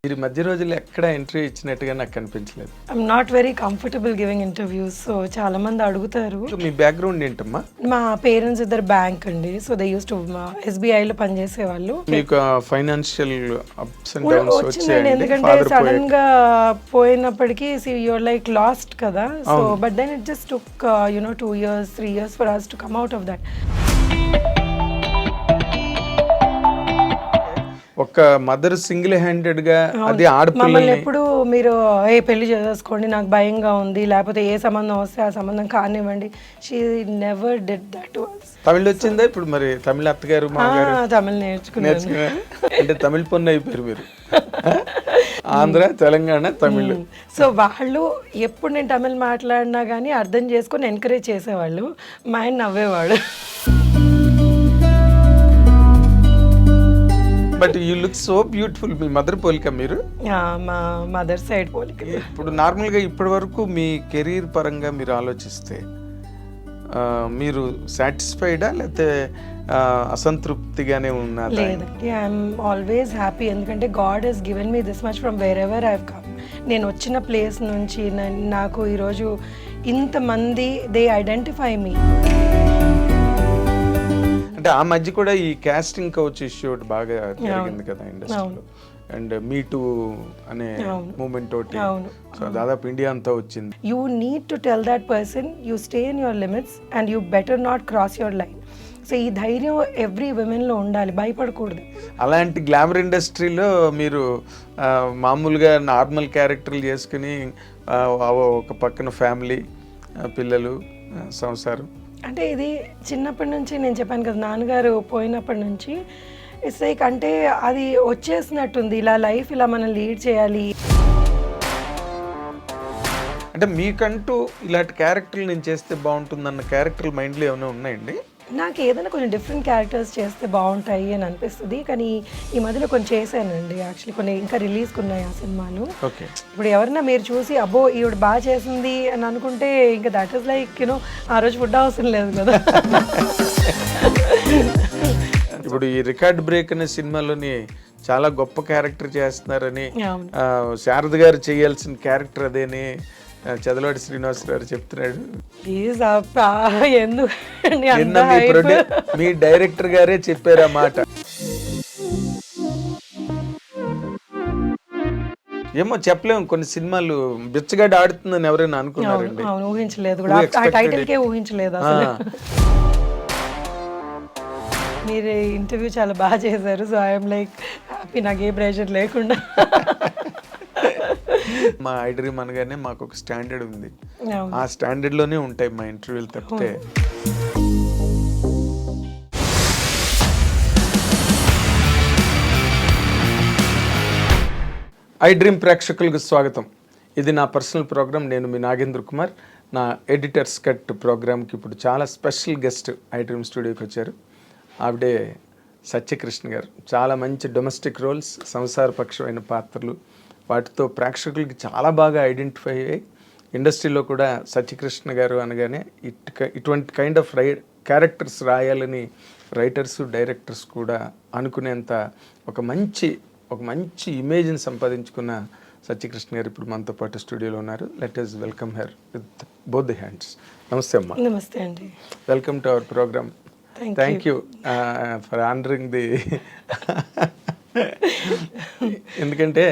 మీరు మధ్య రోజుల్లో ఎక్కడ ఇంటర్వ్యూ ఇచ్చినట్టుగా నాకు కనిపించలేదు. I'm not very comfortable giving interviews. So చాలా మంది అడుగుతారు. మీ బ్యాక్గ్రౌండ్ ఏంటమ్మా? మా పేరెంట్స్ ఇద్దరు బ్యాంక్ అండి. సో దే యూస్ టు ఎస్బీఐలో పనిచేసే వాళ్ళు. మీకు ఫైనాన్షియల్ అప్స్ అండ్ డౌన్స్ వచ్చిందండి, ఎందుకంటే సడన్ గా పోయినప్పటికీ యూఆర్ లైక్ లాస్ట్ కదా. So but then it just took 2 years 3 years for us to come out of that. ఒక మదర్ సింగిల్ హ్యాండెడ్ గా అది మమ్మల్ని ఆడపిల్లల్ని ఎప్పుడు మీరు పెళ్లి చేసుకోండి, నాకు భయంగా ఉంది, లేకపోతే ఏ సంబంధం వస్తే ఆ సంబంధం కానివ్వండి. She never did that to us. తమిళ వచ్చిందా ఇప్పుడు? మరి తమిళ అత్తగారు మామగారు తమిళ నేర్చుకున్నాను. అంటే తమిళ పొన్ను అయిపోయారు మీరు. ఆంధ్ర, తెలంగాణ, తమిళ్. సో వాళ్ళు ఎప్పుడు నేను తమిళ్ మాట్లాడినా కానీ అర్థం చేసుకొని ఎంకరేజ్ చేసేవాళ్ళు. మా ఆయన నవ్వేవాడు. But you look so beautiful. మీ మదర్ పోలిక మీరు? మా మదర్ సైడ్ పోలిక. ఇప్పుడు నార్మల్గా ఇప్పటి వరకు మీ కెరీర్ పరంగా మీరు ఆలోచిస్తే మీరు సాటిస్ఫైడా లేకపోతే అసంతృప్తిగానే ఉన్నదా? లేదండి, ఐఎమ్ ఆల్వేస్ హ్యాపీ. ఎందుకంటే God has given me this much from wherever I have come. నేను వచ్చిన ప్లేస్ నుంచి నాకు ఈరోజు ఇంతమంది దే ఐడెంటిఫై మీ. అంటే ఆ మధ్య కూడా ఈ కాస్టింగ్ కౌచ్ ఇష్యూ బాగా జరిగింది కదా ఇండస్ట్రీలో. అండ్ మీ టూ అనే మూమెంట్ తోటి సో దాదాపు ఇండియా అంతా వచ్చింది. You need to tell that person you stay in your limits and you better not cross your line. So ఈ ధైర్యం ఎవ్రీ విమెన్లో ఉండాలి, భయపడకూడదు. అలాంటి గ్లామర్ ఇండస్ట్రీలో మీరు మామూలుగా నార్మల్ క్యారెక్టర్లు చేసుకుని ఒక పక్కన ఫ్యామిలీ, పిల్లలు, సంసారం. అంటే ఇది చిన్నప్పటి నుంచి నేను చెప్పాను కదా, నాన్నగారు పోయినప్పటి నుంచి ఇట్స్ లైక్ అంటే అది వచ్చేసినట్టుంది. ఇలా లైఫ్ ఇలా మనం లీడ్ చేయాలి. అంటే మీకంటూ ఇలాంటి క్యారెక్టర్లు నేను చేస్తే బాగుంటుందన్న క్యారెక్టర్లు మైండ్లో ఏమైనా ఉన్నాయండి? నాకు ఏదైనా కొంచెం డిఫరెంట్ క్యారెక్టర్స్ చేస్తే బాగుంటాయి అని అనిపిస్తుంది. కానీ ఈ మధ్యలో కొంచెం చేశానండి. యాక్చువల్లీ కొన్ని ఇంకా రిలీజ్కి ఉన్నాయి ఆ సినిమాలు. ఓకే. ఇప్పుడు ఎవరైనా మీరు చూసి అబ్బో ఈవిడ బాగా చేసింది అని అనుకుంటే ఇంకా దట్ ఈస్ లైక్ ఆ రోజు ఫుడ్ అవసరం లేదు కదా. ఇప్పుడు ఈ రికార్డ్ బ్రేక్ అనే సినిమాలోని చాలా గొప్ప క్యారెక్టర్ చేస్తున్నారని, శారద గారు చేయాల్సిన క్యారెక్టర్ అదేని చదలవాడి శ్రీనివాస్ గారు చెప్తున్నాడు. ప్లీజ్ ఎందుకు మీ డైరెక్టర్ గారే చెప్పారు ఆ మాట. ఏమో చెప్పలేము, కొన్ని సినిమాలు బిచ్చగాడు ఆడుతుందని ఎవరైనా అనుకున్నారండి? ఊహించలేదు కూడా, ఆ టైటిల్ కే ఊహించలేదు అసలు. మీరు ఇంటర్వ్యూ చాలా బాగా చేశారు. సో ఐఎమ్ లైక్ హ్యాపీ, నాకు ఏ ప్రెషర్ లేకుండా. మా ఐడ్రీమ్ అనగానే మాకు ఒక స్టాండర్డ్ ఉంది. ఆ స్టాండర్డ్ లోనే ఉంటాయి మా ఇంటర్వ్యూలు తప్పితే. ఐడ్రీమ్ ప్రేక్షకులకు స్వాగతం. ఇది నా పర్సనల్ ప్రోగ్రామ్. నేను మీ నాగేంద్ర కుమార్. నా ఎడిటర్స్ కట్ ప్రోగ్రామ్కి ఇప్పుడు చాలా స్పెషల్ గెస్ట్ ఐడ్రీమ్ స్టూడియోకి వచ్చారు. ఆవిడే సత్యకృష్ణ గారు. చాలా మంచి డొమెస్టిక్ రోల్స్, సంసారపక్షమైన పాత్రలు, వాటితో ప్రేక్షకులకి చాలా బాగా ఐడెంటిఫై అయ్యాయి. ఇండస్ట్రీలో కూడా సత్యకృష్ణ గారు అనగానే ఇటువంటి కైండ్ ఆఫ్ క్యారెక్టర్స్ రాయాలని రైటర్స్, డైరెక్టర్స్ కూడా అనుకునేంత ఒక మంచి ఇమేజ్ని సంపాదించుకున్న సత్యకృష్ణ గారు ఇప్పుడు మనతో పాటు స్టూడియోలో ఉన్నారు. Let us welcome her with both the hands. నమస్తే అమ్మా. నమస్తే అండి. Welcome to our programme. Thank you for honouring the. ఎందుకంటే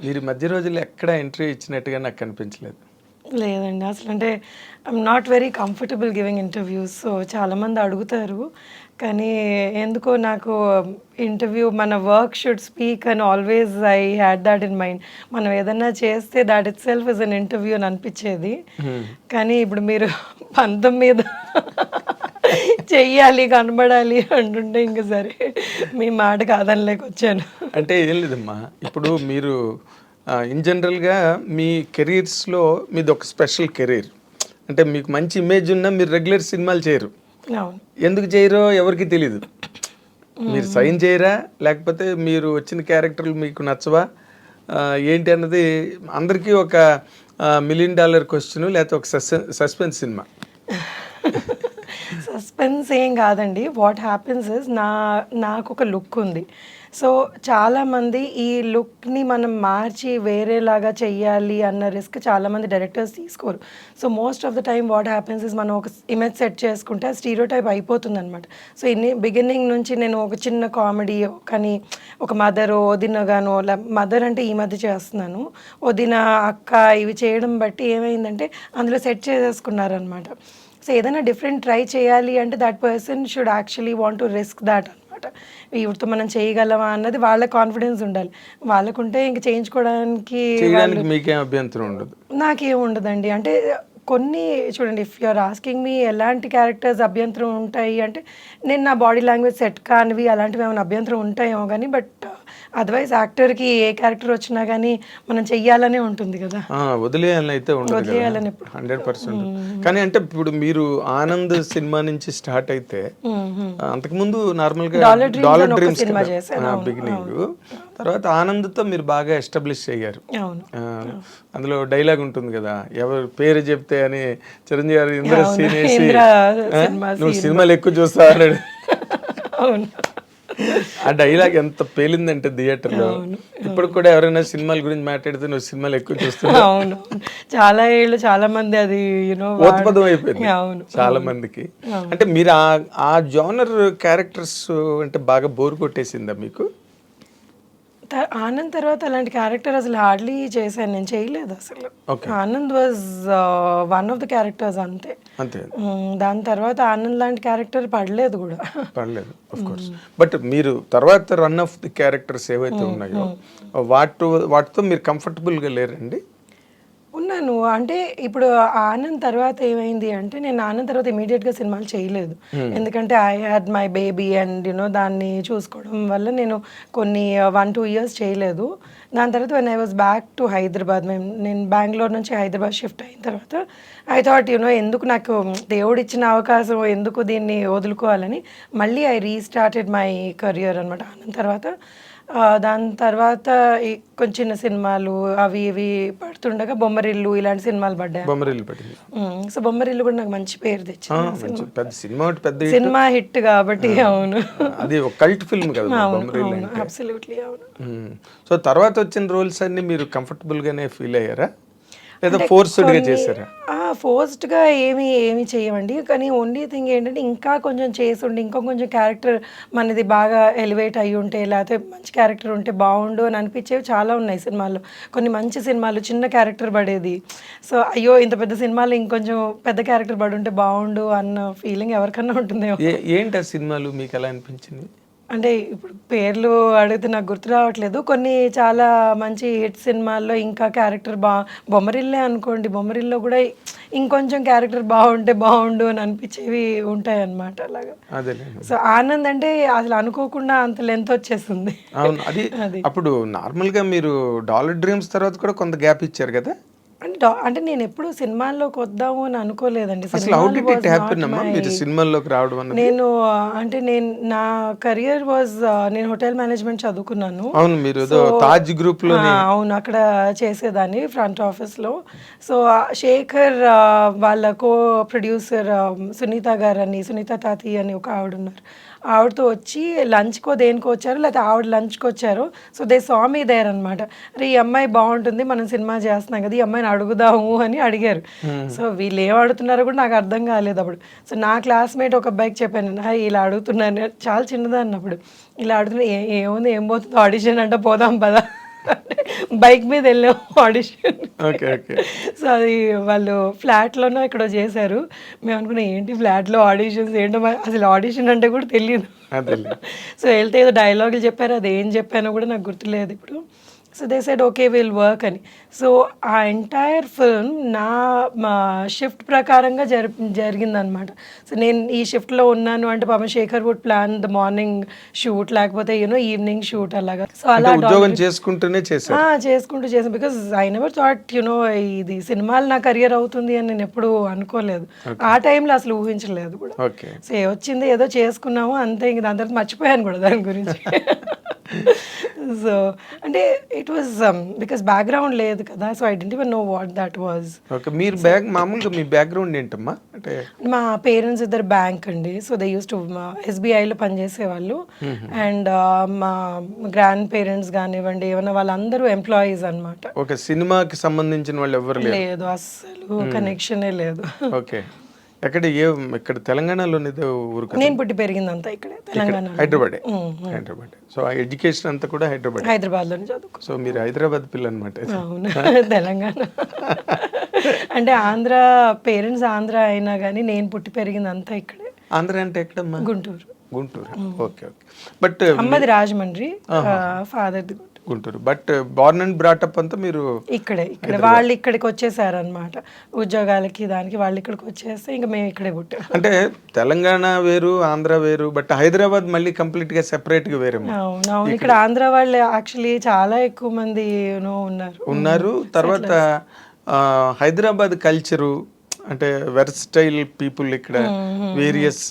మీరు మధ్య రోజుల్లో ఎక్కడ ఇంటర్వ్యూ ఇచ్చినట్టుగా నాకు కనిపించలేదు. లేదండి, అసలు అంటే I'm not very comfortable giving interviews. So చాలామంది అడుగుతారు, కానీ ఎందుకో నాకు ఇంటర్వ్యూ మన వర్క్ షుడ్ స్పీక్ అని always I had that in mind. మనం ఏదన్నా చేస్తే that itself is an interview అని అనిపించేది. కానీ ఇప్పుడు మీరు పంతం మీద చెయ్యాలి, కనబడాలి అంటుంటే ఇంకా సరే మీ మాట కాదనలేక వచ్చాను. అంటే ఏం లేదమ్మా, ఇప్పుడు మీరు ఇన్ జనరల్గా మీ కెరీర్స్లో మీది ఒక స్పెషల్ కెరీర్. అంటే మీకు మంచి ఇమేజ్ ఉన్నా మీరు రెగ్యులర్ సినిమాలు చేయరు. ఎందుకు చేయరో ఎవరికి తెలీదు. మీరు సైన్ చేయరా, లేకపోతే మీరు వచ్చిన క్యారెక్టర్లు మీకు నచ్చవా ఏంటి అన్నది అందరికీ ఒక $1 million క్వశ్చన్, లేకపోతే ఒక సస్పెన్స్ సినిమా. సస్పెన్స్ ఏం కాదండి. వాట్ హ్యాపెన్స్ ఇస్ నాకు ఒక లుక్ ఉంది. సో చాలామంది ఈ లుక్ని మనం మార్చి వేరేలాగా చెయ్యాలి అన్న రిస్క్ చాలామంది డైరెక్టర్స్ తీసుకోరు. So most of the time what happens is మనం ఒక ఇమేజ్ సెట్ చేసుకుంటే ఆ స్టీరియోటైప్ అయిపోతుంది అనమాట. సో బిగినింగ్ నుంచి నేను ఒక చిన్న కామెడీ కానీ ఒక మదర్ వదినగానో మదర్ అంటే ఈ మధ్య చేస్తున్నాను, వదిన అక్క ఇవి చేయడం బట్టి ఏమైందంటే అందులో సెట్ చేసేసుకున్నారనమాట. సో ఏదైనా డిఫరెంట్ ట్రై చేయాలి అంటే that person should actually want to risk that అనమాట. వీటితో మనం చేయగలమా అన్నది వాళ్ళ కాన్ఫిడెన్స్ ఉండాలి. వాళ్ళకుంటే ఇంక చేయించుకోవడానికి మీకేం అభ్యంతరం ఉండదు. నాకేం ఉండదండి. అంటే కొన్ని చూడండి, ఇఫ్ యూఆర్ ఆస్కింగ్ మీ ఎలాంటి క్యారెక్టర్స్ అభ్యంతరం ఉంటాయి అంటే నేను నా బాడీ లాంగ్వేజ్ సెట్ కానివి అలాంటివి ఏమైనా అభ్యంతరం ఉంటాయేమో కానీ, బట్ అదర్వైజ్ యాక్టర్కి ఏ క్యారెక్టర్ వచ్చినా కానీ మనం చెయ్యాలనే ఉంటుంది కదా. వదిలేయాలని అయితే వదిలేయాలని 100%. కానీ అంటే ఇప్పుడు మీరు ఆనంద్ సినిమా నుంచి స్టార్ట్ అయితే అంతకుముందు నార్మల్ గా డాలర్ డ్రీమ్స్ బిగినింగ్, తర్వాత ఆనంద్తో మీరు బాగా ఎస్టాబ్లిష్ అయ్యారు. అందులో డైలాగ్ ఉంటుంది కదా, ఎవరు పేరు చెప్తే అని చిరంజీవి గారు ఇంద్ర సీన్ వేసి నువ్వు సినిమాలు ఎక్కువ చూస్తా అన్నాడు. ఆ డైలాగ్ ఎంత పేలిందంటే థియేటర్లో. ఇప్పుడు కూడా ఎవరైనా సినిమాల గురించి మాట్లాడితే నువ్వు సినిమాలు ఎక్కువ చూస్తున్నావు. అవును, చాలా ఏళ్ళు చాలా మంది అది ఓతపదం అయిపోయింది చాలా మందికి. అంటే మీరు ఆ జోనర్ క్యారెక్టర్స్ అంటే బాగా బోర్ కొట్టేసిందా మీకు? ఆనంద్ తర్వాత అలాంటి క్యారెక్టర్ అసలు హార్డ్లీ చేశాను, నేను చేయలేదు అసలు. Anand was one of the characters అంతే. దాని తర్వాత ఆనంద్ లాంటి క్యారెక్టర్ పడలేదు కూడా. పడలేదు ఆఫ్ కోర్స్. బట్ మీరు తర్వాత రన్ ఆఫ్ ది క్యారెక్టర్స్ ఏవైతే ఉన్నాయో వాటితో మీరు కంఫర్టబుల్గా లేరండి? ఉన్నాను. అంటే ఇప్పుడు ఆనంద్ తర్వాత ఏమైంది అంటే, నేను ఆనంద్ తర్వాత ఇమీడియట్గా సినిమాలు చేయలేదు. ఎందుకంటే I had my baby and దాన్ని చూసుకోవడం వల్ల నేను కొన్ని 1-2 ఇయర్స్ చేయలేదు. దాని తర్వాత when I was back to Hyderabad, నేను బెంగళూరు నుంచి హైదరాబాద్ షిఫ్ట్ అయిన తర్వాత ఐ థాట్ ఎందుకు నాకు దేవుడు ఇచ్చిన అవకాశం ఎందుకు దీన్ని వదులుకోవాలని మళ్ళీ ఐ రీస్టార్టెడ్ మై కెరియర్ అనమాట ఆనంద్ తర్వాత. దాని తర్వాత కొంచెం చిన్న సినిమాలు అవి ఇవి పడుతుండగా బొమ్మరిల్లు ఇలాంటి సినిమాలు పడ్డాయి. సో బొమ్మరిల్లు కూడా నాకు మంచి పేరు తెచ్చింది, సినిమా హిట్ కాబట్టి. అవును, అది ఒక కల్ట్ ఫిల్మ్ కదా బొమ్మరిల్లు. అబ్సల్యూట్లీ అవును. సో తర్వాత వచ్చిన రోల్స్ అన్ని మీరు కంఫర్టబుల్ గానే ఫీల్ అయ్యారా లేదా ఫోర్స్డ్గా చేశారా? ఫోర్స్డ్గా ఏమి చేయమండి. కానీ ఓన్లీ థింగ్ ఏంటంటే ఇంకా కొంచెం చేసి ఉండి ఇంకా కొంచెం క్యారెక్టర్ మనది బాగా ఎలివేట్ అయ్యి ఉంటే, లేకపోతే మంచి క్యారెక్టర్ ఉంటే బాగుండు అని అనిపించేవి చాలా ఉన్నాయి సినిమాల్లో. కొన్ని మంచి సినిమాలు చిన్న క్యారెక్టర్ పడేది. సో అయ్యో ఇంత పెద్ద సినిమాలో ఇంకొంచెం పెద్ద క్యారెక్టర్ పడి ఉంటే బాగుండు అన్న ఫీలింగ్ ఎవరికన్నా ఉంటుందేమో. ఏంటి ఆ సినిమాలు మీకు ఎలా అనిపించింది? అంటే ఇప్పుడు పేర్లు అడిగితే నాకు గుర్తు రావట్లేదు. కొన్ని చాలా మంచి హిట్ సినిమాల్లో ఇంకా క్యారెక్టర్ బొమ్మరిల్లే అనుకోండి, బొమ్మరిల్లో కూడా ఇంకొంచెం క్యారెక్టర్ బాగుంటే బాగుండు అని అనిపించేవి ఉంటాయి అన్నమాట. అలాగా. సో ఆనంద్ అంటే అసలు అనుకోకుండా అంత లెంత్ వచ్చేసింది. అవును, అది అప్పుడు నార్మల్గా మీరు డాలర్ డ్రీమ్స్ తర్వాత కూడా కొంత గ్యాప్ ఇచ్చారు కదా. అంటే నేను ఎప్పుడు సినిమాల్లోకి వద్దాము అని అనుకోలేదండి. నేను అంటే నా కెరియర్ వాజ్, నేను హోటల్ మేనేజ్మెంట్ చదువుకున్నాను. అవును, అక్కడ చేసేదాన్ని ఫ్రంట్ ఆఫీస్ లో. సో శేఖర్ వాళ్ళ కో ప్రొడ్యూసర్ సునీత గారు అని, సునీత తాతి అని ఒక ఆవిడ ఉన్నారు. ఆవిడతో వచ్చి లంచ్కో దేనికో వచ్చారు, లేకపోతే ఆవిడ లంచ్కి వచ్చారు. So they saw me there అనమాట. అరే ఈ అమ్మాయి బాగుంటుంది, మనం సినిమా చేస్తున్నాం కదా, ఈ అమ్మాయిని అడుగుదాము అని అడిగారు. సో వీళ్ళు ఏం అడుగుతున్నారో కూడా నాకు అర్థం కాలేదు అప్పుడు. సో నా క్లాస్మేట్ ఒక అబ్బాయికి చెప్పాను, ఇలా అడుగుతున్నాను, చాలా చిన్నదాన్ని అప్పుడు, ఇలా అడుగుతున్నా ఏముంది ఏం పోతుంది ఆడిషన్ అంటే పోదాం పదా, బైక్ మీద వెళ్ళాం ఆడిషన్. సో అది వాళ్ళు ఫ్లాట్లోనో ఇక్కడ చేశారు. మేము అనుకున్నాం ఏంటి ఫ్లాట్లో ఆడిషన్స్ ఏంటో, అసలు ఆడిషన్ అంటే కూడా తెలియదు. సో వెళ్తే ఏదో డైలాగులు చెప్పారు, అది ఏం చెప్పానో కూడా నాకు గుర్తులేదు ఇప్పుడు. So they said okay will work అని. సో ఆ ఎంటైర్ ఫిల్మ్ మా షిఫ్ట్ ప్రకారంగా జరిగిందనమాట. సో నేను ఈ షిఫ్ట్లో ఉన్నాను అంటే పాపం Shekhar would plan the morning shoot, లేకపోతే ఈవినింగ్ షూట్ అలాగా. సో అలా చేసుకుంటూ చేసాను. బికాస్ ఐ నెవర్ థాట్ ఇది సినిమాలు నా కెరియర్ అవుతుంది అని నేను ఎప్పుడు అనుకోలేదు. ఆ టైంలో అసలు ఊహించలేదు కూడా. సో వచ్చింది ఏదో చేసుకున్నాము అంతే, ఇంక దాని తర్వాత మర్చిపోయాను కూడా దాని గురించి. సో అంటే ఇట్ వాజ్ బికాస్ బ్యాక్గ్రౌండ్ లేదు కదా, so I didn't even know what that was. Okay, మీరు మామూలుగా మీ బ్యాక్గ్రౌండ్ ఏంటమ్మా అంటే? మా పేరెంట్స్ ఇద్దరు బ్యాంక్ అండి, సో దే యూస్ టు ఎస్బీఐలో పనిచేసేవాళ్ళు. అండ్ మా గ్రాండ్ పేరెంట్స్ కానివ్వండి ఏమన్నా వాళ్ళందరూ ఎంప్లాయీస్ అనమాట. ఓకే, సినిమాకి సంబంధించిన వాళ్ళు ఎవరు లేదు, అస్సలు కనెక్షనే లేదు. ఓకే, ఎక్కడ ఇక్కడ తెలంగాణలోనిదే ఊరు కదా? నేను పుట్టి పెరిగిందంతా ఇక్కడే తెలంగాణ, హైదరాబాద్. సో ఆ ఎడ్యుకేషన్ అంతా కూడా హైదరాబాద్లోనే చదువుకో. సో మీరు హైదరాబాద్ పిల్ల అనమాట. అవును, తెలంగాణ అంటే ఆంధ్ర, పేరెంట్స్ ఆంధ్ర అయినా కానీ నేను పుట్టి పెరిగిందంతా ఇక్కడే. ఆంధ్ర అంటే ఎక్కడమ్మా? Guntur. Guntur, okay okay. But అమ్మది రాజమండ్రి, ఫాదర్ది Guntur. But born and brought up అంతా మీరు ఇక్కడ వాళ్ళు ఇక్కడికి వచ్చేసారు అనమాట ఉద్యోగాలకి, దానికి వాళ్ళు ఇక్కడికి వచ్చేస్తే ఇంకా మేము ఇక్కడే పుట్టాం. అంటే తెలంగాణ వేరు, ఆంధ్ర వేరు, బట్ హైదరాబాద్ మళ్ళీ కంప్లీట్ గా సెపరేట్ గా వేరే. అవును, ఇక్కడ ఆంధ్ర వాళ్ళు యాక్చువల్లీ చాలా ఎక్కువ మంది ఉన్నారు. తర్వాత హైదరాబాద్ కల్చరు అంటే వెర్స్టైల్ పీపుల్, ఇక్కడ వేరియస్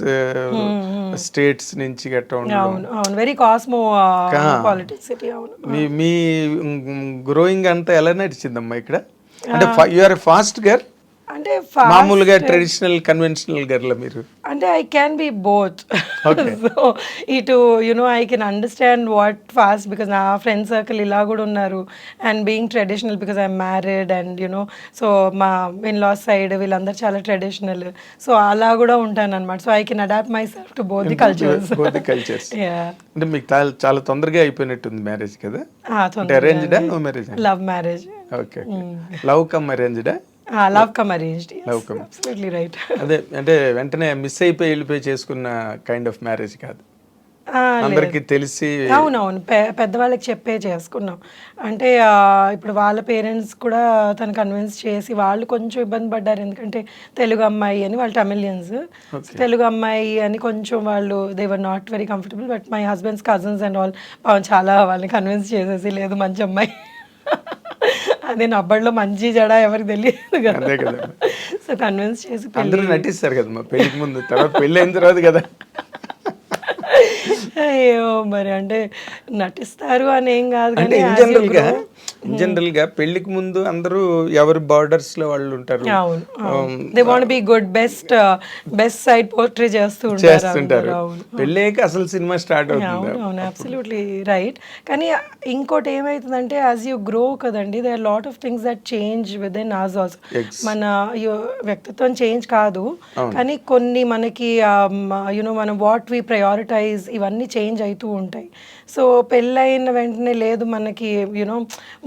స్టేట్స్ నుంచి గట్రా ఉండడం, వెరీ కాస్మో పాలిటిక్స్ సిటీ. అవును, మీ గ్రోయింగ్ అంతా ఎలా నడిచిందమ్మా ఇక్కడ? అంటే యు ఆర్ ఫాస్ట్ గర్ల్ అంటే మామూలుగా ట్రెడిషనల్ కన్వెన్షనల్ గర్ల్ మీరు? అంటే I can be both. So ఇటు I can understand what fast, because నా ఫ్రెండ్ సర్కిల్ ఇలా కూడా ఉన్నారు. And being traditional because I'm married and so మా ఇన్ లాస్ సైడ్ వీళ్ళందరూ చాలా ట్రెడిషనల్, సో అలా కూడా ఉంటాను అనమాట. So I can adapt myself to both the cultures. అంటే మీకు చాలా తొందరగా అయిపోయినట్టుంది మ్యారేజ్ కదా? అరేంజ్డా no marriage? Love marriage. Okay, love come అరేంజ్డా? Love come arranged. Absolutely right. అదే అంటే వెంటనే మిస్ అయిపోయి వెళ్ళిపోయి చేసుకున్న కైండ్ ఆఫ్ మ్యారేజ్ కాదు, అందరికి తెలిసి. అవునవును, పెద్దవాళ్ళకి చెప్పే చేసుకున్నాం. అంటే ఇప్పుడు వాళ్ళ పేరెంట్స్ కూడా తను కన్విన్స్ చేసి, వాళ్ళు కొంచెం ఇబ్బంది పడ్డారు ఎందుకంటే తెలుగు అమ్మాయి అని, వాళ్ళు తమిళియన్స్, తెలుగు అమ్మాయి అని కొంచెం వాళ్ళు they were not very comfortable. But my husband's cousins and all చాలా వాళ్ళని కన్విన్స్ చేసేసి, లేదు మంచి అమ్మాయి అదే నబ్బడిలో మంచి జడ ఎవరికి తెలియదు కదా, సో కన్విన్స్ చేసి అందరూ నటిస్తారు కదమ్మా పెళ్లికి ముందు, తర్వాత పెళ్ళి అయిన తర్వాత కదా. అయ్యో మరి అంటే నటిస్తారు అని ఏం కాదు కానీ జనరల్ గా పెళ్లికి ముందు అందరూ ఎవరి బార్డర్స్ లో వాళ్ళు ఉంటారు. They want be good, best side portray చేస్తుంటారు. పెళ్ళాక అసలు సినిమా స్టార్ట్ అవుతుంది. అవును, అబ్సల్యూట్లీ రైట్. కానీ ఇంకోటి ఏమైతుందంటే యాజ్ యూ గ్రో కదండి, there are lot of things that change with in us also. మన వ్యక్తిత్వం చేంజ్ కాదు కానీ కొన్ని మనకి మనం వాట్ వి ప్రయారిటైజ్ ఇవన్నీ చేంజ్ అవుతూ ఉంటాయి. సో పెళ్ళైన వెంటనే లేదు మనకి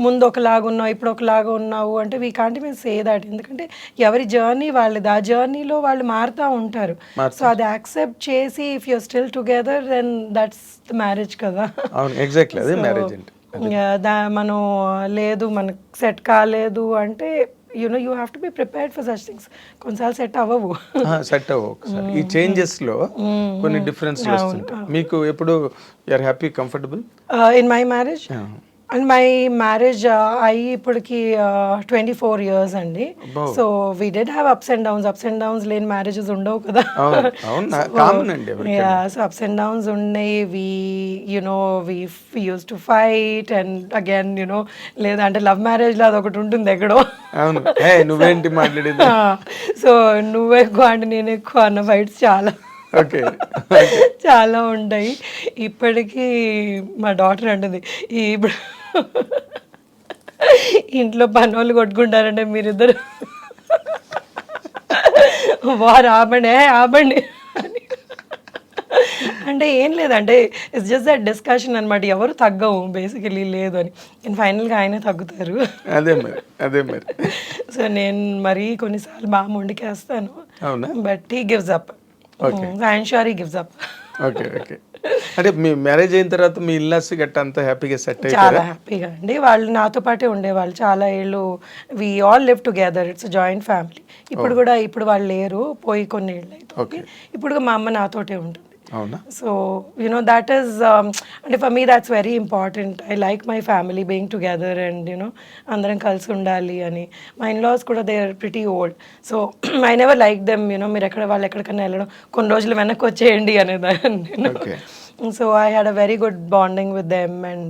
ముందు ఒకలాగా ఉన్నావు ఇప్పుడు ఒకలాగా ఉన్నావు అంటే we can't even say that, ఎందుకంటే ఎవరి జర్నీ వాళ్ళది, ఆ జర్నీలో వాళ్ళు మారుతూ ఉంటారు. సో అది యాక్సెప్ట్ చేసి if you still together then that's the marriage కదా. ఎగ్జాక్ట్లీ అదే మ్యారేజ్ అంటే. మనం లేదు మనకు సెట్ కాలేదు అంటే you have to be prepared for such things. కొన్నిసార్లు సెట్ అవ్వవు. ఈ చేంజెస్ లో కొన్ని డిఫరెన్స్ వస్తుంటాయి. మీకు ఎప్పుడు you are happy, comfortable in my marriage? And my marriage అయ్యి ఇప్పటికి 24 years అండి. So we did have ups and downs లేని మ్యారేజెస్ ఉండవు కదా. సో అప్స్ అండ్ డౌన్స్ ఉన్నాయి. We use to fight and again లేదంటే లవ్ మ్యారేజ్ లో అదొకటి ఉంటుంది ఎక్కడో. నువ్వేంటి మాట్లాడేది, సో నువ్వు ఎక్కువ అంటే నేను ఎక్కువ అన్న ఫైట్స్ చాలా ఉంటాయి. ఇప్పటికీ మా డాటర్ అంటుంది ఇప్పుడు ఇంట్లో పని వాళ్ళు కొట్టుకుంటారంటే మీరిద్దరు వారు ఆపండి అంటే ఏం లేదంటే ఇట్స్ జస్ట్ దట్ డిస్కషన్ అనమాట. ఎవరు తగ్గవు బేసికలీ లేదు అని, నేను ఫైనల్గా ఆయనే తగ్గుతారు. అదే మరి సో నేను మరీ కొన్నిసార్లు బాగా మొండికేస్తాను, but he gives up. I'm sure he gives up. Okay. అంటే మీ మ్యారేజ్ అయిన తర్వాత మీ ఇల్లాస్ గట్ట అంతా హ్యాపీగా సెట్ అయ్యారా? చాలా హ్యాపీగా అండి. వాళ్ళు నాతో పాటే ఉండేవాళ్ళు చాలా ఏళ్ళు. We all live together, it's joint family. ఇప్పుడు వాళ్ళు లేరు, పోయి కొన్ని ఏళ్ళు అవుతుంది. ఇప్పుడు మా అమ్మ నాతోటే ఉంటుంది. సో that is అంటే for me that's very important. I like my family being together and అందరం కలిసి ఉండాలి అని. మా ఇన్లాస్ కూడా they are pretty old, so I never like them మీరు వాళ్ళు ఎక్కడికైనా వెళ్ళడం కొన్ని రోజులు వెనక్కి వచ్చేయండి అనేదాన్ని. So I had a very good bonding with them and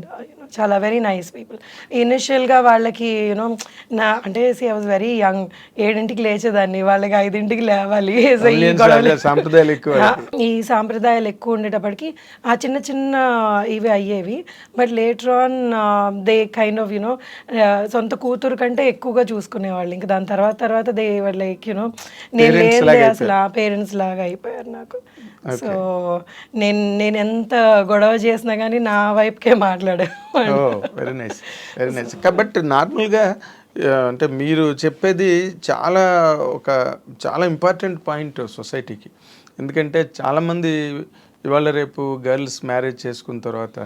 చాలా వెరీ నైస్ పీపుల్. ఇనిషియల్గా వాళ్ళకి యూనో నా అంటే ఐ వాజ్ వెరీ యంగ్, 7ంటికి లేచేదాన్ని, వాళ్ళకి 5ంటికి లేవాలి. సో ఈ Tamilians గొడవలు అదే సాంప్రదాయాలు ఎక్కువ. ఈ సాంప్రదాయాలు ఎక్కువ ఉండేటప్పటికి ఆ చిన్న చిన్న ఇవి అయ్యేవి. But later on they kind of you know సొంత కూతురు కంటే ఎక్కువగా చూసుకునేవాళ్ళు. ఇంకా దాని తర్వాత తర్వాత దే వర్ లైక్ యూనో నేను Parents లేదే లాగా అసలు ఆ పేరెంట్స్ లాగా అయిపోయారు నాకు. సో నేను ఎంత గొడవ చేసినా కానీ నా వైపుకే మాట్లాడేవాళ్ళు. Very nice, very nice. కాబట్టి నార్మల్గా అంటే మీరు చెప్పేది చాలా ఒక చాలా ఇంపార్టెంట్ పాయింట్ సొసైటీకి. ఎందుకంటే చాలామంది ఇవాళ రేపు గర్ల్స్ మ్యారేజ్ చేసుకున్న తర్వాత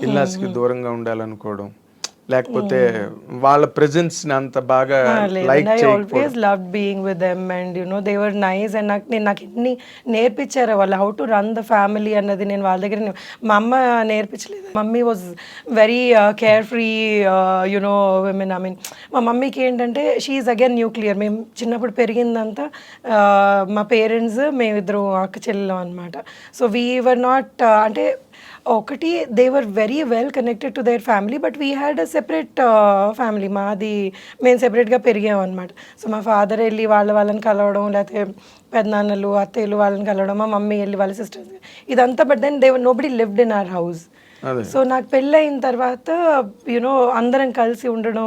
ఇల్లాస్కి దూరంగా ఉండాలనుకోవడం, లేకపోతే వాళ్ళ ప్రెజెన్స్ ని అంత బాగా like I always love being with them and you know they were nice. And నాకు ఎన్ని నేర్పించారు వాళ్ళు, how to run the family అన్నది నేను వాళ్ళ దగ్గర మా అమ్మ నేర్పించలేదు. Mummy was very carefree you know women. I mean మా మమ్మీకి ఏంటంటే షీఈ్ అగైన్ న్యూక్లియర్. మేము చిన్నప్పుడు పెరిగిందంతా మా పేరెంట్స్ మేమిద్దరు అక్క చెల్లెలం అనమాట. సో వీ వర్ నాట్ అంటే ఒకటి they were very well connected to their family, but we had a separate family. మాది మేము సెపరేట్గా పెరిగాం అనమాట. సో మా ఫాదర్ వెళ్ళి వాళ్ళని కలవడం, లేకపోతే పెద్దనాన్నలు అత్తయ్యలు వాళ్ళని కలవడం, మా మమ్మీ వెళ్ళి వాళ్ళ సిస్టర్స్, ఇదంతా. But then they nobody lived in our house. So నాకు పెళ్ళయిన తర్వాత యూనో అందరం కలిసి ఉండడం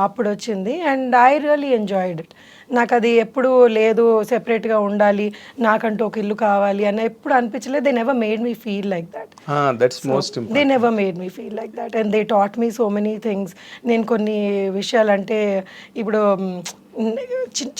అప్పుడు వచ్చింది. And I really enjoyed it. నాకు అది ఎప్పుడు లేదు సెపరేట్గా ఉండాలి, నాకంటూ ఒక ఇల్లు కావాలి అని ఎప్పుడు అనిపించలేదు. They never made me feel like that. They never made me feel like that and they taught me so many things. నేను కొన్ని విషయాలు అంటే ఇప్పుడు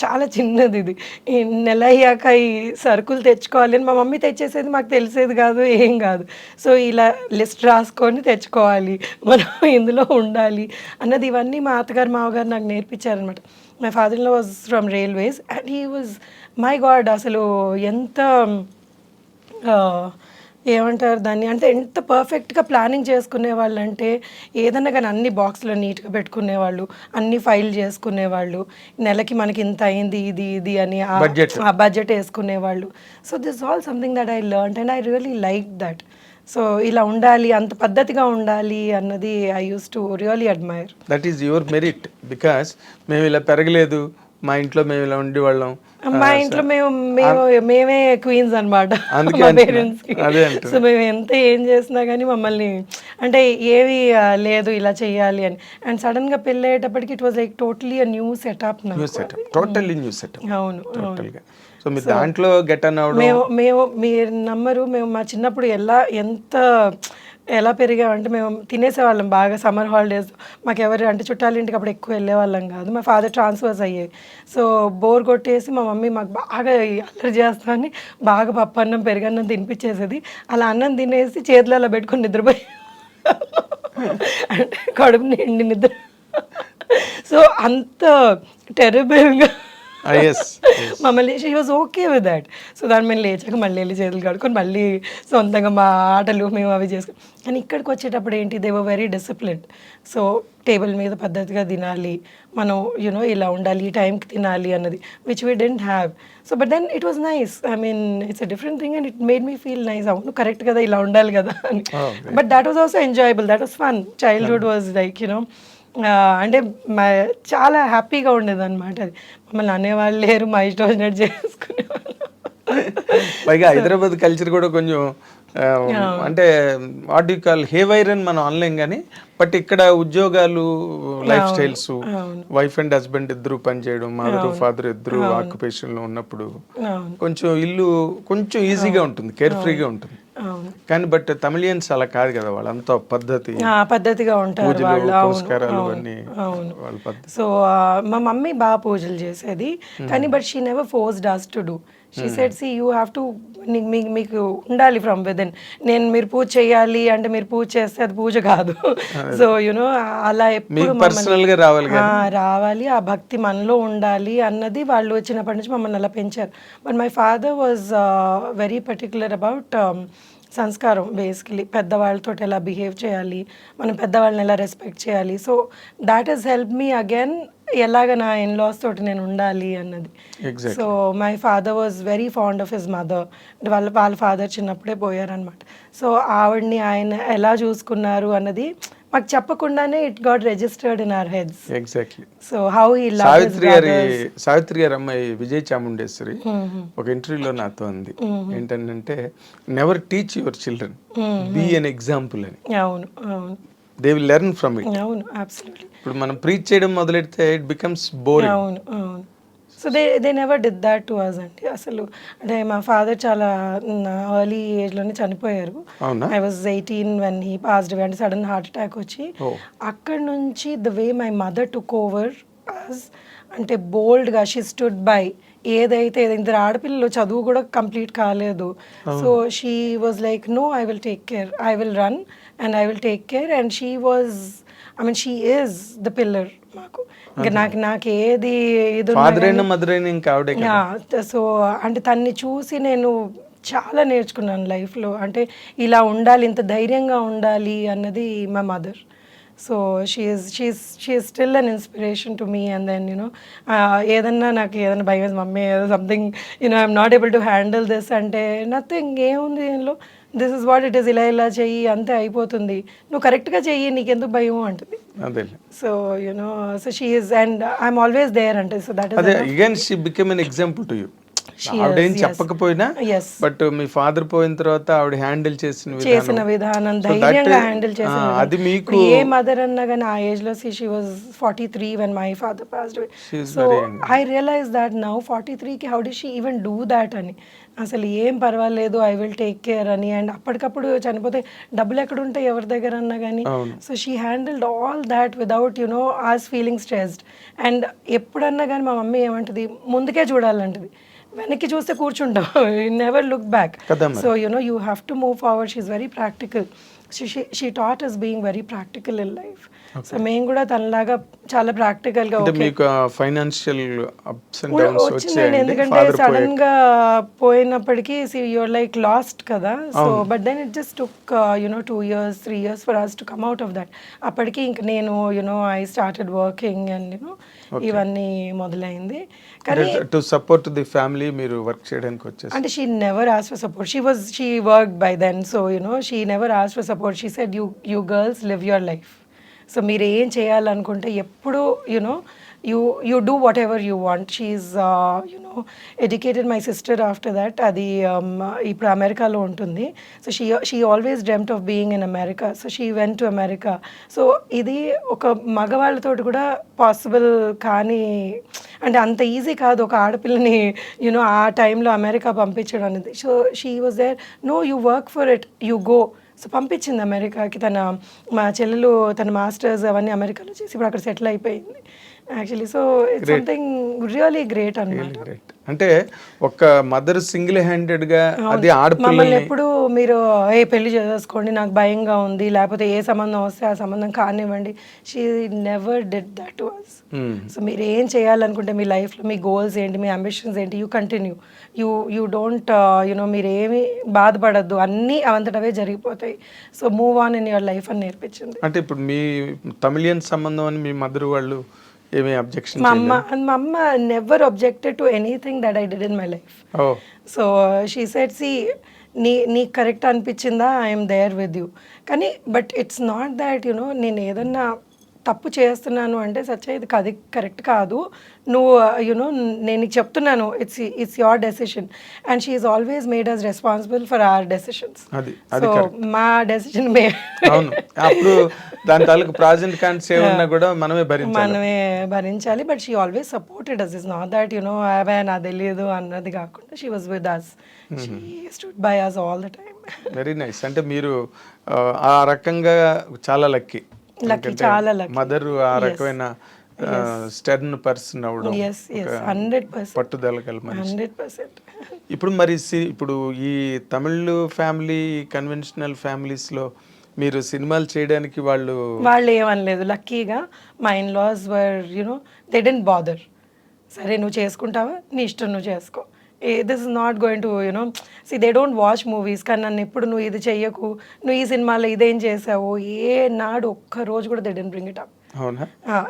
చాలా చిన్నది ఇది, ఈ నెల అయ్యాక ఈ సరుకులు తెచ్చుకోవాలి అని మా మమ్మీ తెచ్చేసేది, మాకు తెలిసేది కాదు, ఏం కాదు. సో ఇలా లిస్ట్ రాసుకొని తెచ్చుకోవాలి, మనం ఇందులో ఉండాలి అన్నది, ఇవన్నీ మా అత్తగారు మామగారు నాకు నేర్పించారనమాట. My father in law was from railways and he was my God, అసలు ఎంత ఏమంటారు దాన్ని అంటే ఎంత పర్ఫెక్ట్గా ప్లానింగ్ చేసుకునేవాళ్ళు అంటే, ఏదన్నా కానీ అన్ని బాక్స్లో నీట్గా పెట్టుకునేవాళ్ళు, అన్ని ఫైల్ చేసుకునేవాళ్ళు, నెలకి మనకి ఇంత అయింది ఇది ఇది అని ఆ బడ్జెట్ వేసుకునేవాళ్ళు. So this all something that I learned and I really like that. So ఇలా ఉండాలి, అంత పద్ధతిగా ఉండాలి అన్నది I use to really admire. That is your merit. Because మేము ఇలా పెరగలేదు, మా ఇంట్లో మేము ఇలా ఉండేవాళ్ళం, మా ఇంట్లో మేమే క్వీన్స్ అనమాట మా పేరెంట్స్కి. సో మేము ఎంత ఏం చేసినా కానీ మమ్మల్ని అంటే ఏవి లేదు ఇలా చేయాలి అని. అండ్ సడన్గా పెళ్ళి అయ్యేటప్పటికి it was like totally new setup. అవును. సో మీరు దాంట్లో గెట్ అన్ అవడం, మేము మీరు నమ్మరు, మేము మా చిన్నప్పుడు ఎలా పెరిగామంటే మేము తినేసేవాళ్ళం బాగా. సమ్మర్ హాలిడేస్ మాకు ఎవరు అంటే చుట్టాలింటికి అప్పుడు ఎక్కువ వెళ్ళేవాళ్ళం కాదు. మా ఫాదర్ ట్రాన్స్ఫర్స్ అయ్యేవి. సో బోర్ కొట్టేసి మా మమ్మీ మాకు బాగా అల్లరి చేస్తామని బాగా పప్పు అన్నం పెరుగన్నం తినిపించేసేది. అలా అన్నం తినేసి చేతులు అలా పెట్టుకొని నిద్రపోయి అంటే కడుపు నిండి నిద్ర. సో అంత టెరబుల్గా మమ్మల్ని she was okay with that. So దాన్ని మేము లేచాక మళ్ళీ వెళ్ళి చేతులు కడుక్కొని మళ్ళీ సొంతంగా మా ఆటలు మేము అవి చేసుకుని. కానీ ఇక్కడికి వచ్చేటప్పుడు ఏంటి, they were very disciplined. So table మీద పద్ధతిగా తినాలి, మనం యూనో ఇలా ఉండాలి, ఈ టైంకి తినాలి అన్నది, which we didn't have. So but then it was nice. I mean it's a different thing and it made me feel nice. అవును కరెక్ట్ కదా, ఇలా ఉండాలి కదా అని. But that was also enjoyable, that was fun. Childhood was like you know అంటే చాలా హ్యాపీగా ఉండేది అనమాట. అది మమ్మల్ని అనేవాళ్ళు లేరు, మా ఇష్టం వచ్చినట్టు చేసుకునేవాళ్ళు. పైగా హైదరాబాద్ కల్చర్ కూడా కొంచెం అంటే వాట్ యు కాల్ హేవైర్ అని మనం అనలేం కానీ, బట్ ఇక్కడ ఉద్యోగాలు, life styles, wife and husband ఇద్దరు పనిచేయడం, మదర్ ఫాదర్ ఇద్దరు ఆక్యుపేషన్ లో ఉన్నప్పుడు కొంచెం ఇల్లు కొంచెం ఈజీగా ఉంటుంది, కేర్ ఫ్రీగా ఉంటుంది. కానీ బట్ తమిళియన్స్ అలా కాదు కదా, వాళ్ళంతా పద్ధతిగా ఉంటారు వాళ్ళు. సో మా మమ్మీ బాగా పూజలు చేసేది, కానీ but she never forced us to do. She said see you have to, మీకు ఉండాలి ఫ్రమ్ విదిన్. మీరు పూజ చేయాలి అంటే మీరు పూజ చేస్తే అది పూజ కాదు. సో యునో అలా ఎప్పుడు రావాలి, ఆ భక్తి మనలో ఉండాలి అన్నది వాళ్ళు వచ్చినప్పటి నుంచి మమ్మల్ని అలా పెంచారు. But my father was very particular about సంస్కారం. బేసికలీ పెద్దవాళ్ళతో ఎలా బిహేవ్ చేయాలి, మనం పెద్దవాళ్ళని ఎలా రెస్పెక్ట్ చేయాలి. So that has help me again ఎలాగ నా ఇన్లాస్ తోటి నేను ఉండాలి అన్నది. Exactly. So my father was very fond of his mother. అంటే వాళ్ళ ఫాదర్ చిన్నప్పుడే పోయారనమాట. సో ఆవిడని ఆయన ఎలా చూసుకున్నారు అన్నది మాకు చెప్పకుండానే it got registered in our heads. Exactly. So how he loved his brothers. Savitri గారి అమ్మాయి విజయ్ చాముండేశ్వరి ఒక ఇంటర్వ్యూలో నాతో అంది ఏంటంటే never teach your children, be an example అని. అవును అవును they will learn from it. అవును అబ్సల్యూట్లీ. ఇప్పుడు మనం ప్రీచ్ చేయడం మొదలెడితే ఇట్ బికమ్స్ బోరింగ్. అవును అవును. So they never did that to us అండి. అసలు అంటే మా ఫాదర్ చాలా ఎర్లీ ఏజ్లోనే చనిపోయారు. అవునా? I was 18 when he passed away. అంటే సడన్ హార్ట్ అటాక్ వచ్చి అక్కడ నుంచి the way my mother took over us, అంటే బోల్డ్గా షీ స్టుడ్ బై. ఏదైతే ఇద్దరు ఆడపిల్లలు చదువు కూడా కంప్లీట్ కాలేదు. So she was like no, I will take care, I will run and I will take care. And she was, I mean she is the pillar మాకు. ఇంకా నాకు ఏది ఇది ఫాదర్ అయినా మదర్ అయినా ఇంకా ఆవిడే కదా. సో అంటే తన్ని చూసి నేను చాలా నేర్చుకున్నాను లైఫ్లో. అంటే ఇలా ఉండాలి, ఇంత ధైర్యంగా ఉండాలి అన్నది మా మదర్. So she is still an inspiration to me. And then ఏదన్నా నాకు ఏదైనా భయం వేసి మమ్మీ ఏదో something I'm not able to handle this అంటే నథింగ్, ఏముంది దీనిలో, this is what it is, ఇలా చెయ్యి అంతే అయిపోతుంది, నువ్వు కరెక్ట్గా చెయ్యి, నీకెందుకు భయం అంటుంది. So so she is and I'm always there అంటే. సో దట్ అదే again she become an example to you. ఆవిడేం చెప్పకపోయినా బట్ మీ ఫాదర్ పోయిన తర్వాత ఆవిడ హ్యాండిల్ చేసిన విధానం, ధైర్యంగా హ్యాండిల్ చేసిన అది మీకు ఏ మదర్ అన్నా కానీ ఆ ఏజ్ లో she was 43 when my father passed away. So I realized that now 43 కి how did she even do that అని. అసలు ఏం పర్వాలేదు, ఐ విల్ టేక్ కేర్ అని. అండ్ అప్పటికప్పుడు చనిపోతే డబ్బులు ఎక్కడ ఉంటాయి ఎవరి దగ్గర అన్నా కానీ. So she handled all that without us feeling stressed. And ఎప్పుడన్నా కానీ మా మమ్మీ ఏమంటది, ముందుకే చూడాలంటది, వెనక్కి చూస్తే కూర్చుంటాం, never look back. So you have to move forward. She is very practical. She taught us being very practical in life. సో మేము కూడా తనలాగా చాలా ప్రాక్టికల్ గా ఫైనాన్షియల్ అప్స్ అండ్ డౌన్స్ వచ్చిందండి. ఎందుకంటే సడన్ గా పోయినప్పటికీ యూఆర్ లైక్ లాస్ట్ కదా. So but then it just took 2 years 3 years for us to come out of that. అప్పటికి ఇంక నేను ఐ స్టార్టెడ్ వర్కింగ్ అండ్ ఇవన్నీ మొదలైంది. కానీ టు సపోర్ట్ ది ఫ్యామిలీ మీరు వర్క్ చేయడానికి వచ్చేసి అంటే she never asked for support. She worked by then. So she never asked for support. She said you girls live your life. So మీరు ఏం చేయాలనుకుంటే ఎప్పుడు you do whatever you want. She's educated my sister after that. అది ఇప్పుడు అమెరికాలో ఉంటుంది. So she always dreamt of being in America. So she went to America. So ఇది ఒక మగవాళ్ళతోటి కూడా పాసిబుల్ కానీ, అంటే అంత ఈజీ కాదు ఒక ఆడపిల్లని ఆ టైంలో అమెరికా పంపించడం అనేది. So she was there, no you work for it, you go. So పంపించింది అమెరికాకి. మా చెల్లెలు తన మాస్టర్స్ అవన్నీ అమెరికాలో చేసి ఇప్పుడు అక్కడ సెటిల్ అయిపోయింది actually. So it's something really great అన్నమాట. అంటే ఒక మదర్ సింగిల్ హ్యాండెడ్ గా అది మమ్మల్ని ఎప్పుడు మీరు పెళ్లి చేసుకోండి, నాకు భయంగా ఉంది, లేకపోతే ఏ సంబంధం వస్తే ఆ సంబంధం కానివ్వండి, she never did that to us. So మీరు ఏం చేయాలనుకుంటే మీ లైఫ్లో మీ గోల్స్ ఏంటి, మీ అంబిషన్స్ ఏంటి, యూ కంటిన్యూ. యూ డోంట్ మీరు ఏమి బాధపడద్దు, అన్నీ అవంతటవే జరిగిపోతాయి. So move on in your life అని నేర్పించింది. అంటే ఇప్పుడు మీ తమిళియన్ సంబంధం అని మీ మదర్ వాళ్ళు ఏమీ అబ్జెక్షన్? మా అమ్మ never objected to anything that I did in my life. So she said, see నీకు కరెక్ట్ అనిపించిందా, ఐఎమ్ దేర్ విత్ యూ. కానీ బట్ ఇట్స్ నాట్ దాట్ నేను ఏదన్నా తప్పు చేస్తున్నాను అంటే సచ్చా ఇది అది కరెక్ట్ కాదు, నువ్వు నేను నీకు చెప్తున్నాను, it's your decision. And she is always made us responsible for our decisions. So మా డెసిషన్ అప్పుడు దాని తాలూకు ప్రాజెక్ట్ కాన్సే ఉన్నా కూడా మనమే భరించాలి. But she always supported us. Is not that away నాకు తెలియదు అన్నది కాకుండా she was with us. She stood by us all the time. Very nice. అంటే మీరు ఆ రకంగా చాలా లక్కీ. చాలా లక్కీ. మదర్ ఆ రకమైన స్టర్న్ పర్సన్ అవడం, 100% పట్టుదల గల మనిషి. 100%. ఇప్పుడు మరి ఇప్పుడు ఈ తమిళ్ ఫ్యామిలీ కన్వెన్షనల్ ఫ్యామిలీస్లో మీరు సినిమాలు చేయడానికి వాళ్ళు ఏమనలేదు. లక్కీగా మా in laws were they didn't bother. సరే నువ్వు చేసుకుంటావా, నీ ఇష్టం, నువ్వు చేసుకో, this is not going to see they don't watch movies. కానీ నన్ను ఎప్పుడు నువ్వు ఇది చెయ్యకు, నువ్వు ఈ సినిమాలో ఇదేం చేసావు, ఏ నాడు ఒక్క రోజు కూడా they didn't bring it up. అవునా?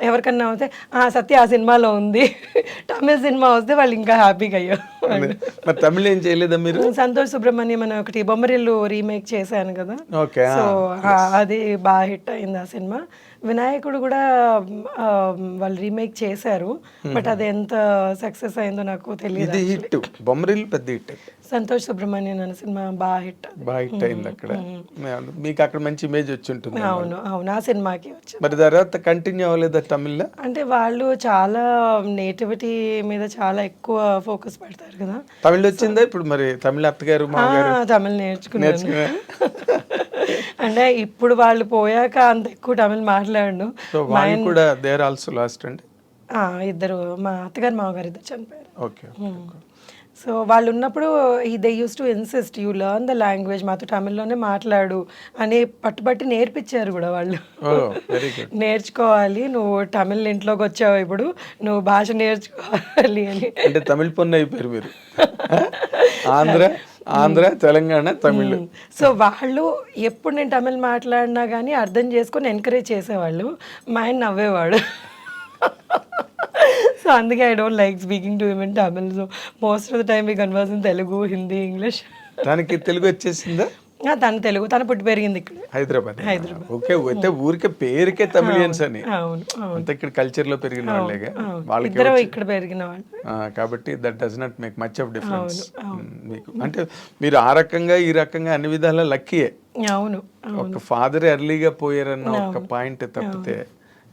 ఎవరికన్నా వస్తే సత్య ఆ సినిమాలో ఉంది తమిళ సినిమా వస్తే వాళ్ళు ఇంకా హ్యాపీగా అయ్యారు. మరి తమిళ ఏం చేయలేదా మీరు? సంతోష్ సుబ్రహ్మణ్యం అని ఒకటి బొమ్మరిల్లు రీమేక్ చేశాను కదా, ఓకే. సో అది బాగా హిట్ అయింది ఆ సినిమా. వినాయకుడు కూడా ఆ, వాళ్ళు రీమేక్ చేశారు, బట్ అది ఎంత సక్సెస్ అయిందో నాకు తెలియదు. ఇది హిట్, బొమ్మరిల్లు పెద్ద హిట్. సంతోష్ సుబ్రహ్మణ్యం అనే సినిమా బాగా హిట్. బాగా హిట్ అయింది అక్కడ. మీకు అక్కడ మంచి ఇమేజ్ వచ్చి ఉంటుంది. అవును అవును, ఆ సినిమాకి వచ్చింది. మరి తర్వాత కంటిన్యూ అవ్వలేదా తమిళ్లో? అంటే వాళ్ళు చాలా నేటివిటీ మీద చాలా ఎక్కువ ఫోకస్ పెడతారు కదా. తమిళ్ వచ్చిందా ఇప్పుడు? మరి తమిళ అత్తగారు మామగారు తమిళ్ నేర్చుకున్నాను. అంటే ఇప్పుడు వాళ్ళు పోయాక అంత ఎక్కువ తమిళ్ మాట్లాడను. సో వాళ్ళు కూడా దే ఆర్ ఆల్సో లాస్ట్ అండి. ఇద్దరు, మా అత్తగారు మామగారు ఇద్దరు చనిపోయారు. ఓకే. సో వాళ్ళు ఉన్నప్పుడు they use to insist you learn the language, మాతో తమిళ్లోనే మాట్లాడు అని పట్టుబట్టి నేర్పించారు కూడా వాళ్ళు. Very good. నేర్చుకోవాలి, నువ్వు తమిళ్ ఇంట్లోకి వచ్చావు, ఇప్పుడు నువ్వు భాష నేర్చుకోవాలి అని. అంటే తమిళ్ పొన్ను అయిపోయారు మీరు. ఆంధ్ర తెలంగాణ తమిళ్. సో వాళ్ళు ఎప్పుడు నేను తమిళ్ మాట్లాడినా కానీ అర్థం చేసుకొని ఎంకరేజ్ చేసేవాళ్ళు. మా ఆయన నవ్వేవాడు. సో అందుకే I don't like speaking to him in Tamil. So most of the time we converse in Telugu, Hindi, English. దానికి తెలుగు వచ్చేసిందా? తను తెలుగు, తను పుట్టి పెరిగింది ఇక్కడ హైదరాబాద్. ఓకే. అయితే ఊరికే పేరుకే తమిళియన్స్ అని, అవును అంత ఇక్కడ కల్చర్ లో పెరిగిన వాళ్ళేగా వాళ్ళకి. ఇద్దరు ఇక్కడ పెరిగిన వాళ్ళు కాబట్టి that does not make much of difference మీకు. అంటే మీరు ఆ రకంగా ఈ రకంగా అన్ని విధాలా లక్కీయే. అవును, ఒక ఫాదర్ ఎర్లీగా పోయారన్న ఒక పాయింట్ తప్పితే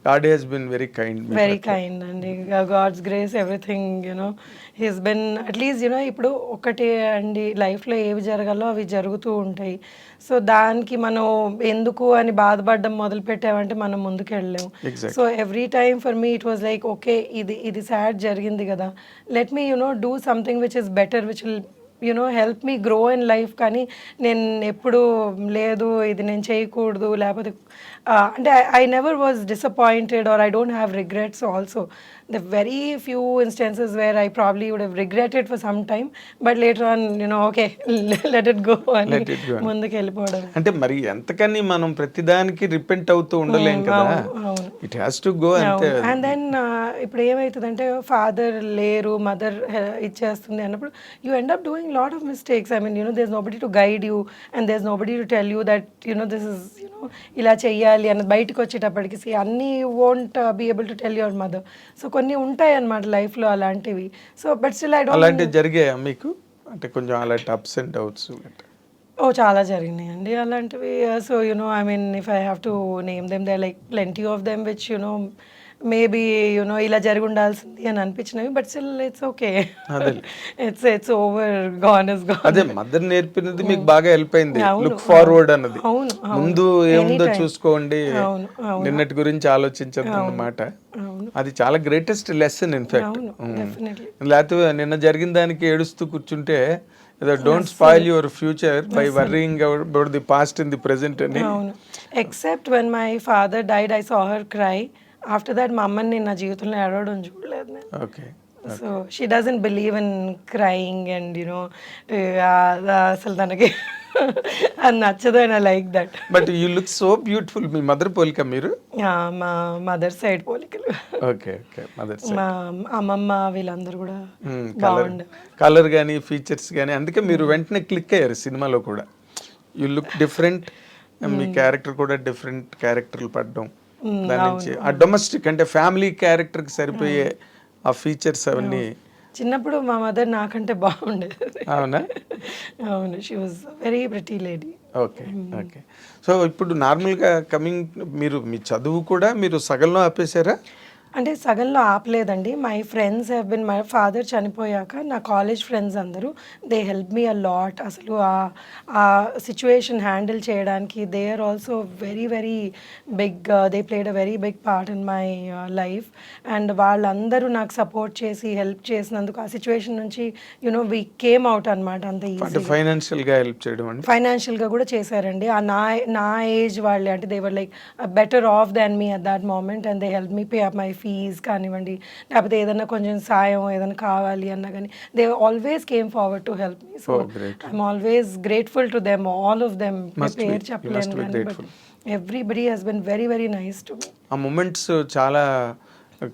God has been very kind. Very kind అండి. God's grace, everything, he's been at least, ఇప్పుడు ఒకటి అండి, లైఫ్లో ఏవి జరగాలో అవి జరుగుతూ ఉంటాయి. సో దానికి మనం ఎందుకు అని బాధపడడం మొదలు పెట్టామంటే మనం ముందుకు వెళ్ళలేము. So every time for me it was like, okay ఇది సాడ్ జరిగింది కదా, let me do something which is better, which will help me grow in life. కానీ నేను ఎప్పుడు లేదు ఇది నేను చేయకూడదు, లేకపోతే అంటే I never was disappointed or I don't have regrets also. The very few instances where I probably would have regretted for some time, but later on okay let it go అని ముందుకు వెళ్ళిపోవడం. అంటే మరి ఎంతకని మనం ప్రతిదానికి రిపెంట్ అవుతూ ఉండలేం కదా, ఇట్ హ్యాస్ టు గో అంతే. అండ్ దెన్ ఇప్పుడు ఏమవుతుందంటే ఫాదర్ లేరు, మదర్ ఇచ్చేస్తుంది అన్నప్పుడు you end up doing lot of mistakes. I mean, there's nobody to guide you and there's nobody to tell you that, this is, ఇలా చెయ్యాలి అన్నది బయటకు వచ్చేటప్పటికి అన్నీ won't be able to tell your mother. So కొన్ని ఉంటాయి అన్నమాట లైఫ్లో అలాంటివి. So but still I don't. అలాంటివి జరిగాయా మీకు? అంటే కొంచెం అలాంటి అప్స్ అండ్ డౌట్స్? చాలా జరిగినాయండి అలాంటివి. So I mean if I have to name them, they like plenty of them which maybe ఇలా జరిగి ఉండాల్సింది అని అనిపించినవి, but still it's okay, it's over, gone is gone. అదే మదర్ నేర్పినది మీకు బాగా హెల్ప్ అయింది, లుక్ ఫార్వర్డ్ అన్నది. ముందు ఏముందో చూసుకోండి, నిన్నటి గురించి ఆలోచించద్దు అన్నమాట. అది చాలా గ్రేటెస్ట్ లెసన్ ఇన్ఫాక్ట్. లేకపోతే నిన్న జరిగిన దానికి ఏడుస్తూ కూర్చుంటే don't spoil your future by worrying about the past in the present అని. Except when my father died I saw her cry. After that మా అమ్మని నేను నా జీవితంలో ఏడవడం చూడలేదు నేను. Okay. So she doesn't believe in crying and అసలు తనకి అది నచ్చదు, and I like that. But you look so beautiful. మీ మదర్ పోలిక మీరు? మా మదర్ సైడ్ పోలికలు. Okay okay. మదర్ సైడ్ మా అమ్మమ్మ వీళ్ళందరూ కూడా బాగుండే, కలర్ కానీ ఫీచర్స్ కానీ. అందుకే మీరు వెంటనే క్లిక్ అయ్యారు సినిమాలో కూడా. You look different, me character కూడా డిఫరెంట్ క్యారెక్టర్లు పడడం. దాని నుంచి ఆ డొమెస్టిక్ అంటే ఫ్యామిలీ క్యారెక్టర్కి సరిపోయే ఆ ఫీచర్స్ అవన్నీ. చిన్నప్పుడు మా మదర్ నాకంటే బాగుండేది. అవునా? అవును, she was very pretty lady. Okay okay. So ఇప్పుడు నార్మల్గా కమింగ్, మీరు మీ చదువు కూడా మీరు సగంలో ఆపేశారా? అంటే సగంలో ఆపలేదండి. My friends have been, my father చనిపోయాక నా కాలేజ్ ఫ్రెండ్స్ అందరూ they help me a lot. అసలు ఆ సిచ్యువేషన్ హ్యాండిల్ చేయడానికి they are also very very big, they played a very big part in my life. And వాళ్ళందరూ నాకు support చేసి help చేసినందుకు ఆ సిచ్యువేషన్ నుంచి వి కేమ్ అవుట్ అనమాట. అంత ఈజీ ఫైనాన్షియల్గా హెల్ప్ చేయడం అండి. ఫైనాన్షియల్గా కూడా చేశారండి. నా ఏజ్ వాళ్ళే, అంటే they were like better off than me at that moment, and they help me pay up my fees కానివ్వండి, లేకపోతే ఏదైనా కొంచెం సాయం ఏదైనా కావాలి అన్నా కానీ they always came forward to help me. So I'm always grateful to them, all of them. పేరు చెప్పలేను కానీ but everybody has been very very nice to me. ఆ మూమెంట్స్ చాలా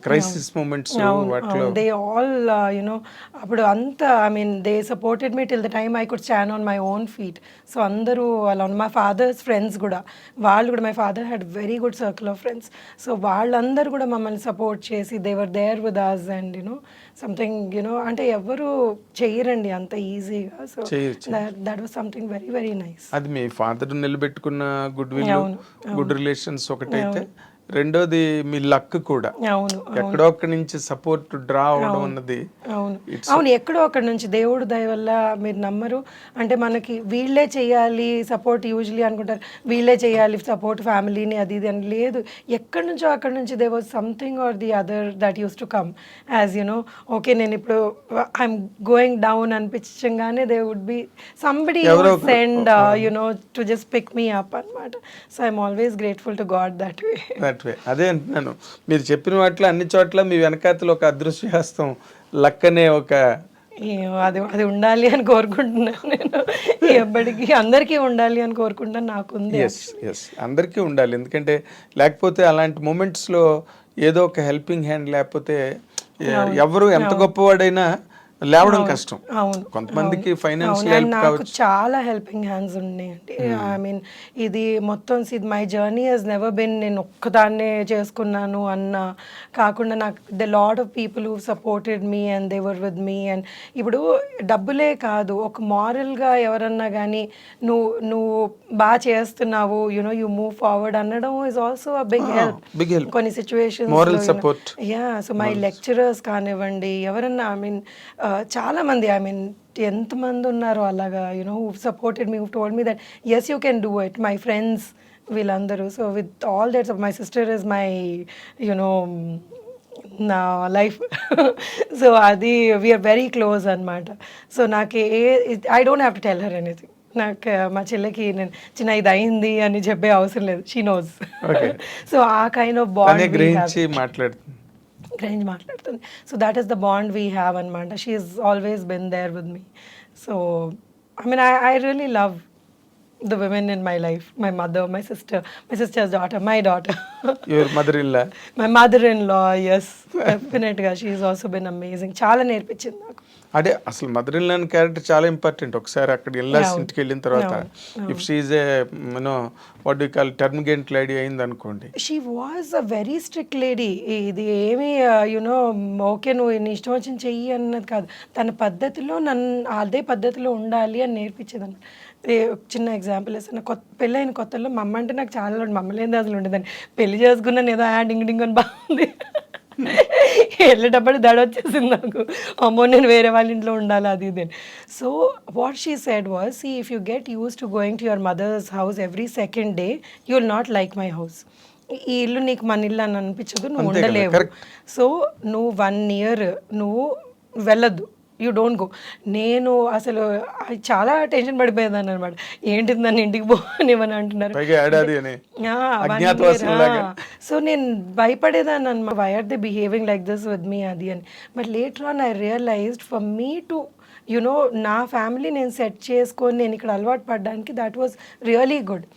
క్రైసిస్ మూమెంట్స్ వాటిలో దే ఆల్ యునో అప్పుడు అంతా I mean they supported me till the time I could stand on my own feet. So అందరూ అలా మా father's friends కూడా, వాళ్ళు కూడా, my father had very good circle of friends. So వాళ్ళందరూ కూడా మమ్మల్ని సపోర్ట్ చేసి they were there with us and you know something you know అంటే ఎవరు చెయ్యరండి అంత ఈజీగా. So that was something very very nice. అది మీ ఫాదర్ నిలబెట్టుకున్న గుడ్ విల్, గుడ్ రిలేషన్స్ ఒకటైతే, రెండోది మీ లక్ కూడా. ఎక్కడో ఒక్కడి నుంచి సపోర్ట్ డ్రా అవడం అన్నది. అవును, ఎక్కడో అక్కడి నుంచి దేవుడు దయ వల్ల. మీరు నమ్మరు, అంటే మనకి వీళ్ళే చేయాలి సపోర్ట్, యూజువలీ అనుకుంటారు వీళ్ళే చేయాలి సపోర్ట్ ఫ్యామిలీని అది ఇది అని. లేదు, ఎక్కడి నుంచో అక్కడి నుంచి they was something or the other that use to come as you know okay నేను ఇప్పుడు ఐఎమ్ గోయింగ్ డౌన్ అనిపించగానే they would be somebody send you know to just pick me up అనమాట. So I'm always grateful to God that way. అదే అంటున్నాను, మీరు చెప్పిన వాటిలో అన్ని చోట్ల మీ వెనకాతలు ఒక అదృశ్య హస్తం, లక్ అనే ఒక అది అది ఉండాలి అని కోరుకుంటున్నాను నేను. ఎప్పటికీ అందరికీ ఉండాలి అని కోరుకుంటాను, నాకుంది. ఎస్ అందరికీ ఉండాలి, ఎందుకంటే లేకపోతే అలాంటి మూమెంట్స్లో ఏదో ఒక హెల్పింగ్ హ్యాండ్ లేకపోతే ఎవరు ఎంత గొప్పవాడైనా లేవడం కష్టం. అవును, కొంతమందికి ఫైనాన్షియల్ నాకు చాలా హెల్పింగ్ హ్యాండ్స్ ఉన్నాయండి. ఐ మీన్ ఇది మొత్తం my journey has never been నేను ఒక్కదాన్నే చేసుకున్నాను అన్న కాకుండా, నాకు the lot of people who supported me and they were with me. And ఇప్పుడు డబ్బులే కాదు, ఒక మారల్గా ఎవరన్నా కానీ నువ్వు బాగా చేస్తున్నావు, యునో యూ మూవ్ ఫార్వర్డ్ అనడం is also a big help. కొన్ని సిచ్యువేషన్స్ సో మై లెక్చరర్స్ కానివ్వండి, ఎవరన్నా ఐ మీన్ చాలా మంది, ఐ మీన్ ఎంతమంది ఉన్నారో అలాగా you know who supported me, who told me that yes you can do it. My friends వీళ్ళందరూ. So with all that my sister is my you know నా life. So అది వీఆర్ వెరీ క్లోజ్ అనమాట. So నాకు I don't have to tell her anything. నాకు మా చెల్లెకి నేను చిన్న ఇది అయింది అని చెప్పే అవసరం లేదు, షీ నోస్. సో ఆ కైండ్ ఆఫ్ బాండ్ గ్రహించి మాట్లాడుతుంది. So that is the bond we have అనమాట. She is always been there with me. So I mean I really love the women in my life, my mother, my sister's daughter, my daughter. Your mother-in-law? My mother-in-law, yes, definitely. She has also been amazing. చాలా నేర్పించింది నాకు. అదే అసలు mother in law character చాలా important. ఒకసారి అక్కడ ఇల్లాస్ ఇంటికి వెళ్ళిన తర్వాత if she is a you know what do call termagant lady అయింది అనుకోండి, she was a very strict lady. ఇది ఏమి యునో ఓకే నువ్వు నీ ఇష్టం వచ్చింది చెయ్యి అన్నది కాదు, తన పద్ధతిలో అదే పద్ధతిలో ఉండాలి అని నేర్పించేది అన్నమాట. చిన్న ఎగ్జాంపుల్ వేస్తాను, పెళ్ళైన కొత్తలో మా అమ్మ అంటే నాకు చాలా మమ్మల్ని అసలు ఉండేదాన్ని. పెళ్లి చేసుకున్నాను ఏదో డింగ్ డింగ్ అని బాగుంది, వెళ్ళేటప్పుడు దడ వచ్చేసింది నాకు, అమ్మో నేను వేరే వాళ్ళ ఇంట్లో ఉండాలి అది ఇది అని. So what she said was, see if you get used to going to your mother's house every second day you will not like my house. ఈ ఇల్లు నీకు మన ఇల్లు అని అనిపించదు, నువ్వు ఉండలేవు. సో నువ్వు 1 year నువ్వు వెళ్ళొద్దు, యూ డోంట్ గో. నేను అసలు చాలా టెన్షన్ పడిపోయేదాన్ని అనమాట, ఏంటి నన్ను ఇంటికి పోనివని అంటున్నారు. సో నేను భయపడేదాన్ని అనమాట, why are they behaving like this with me అది అని. But later on I realized for me to you know నా ఫ్యామిలీ నేను సెట్ చేసుకొని నేను ఇక్కడ అలవాటు పడడానికి దట్ వాజ్ రియలీ గుడ్.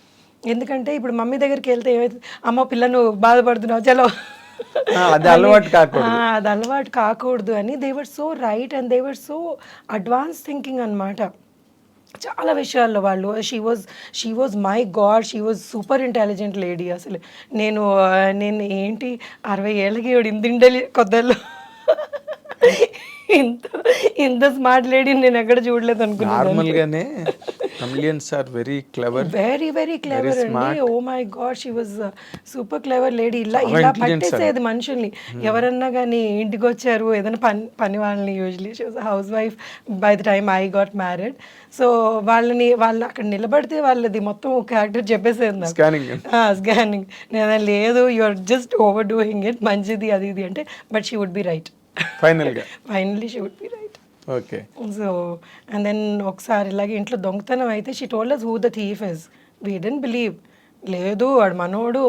ఎందుకంటే ఇప్పుడు మమ్మీ దగ్గరికి వెళ్తే ఏమైతే, అమ్మ పిల్ల నువ్వు బాధపడుతున్నావు చలో అది అలవాటు కాకూడదు అని they were so right and they were so advance thinking అనమాట చాలా విషయాల్లో. వాళ్ళు she was my God, she was super intelligent lady. అసలు నేను ఏంటి 60 ఏళ్ళకి ఇంత కొత్తలో ఇంత స్మార్ట్ లేడీ నేను ఎక్కడ చూడలేదు అనుకున్నాను. నార్మల్గానే chameleons are very clever, very very clever అండి. Oh my God, she was super clever lady. ఇలా పట్టేసేది మనుషుల్ని. ఎవరన్నా కానీ ఇంటికి వచ్చారు ఏదైనా పని వాళ్ళని, usually she was house wife by the time I got married. So వాళ్ళు అక్కడ నిలబడితే వాళ్ళది మొత్తం క్యారెక్టర్ చెప్పేసేది నాకు, స్కానింగ్. నేను లేదు you are just over doing it, మంచిది అది ఇది అంటే, but she would be right. Finally she would be right. Okay. So and then ఒకసారి ఇలాగే ఇంట్లో దొంగతనం అయితే she told us who the thief is. We didn't believe. లేదు వాడు మనోడు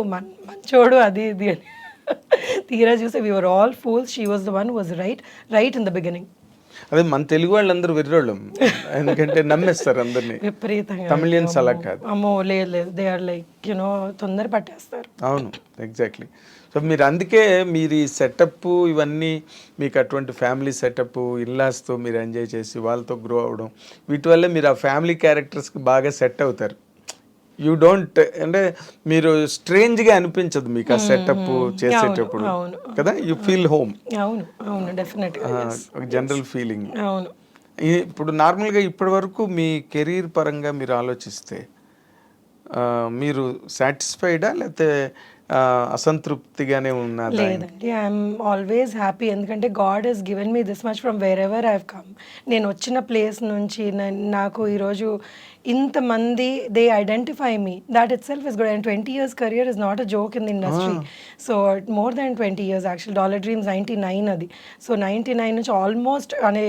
మంచోడు అది ఇది అని. తీరా చూస్తే we were all fools, she was the one who was right in the beginning. అదే మన తెలుగు వాళ్ళందరూ వెర్రోళ్ళం, ఎందుకంటే నమ్మేస్తారు అందరినీ. విపరీతంగా తమిళియన్స్ అలా కాదు. అమ్మో లేదు, దే ఆర్ లైక్ తొందర పట్టేస్తారు. అవును, ఎగ్జాక్ట్లీ. సో మీరు అందుకే మీరు ఈ సెటప్ ఇవన్నీ మీకు అటువంటి ఫ్యామిలీ సెటప్ ఇల్లాస్తో మీరు ఎంజాయ్ చేసి వాళ్ళతో గ్రో అవ్వడం, వీటి వల్ల మీరు ఆ ఫ్యామిలీ క్యారెక్టర్స్కి బాగా సెట్ అవుతారు. యూ డోంట్, అంటే మీరు స్ట్రేంజ్గా అనిపించదు మీకు ఆ సెటప్ చేసేటప్పుడు కదా, యూ ఫీల్ హోమ్. అవును అవును, డెఫినెట్గా ఒక జనరల్ ఫీలింగ్. అవును. ఇప్పుడు నార్మల్గా ఇప్పటి వరకు మీ కెరీర్ పరంగా మీరు ఆలోచిస్తే మీరు సాటిస్ఫైడా లేకపోతే అసంతృప్తిగానే ఉన్నదా? లేదండి, ఐఎమ్ ఆల్వేస్ హ్యాపీ. ఎందుకంటే God has given me this much from wherever I have come. నేను వచ్చిన ప్లేస్ నుంచి నాకు ఈరోజు ఇంతమంది they identify me, that itself is good. And 20 years career is not a joke in the industry. So more than 20 years actual. Dollar dreams 99 అది. So 99 నుంచి almost అనే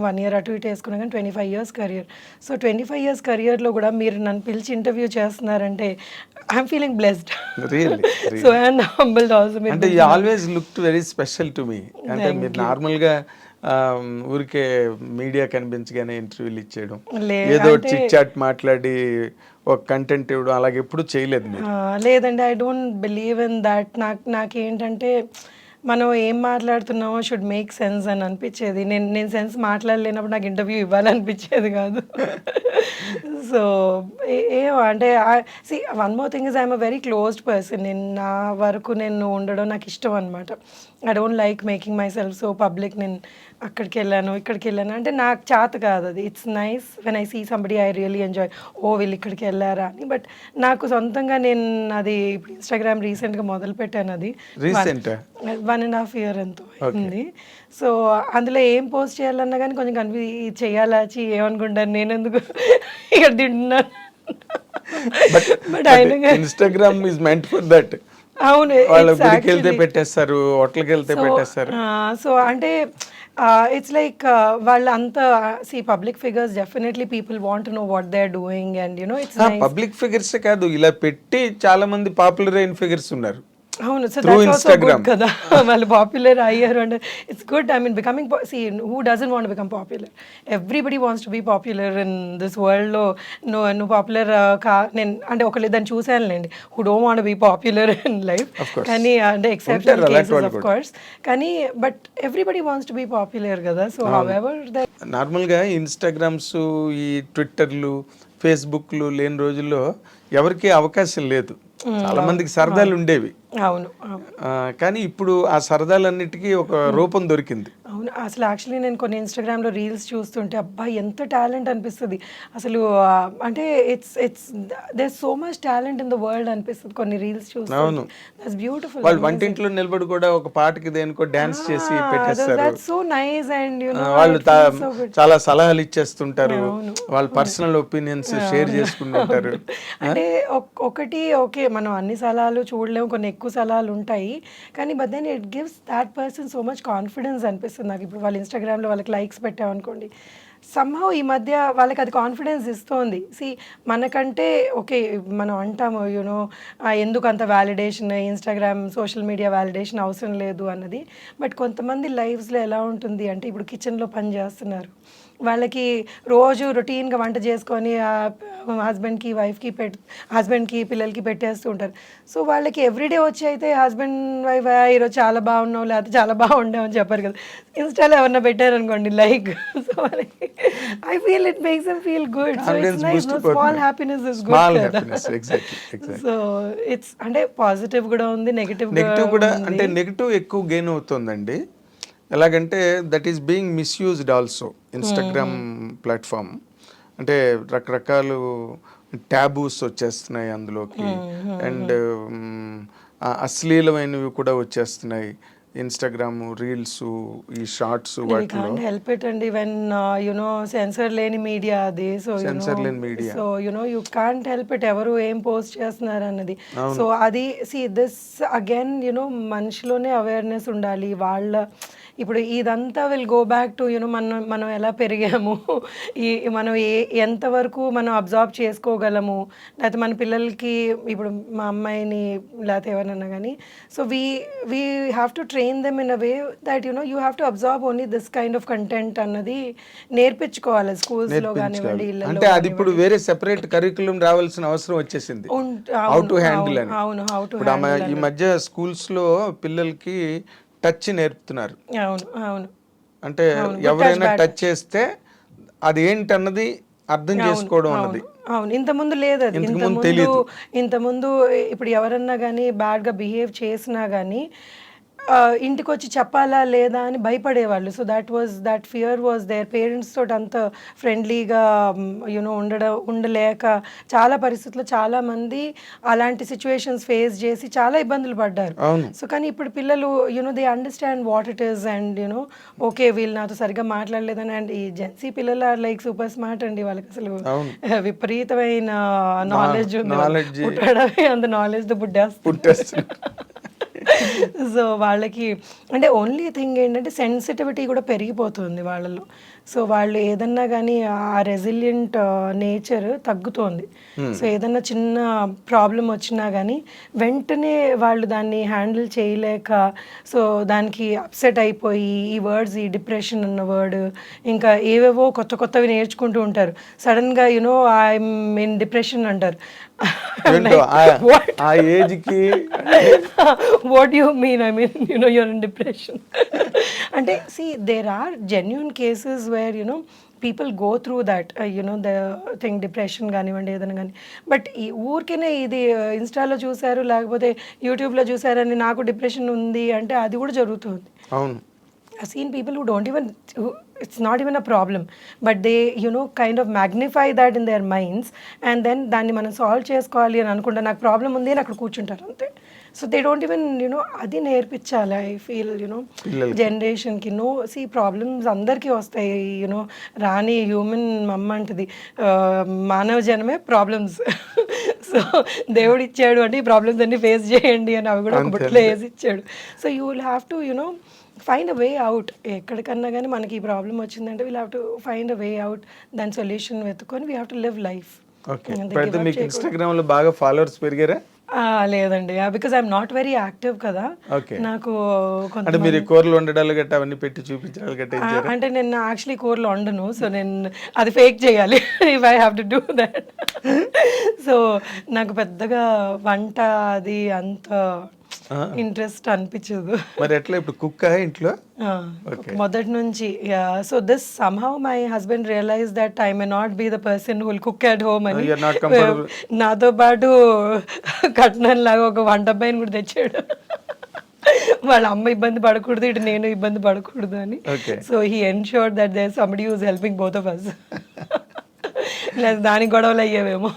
1 year అటు ఇటు వేసుకున్నా కానీ 25 years కెరియర్. సో 25 years కెరియర్లో కూడా మీరు నన్ను పిలిచి ఇంటర్వ్యూ చేస్తున్నారంటే I'm feeling blessed. So and humbled also. అంటే you always looked very special to me. అంటే మీరు నార్మల్గా ఊరికే మీడియా కనిపించగానే ఇంటర్వ్యూలు ఇచ్చేయడం, ఏదో చిట్ చాట్ మాట్లాడి ఒక కంటెంట్ ఇవ్వడం, అలాగే ఎప్పుడు చేయలేదు మీరు? లేదండి, I don't believe in that. నాకేంటంటే మనం ఏం మాట్లాడుతున్నామో షుడ్ మేక్ సెన్స్ అని అనిపించేది. నేను సెన్స్ మాట్లాడలేనప్పుడు నాకు ఇంటర్వ్యూ ఇవ్వాలనిపించేది కాదు. సో అంటే see one more thing is I'm a very closed person. నేను నా వరకు నేను ఉండడం నాకు ఇష్టం అనమాట. I don't like making myself so public. నేను అక్కడికి వెళ్ళాను ఇక్కడికి వెళ్ళాను అంటే నాకు చేత కాదు అది. It's nice when I see somebody I really enjoy, oh వీళ్ళు ఇక్కడికి వెళ్ళారా అని. బట్ నాకు సొంతంగా నేను అది ఇప్పుడు ఇన్స్టాగ్రామ్ రీసెంట్గా మొదలు పెట్టాను. అది 1.5 year ఎంతో అయింది. సో అందులో ఏం పోస్ట్ చేయాలన్నా కానీ కొంచెం చేయాలా ఏమనుకుంటాను నేను ఎందుకు ఇక్కడ తింటున్నాను. But Instagram is meant for that. అవును, వాళ్ళు గుడికి వెళ్తే పెట్టేస్తారు, హోటల్కి వెళ్తే పెట్టేస్తారు. సో అంటే ఇట్స్ లైక్ వాళ్ళంతా public figures, definitely people want to know what they are doing and it's public figures కాదు, ఇలా పెట్టి చాలా మంది పాపులర్ అయిన ఫిగర్స్ ఉన్నారు. అవును, సో దట్స్ ఆల్సో గుడ్ కదా. వాళ్ళు పాపులర్ అయ్యారు అంటే it's good. I mean becoming who doesn't want become popular? Everybody wants to be popular in this వరల్డ్లో. నువ్వు పాపులర్ నేను అంటే ఒకళ్ళు దాన్ని చూసానులేండి who don't want be popular in life. కానీ అంటే ఎక్సెప్షనల్ కేసెస్ ఆఫ్ కోర్స్, కానీ but everybody wants to be popular కదా. సో హౌఎవర్ దట్ నార్మల్గా ఇన్స్టాగ్రామ్స్, ఈ ట్విట్టర్లు, ఫేస్బుక్లు లేని రోజుల్లో ఎవరికి అవకాశం లేదు. చాలా మందికి సరదాలు ఉండేవి. అవును, కానీ ఇప్పుడు ఆ సరదాలన్నిటికీ ఒక రూపం దొరికింది. అవును, అసలు యాక్చువల్లీ నేను కొన్ని ఇన్స్టాగ్రామ్లో రీల్స్ చూస్తుంటే అబ్బా ఎంత టాలెంట్ అనిపిస్తుంది అసలు. అంటే it's there so much talent in the world అనిపిస్తుంది కొన్ని రీల్స్ చూస్తే. అవును, దట్స్ బ్యూటిఫుల్. వాళ్ళు వంటింట్లో నిలబడి కూడా ఒక పాటకి దేనికో డాన్స్ చేసి పెట్టేస్తారు. That's so nice. అండ్ వాళ్ళు చాలా సలహాలు ఇచ్చేస్తుంటారు, వాళ్ళ పర్సనల్ ఒపీనియన్స్ షేర్ చేసుకుంటుంటారు. అంటే ఒకటి ఓకే, మనం అన్ని సలహాలు చూడలేము, కొన్ని ఎక్కువ సలహాలు ఉంటాయి, కానీ but then it gives that person so much confidence అనిపిస్తుంది నాకు. ఇప్పుడు వాళ్ళ ఇన్స్టాగ్రామ్లో వాళ్ళకి లైక్స్ పెట్టామనుకోండి, సమ్హౌ ఈ మధ్య వాళ్ళకి అది కాన్ఫిడెన్స్ ఇస్తోంది. మనకంటే ఓకే మనం అంటాము ఎందుకు అంత validation, Instagram social media validation అవసరం లేదు అన్నది. బట్ కొంతమంది లైఫ్స్లో ఎలా ఉంటుంది అంటే ఇప్పుడు కిచెన్లో పని చేస్తున్నారు, వాళ్ళకి రోజు రొటీన్గా వంట చేసుకొని హస్బెండ్కి వైఫ్కి హస్బెండ్కి పిల్లలకి పెట్టేస్తూ ఉంటారు. సో వాళ్ళకి ఎవ్రీడే వచ్చి అయితే హస్బెండ్ వైఫ్ ఈరోజు చాలా బాగున్నావు లేకపోతే చాలా బాగుండావు అని చెప్పారు కదా. ఇన్స్టాలో ఎవరన్నా పెట్టారనుకోండి like, so I feel it makes them feel good. So it's nice, small happiness is good కదా. సో ఇట్స్ అంటే పాజిటివ్ కూడా ఉంది, నెగిటివ్ కూడా. అంటే నెగిటివ్ ఎక్కువ గెయిన్ అవుతుందండి. ఎలాగంటే that is being misused also. Instagram platform అంటే రకరకాలు ట్యాబూస్ వచ్చేస్తున్నాయి అందులోకి, అండ్ అశ్లీలమైనవి కూడా వచ్చేస్తున్నాయి. ఇన్స్టాగ్రామ్ రీల్స్, ఈ షార్ట్స్ We వాటిలో can't help it అండి when సెన్సర్ లేని మీడియా అది. సో సెన్సర్ లేని media. So you can't help it ఎవరు ఏం పోస్ట్ చేస్తున్నారు అన్నది. సో అది దిస్ అగైన్ మనిషిలోనే అవేర్నెస్ ఉండాలి. వాళ్ళ ఇప్పుడు ఇదంతా విల్ గో బ్యాక్ టు మనం ఎలా పెరిగాము, మనం ఎంతవరకు మనం అబ్జార్బ్ చేసుకోగలము, లేకపోతే మన పిల్లలకి ఇప్పుడు మా అమ్మాయిని లేకపోతే ఎవరన్నా కానీ so we have to train them in a way that you have to absorb only this kind of content అన్నది నేర్పించుకోవాలి స్కూల్స్లో కానివ్వండి, ఇళ్ళలో. అంటే అది ఇప్పుడు వేరే సెపరేట్ కరికులం రావాల్సిన అవసరం వచ్చేసింది. హౌ టు హ్యాండిల్ అని. అవును, హౌ టు ఇప్పుడు ఆమె ఈ మధ్య స్కూల్స్ లో పిల్లలకి టచ్ నేర్పుతున్నారు. అవును అవును అంటే ఎవరైనా టచ్ చేస్తే అది ఏంటన్నది అర్థం చేసుకోవడం అన్నది. అవును, ఇంతకుముందు లేదు అది. ఇంతకుముందు ఇప్పుడు ఎవరన్నా కానీ బ్యాడ్గా బిహేవ్ చేసినా కానీ ఇంటికి వచ్చి చెప్పాలా లేదా అని భయపడేవాళ్ళు. So that fear was there. Parents తోటి అంత ఫ్రెండ్లీగా ఉండలేక చాలా పరిస్థితుల్లో చాలామంది అలాంటి సిచ్యువేషన్స్ ఫేస్ చేసి చాలా ఇబ్బందులు పడ్డారు. సో కానీ ఇప్పుడు పిల్లలు they understand what it is and okay వీళ్ళు నాతో సరిగ్గా మాట్లాడలేదని. అండ్ ఈ జెన్సీ పిల్లలు ఆర్ లైక్ సూపర్ స్మార్ట్ అండి. వాళ్ళకి అసలు విపరీతమైన నాలెడ్జ్ ఉంది. పుట్టడమే అంత నాలెడ్జ్తో పుట్టేస్తారు. సో వాళ్ళకి అంటే ఓన్లీ థింగ్ ఏంటంటే సెన్సిటివిటీ కూడా పెరిగిపోతుంది వాళ్ళలో. సో వాళ్ళు ఏదన్నా కానీ ఆ రెసిలియంట్ నేచర్ తగ్గుతోంది. సో ఏదన్నా చిన్న ప్రాబ్లం వచ్చినా కానీ వెంటనే వాళ్ళు దాన్ని హ్యాండిల్ చేయలేక సో దానికి అప్సెట్ అయిపోయి ఈ వర్డ్స్, ఈ డిప్రెషన్ అన్న వర్డ్, ఇంకా ఏవేవో కొత్తవి నేర్చుకుంటూ ఉంటారు. సడన్గా ఐఎమ్ ఇన్ డిప్రెషన్ అంటారు. ఆ ఏజ్ కి what you mean? I mean you're in depression అంటే there are genuine cases where people go through that the thing, depression కానివ్వండి ఏదైనా కానీ. బట్ ఈ ఊరికేనే ఇది ఇన్స్టాలో చూసారు లేకపోతే యూట్యూబ్లో చూసారని నాకు డిప్రెషన్ ఉంది అంటే అది కూడా జరుగుతుంది. అవును, I've seen people who don't even, it's not even a problem, but they kind of magnify that in their minds and then దాన్ని మనం సాల్వ్ చేసుకోవాలి అని అనుకుంటా నాకు ప్రాబ్లం ఉంది అని అక్కడ కూర్చుంటారు అంతే. సో దే డోంట్ ఈవెన్ అది నేర్పించాలి. ఐ ఫీల్ జనరేషన్కి ప్రాబ్లమ్స్ అందరికీ వస్తాయి. రాని హ్యూమన్ మమ్మ అంటది మానవ జనమే ప్రాబ్లమ్స్. సో దేవుడు ఇచ్చాడు అంటే ఈ ప్రాబ్లమ్స్ అన్ని ఫేస్ చేయండి అని అవి కూడా ఒక బుట్టలో వేసి ఇచ్చాడు. So you will have to find a way out. ఎక్కడికన్నా కానీ మనకి ఈ ప్రాబ్లం వచ్చిందంటే we'll have to find a way out, దాని సొల్యూషన్ వెతుకొని we have to live life. మీకు ఇన్స్టాగ్రామ్ లో బాగా ఫాలోవర్స్ పెరిగారా? లేదండి, because I'm not very active కదా. నాకు అంటే మీరు కూరలు వండడాలు గట్ట అవన్నీ పెట్టి చూపించాలి గట్ట అంటే నేను యాక్చువల్లీ కూరలు వండను. సో నేను అది ఫేక్ చేయాలి if I have to do that. So నాకు పెద్దగా వంట అది అంత ఇంట్రెస్ట్ అనిపించదు. మరి ఎట్లా ఇప్పుడు కుక్ ఇంట్లో మొదటి నుంచి. So this somehow my husband realize that I may not be the person who will cook at home అని నాతో పాటు కట్నం లాగా ఒక వంట అబ్బాయిని కూడా తెచ్చాడు. వాళ్ళ అమ్మ ఇబ్బంది పడకూడదు, ఇటు నేను ఇబ్బంది పడకూడదు అని. So he ensured that there somebody who is helping both of us. లేదా దానికి గొడవలు అయ్యేవేమో.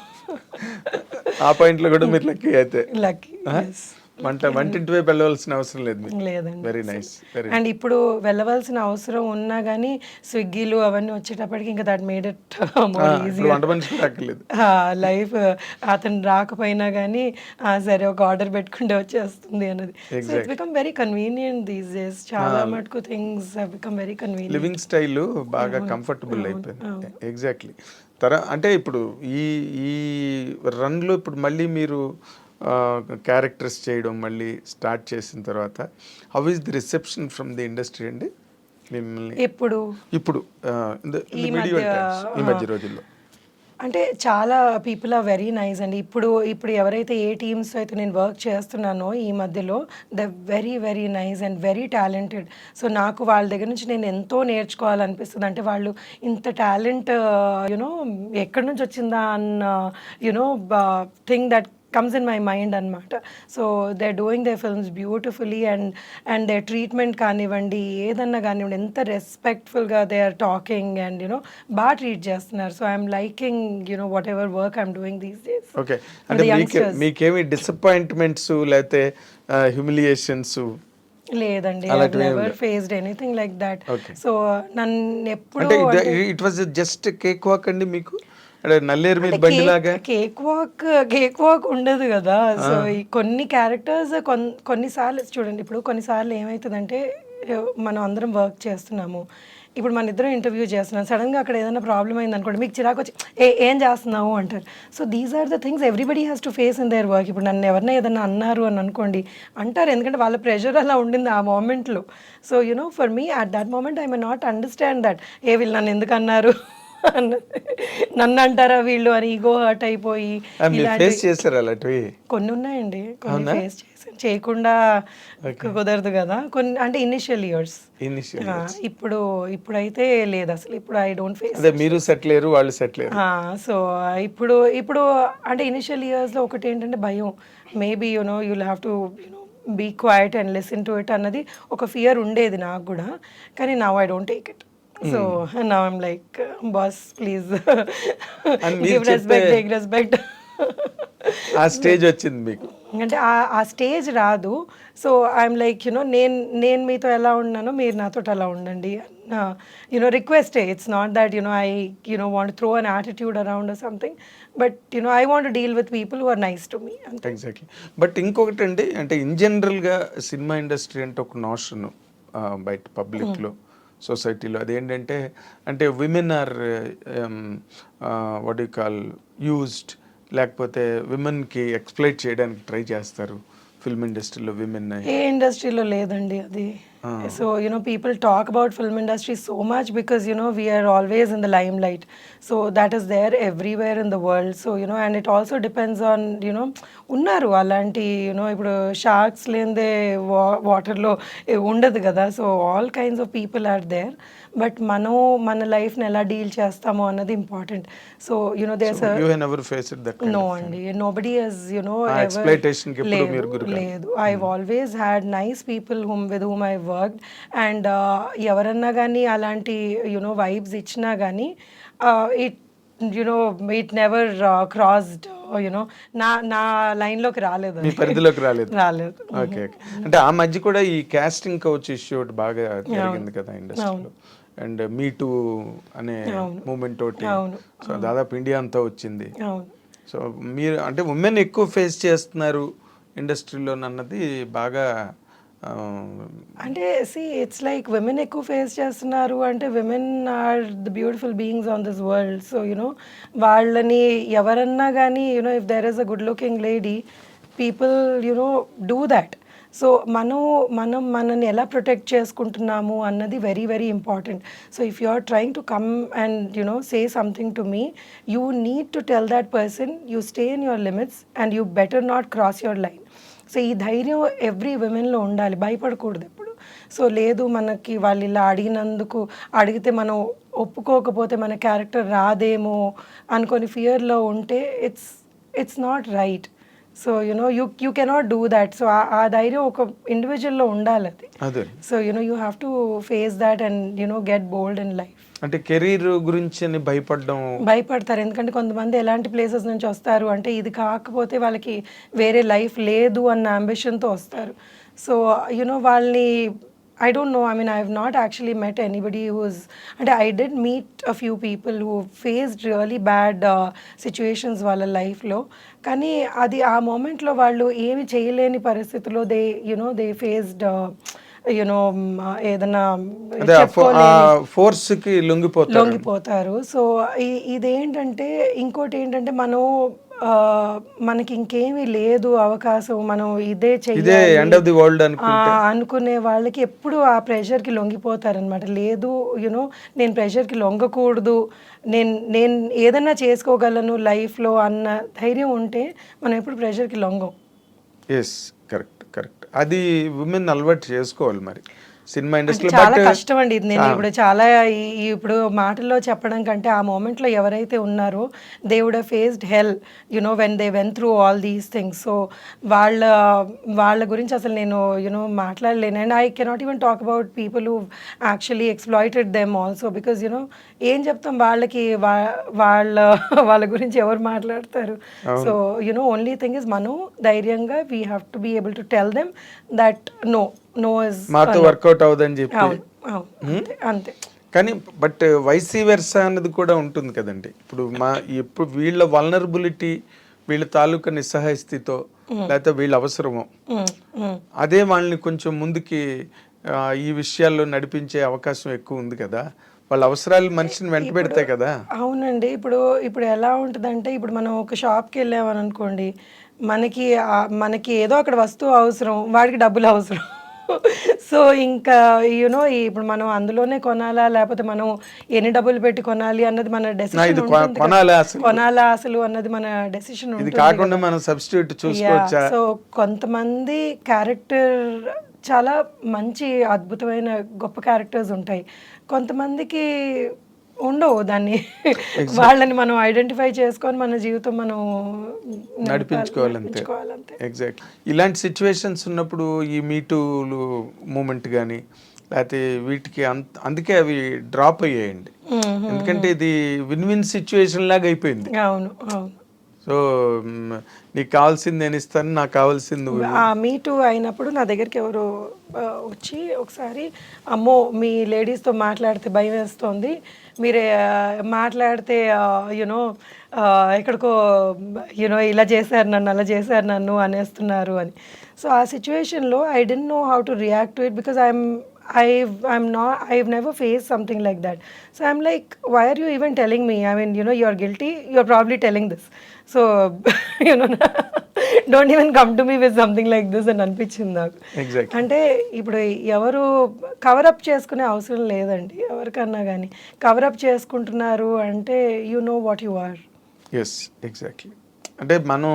ఆ పాయింట్లో కూడా మీరు లక్కీ అయితే. లక్కీ. వంటింటి వైపు వెళ్ళవలసిన అవసరం లేదు. లేదండి. Very nice. అండ్ ఇప్పుడు వెళ్ళవలసిన అవసరం ఉన్నా కానీ స్విగ్గీలు అవన్నీ వచ్చేటప్పటికి ఇంకా that made it more easy. Life అతను రాకపోయినా కానీ సరే ఒక ఆర్డర్ పెట్టుకుంటే వచ్చేస్తుంది అన్నది. So it become very convenient these days. చాలా మటుకు things have become very convenient. Living style బాగా కంఫర్టబుల్ అయిపోయింది. ఎగ్జాక్ట్లీ. అంటే ఇప్పుడు ఈ రన్లో ఇప్పుడు మళ్ళీ మీరు క్యారెక్టర్స్ చేయడం మళ్ళీ స్టార్ట్ చేసిన తర్వాత how is the reception from the industry అండి మిమ్మల్ని ఇప్పుడు ఈ మధ్య రోజుల్లో? అంటే చాలా పీపుల్ ఆర్ వెరీ నైస్ అండి. ఇప్పుడు ఎవరైతే ఏ టీమ్స్ అయితే నేను వర్క్ చేస్తున్నానో ఈ మధ్యలో the very very nice and very talented. So నాకు వాళ్ళ దగ్గర నుంచి నేను ఎంతో నేర్చుకోవాలనిపిస్తుంది. అంటే వాళ్ళు ఇంత టాలెంట్ ఎక్కడి నుంచి వచ్చిందా అన్న thing that comes in my mind అన్నమాట. So they are doing they films beautifully and they treatment కానివ్వండి ఏదన్నా కానివ్వండి ఎంత రెస్పెక్ట్ఫుల్గా దే ఆర్ టాకింగ్ అండ్ బాగా ట్రీట్ చేస్తున్నారు. So I'm liking whatever work I'm doing these days. Okay. అంటే మీకేమి డిసప్పాయింట్మెంట్స్ లేకపోతే హ్యూమిలియేషన్స్ లేదండి, ఐ అలాంటివి ఏం never faced anything like that. Okay. So నన్ను ఎప్పుడు అంటే it was just cake walk అండి మీకు, అంటే నల్లేరు మీద అంటే బండిలాగా? కేక్ వాక్ ఉండదు కదా. సో ఈ కొన్ని క్యారెక్టర్స్ కొన్నిసార్లు చూడండి, ఇప్పుడు కొన్నిసార్లు ఏమవుతుందంటే మనం అందరం వర్క్ చేస్తున్నాము, ఇప్పుడు మన ఇద్దరం ఇంటర్వ్యూ చేస్తున్నాం, సడన్గా అక్కడ ఏదైనా ప్రాబ్లం అయింది అనుకోండి, మీకు చిరాకు వచ్చి ఏం చేస్తున్నావు అంటారు. So these are the things everybody has to face in their work. ఇప్పుడు నన్ను ఎవరైనా ఏదైనా అన్నారు అని అనుకోండి, అంటారు, ఎందుకంటే వాళ్ళ ప్రెషర్ అలా ఉండింది ఆ మూమెంట్లో. So you know for me at that moment I may not understand that వీళ్ళు నన్ను ఎందుకు అన్నారు నన్ను అంటారా వీళ్ళు అని ఈగో హర్ట్ అయిపోయి ఫేస్ చేశారు అలాంటివి? కొన్ని ఉన్నాయండి, కొన్ని ఫేస్ చేశాను, చేయకుండా కుదరదు కదా కొన్ని, అంటే ఇనిషియల్ ఇయర్స్. ఇప్పుడైతే లేదు అసలు, ఇప్పుడు ఐ డోంట్ ఫేస్. అదే మీరు సెట్ లేరు, వాళ్ళు సెట్ లేరు. సో ఇప్పుడు అంటే ఇనిషియల్ ఇయర్స్లో ఒకటి ఏంటంటే భయం, maybe you know you'll have to be quiet and listen to it అన్నది ఒక ఫియర్ ఉండేది నాకు కూడా, కానీ now I don't take it. So now I'm like boss please give respect, take respect. ఆ స్టేజ్ వచ్చింది మీకు? అంటే ఆ స్టేజ్ రాదు. సో ఐఎమ్ లైక్ నేను మీతో ఎలా ఉన్నానో మీరు నాతో అలా ఉండండి, request. It's not that I want throw an attitude around or something, but I want deal with people who are nice to me. Exactly. But ఇంకొకటి అండి, అంటే ఇన్ జనరల్గా సినిమా ఇండస్ట్రీ అంటే ఒక నోషన్ బయట పబ్లిక్లో, సొసైటీలో, అదేంటంటే అంటే women are what you call used, లేకపోతే విమెన్కి ఎక్స్ప్లైట్ చేయడానికి ట్రై చేస్తారు ఫిల్మ్ ఇండస్ట్రీలో విమెన్. ఏ ఇండస్ట్రీలో లేదండి అది. So people talk about film industry so much because we're always in the limelight. So that is there everywhere in the world. So and it also depends on ఉన్నారు అలాంటి ఇప్పుడు sharks లేనిదే వాటర్లో ఉండదు కదా. So all kinds of people are there, but మనం మన లైఫ్ని ఎలా డీల్ చేస్తామో అన్నది ఇంపార్టెంట్. సో నో అండి, నోబడీ హస్ లేదు. I've always had nice people with whom I worked, and ఎవరన్నా కానీ అలాంటి వైబ్స్ ఇచ్చినా కానీ ఇట్ నెవర్ క్రాస్డ్ నా లైన్లోకి రాలేదు, మీ పరిధిలోకి రాలేదు. రాలేదు. ఓకే. అంటే ఆ మధ్య కూడా ఈ కాస్టింగ్ కౌచ్ ఇష్యూ ఒకటి బాగా జరిగింది కదా ఇండస్ట్రీలో, అండ్ మీ టూ అనే మూమెంట్ తోటి సో దాదాపు ఇండియా అంతా వచ్చింది. సో మీరు అంటే ఉమెన్ ఎక్కువ ఫేస్ చేస్తున్నారు ఇండస్ట్రీలో అన్నది బాగా, అంటే ఇట్స్ లైక్ విమెన్ ఎక్కువ ఫేస్ చేస్తున్నారు అంటే women are the beautiful beings on this world. So వాళ్ళని ఎవరన్నా కానీ if there is a good looking lady, people do that. So మనని ఎలా ప్రొటెక్ట్ చేసుకుంటున్నాము అన్నది very very important. So if you are trying to come and say something to me, you need to tell that person you stay in your limits and you better not cross your line. So ఈ ధైర్యం every విమెన్లో ఉండాలి, భయపడకూడదు ఎప్పుడు. So లేదు మనకి వాళ్ళు ఇలా అడిగితే మనం ఒప్పుకోకపోతే మన క్యారెక్టర్ రాదేమో అనుకొని ఫియర్లో ఉంటే it's not right. So you cannot do that. So ఆ ధైర్యం ఒక ఇండివిజువల్లో ఉండాలి అది. So you have to face that and get bold in life. అంటే కెరీర్ గురించి భయపడతారు, ఎందుకంటే కొంతమంది ఎలాంటి ప్లేసెస్ నుంచి వస్తారు అంటే ఇది కాకపోతే వాళ్ళకి వేరే లైఫ్ లేదు అన్న అంబిషన్తో వస్తారు. సో వాళ్ళని I don't know. I mean, I have not actually met anybody and I did meet a few people who faced really bad situations వాళ్ళ లైఫ్లో. కానీ అది ఆ మూమెంట్లో వాళ్ళు ఏమి చేయలేని పరిస్థితుల్లో they faced ఏదైనా ఫోర్స్కి లొంగిపోతారు. సో ఇదేంటంటే ఇంకోటి ఏంటంటే మనకి ఇంకేమీ లేదు అవకాశం, మనం ఇదే చెయ్యాలి అనుకునే వాళ్ళకి ఎప్పుడు ఆ ప్రెషర్కి లొంగిపోతారనమాట. లేదు నేను ప్రెషర్కి లొంగకూడదు, నేను ఏదైనా చేసుకోగలను లైఫ్లో అన్న ధైర్యం ఉంటే మనం ఎప్పుడు ప్రెషర్కి లొంగం. Yes, correct. అది విమెన్ అలవాటు చేసుకోవాలి మరి సినిమా ఇండస్ట్రీ. చాలా కష్టం అండి ఇది. నేను ఇప్పుడు చాలా ఇప్పుడు మాటల్లో చెప్పడం కంటే ఆ మూమెంట్లో ఎవరైతే ఉన్నారో they would have faced hell when they went through all these things. So వాళ్ళ గురించి అసలు నేను మాట్లాడలేను. And I cannot even talk about people who actually exploited them also, because ఏం చెప్తాం వాళ్ళకి, వాళ్ళ గురించి ఎవరు మాట్లాడతారు. సో ఓన్లీ థింగ్ ఇస్ మనం ధైర్యంగా we have to be able to tell them that no, nos. మాతో వర్కౌట్ అవ్వదని చెప్పి. అవును అవును అంతే అంతే. కానీ బట్ వైసీ వెర్సా అన్నది కూడా ఉంటుంది కదండి. ఇప్పుడు ఎప్పుడు వీళ్ళ వల్నరబిలిటీ, వీళ్ళ తాలూకా నిస్సహాయ స్థితితో లేకపోతే వీళ్ళ అవసరమో అదే వాళ్ళని కొంచెం ముందుకి ఈ విషయాల్లో నడిపించే అవకాశం ఎక్కువ ఉంది కదా. వాళ్ళ అవసరాలు మనిషిని వెంట పెడతాయి కదా. అవునండి. ఇప్పుడు ఎలా ఉంటుందంటే, ఇప్పుడు మనం ఒక షాప్కి వెళ్ళామని అనుకోండి, మనకి ఏదో అక్కడ వస్తువు అవసరం, వాడికి డబ్బులు అవసరం. సో ఇంకా ఇప్పుడు మనం అందులోనే కొనాలా, లేకపోతే మనం ఎన్ని డబ్బులు పెట్టి కొనాలి అన్నది మన డెసిషన్ ఉంటుంది. కొనాలా అసలు అన్నది మన డెసిషన్ ఇది ఉంటుంది. కాకుండా మనం సబ్స్టిట్యూట్ చూసుకోవచ్చా? సో కొంతమంది క్యారెక్టర్ చాలా మంచి అద్భుతమైన గొప్ప క్యారెక్టర్స్ ఉంటాయి. కొంతమందికి ఉండవు. దాన్ని వాళ్ళని మనం ఐడెంటిఫై చేసుకొని మన జీవితం మనం నడిపించుకోవాలంతే. ఎగ్జాక్ట్. ఇలాంటి సిచ్యువేషన్స్ ఉన్నప్పుడు ఈ మీటూలు మూమెంట్ కానీ లేకపోతే వీటికి అందుకే అవి డ్రాప్ అయ్యాయండి. ఎందుకంటే ఇది విన్ విన్ సిచ్యువేషన్ లాగా అయిపోయింది. అవును అవును. సో నీకు కావాల్సింది నేను ఇస్తాను, నాకు కావాల్సింది నువ్వు. మీటూ అయినప్పుడు నా దగ్గరికి ఎవరో వచ్చి ఒకసారి, అమ్మో మీ లేడీస్తో మాట్లాడితే భయం వేస్తుంది, మీరే మాట్లాడితే ఎక్కడికో ఇలా చేశారు నన్ను, అలా చేశారు నన్ను అనేస్తున్నారు అని. సో ఆ సిచ్యువేషన్లో I don't know how to react to it because I've never faced something like that. So I'm like, why are you even telling me? I mean, you're guilty. You're probably telling this. So, don't even come to me with something like this అని అనిపించింది నాకు. అంటే ఇప్పుడు ఎవరు cover up చేసుకునే అవసరం లేదండి ఎవరికన్నా కానీ. కవరప్ చేసుకుంటున్నారు అంటే you know what you are. Yes, exactly. అంటే మనం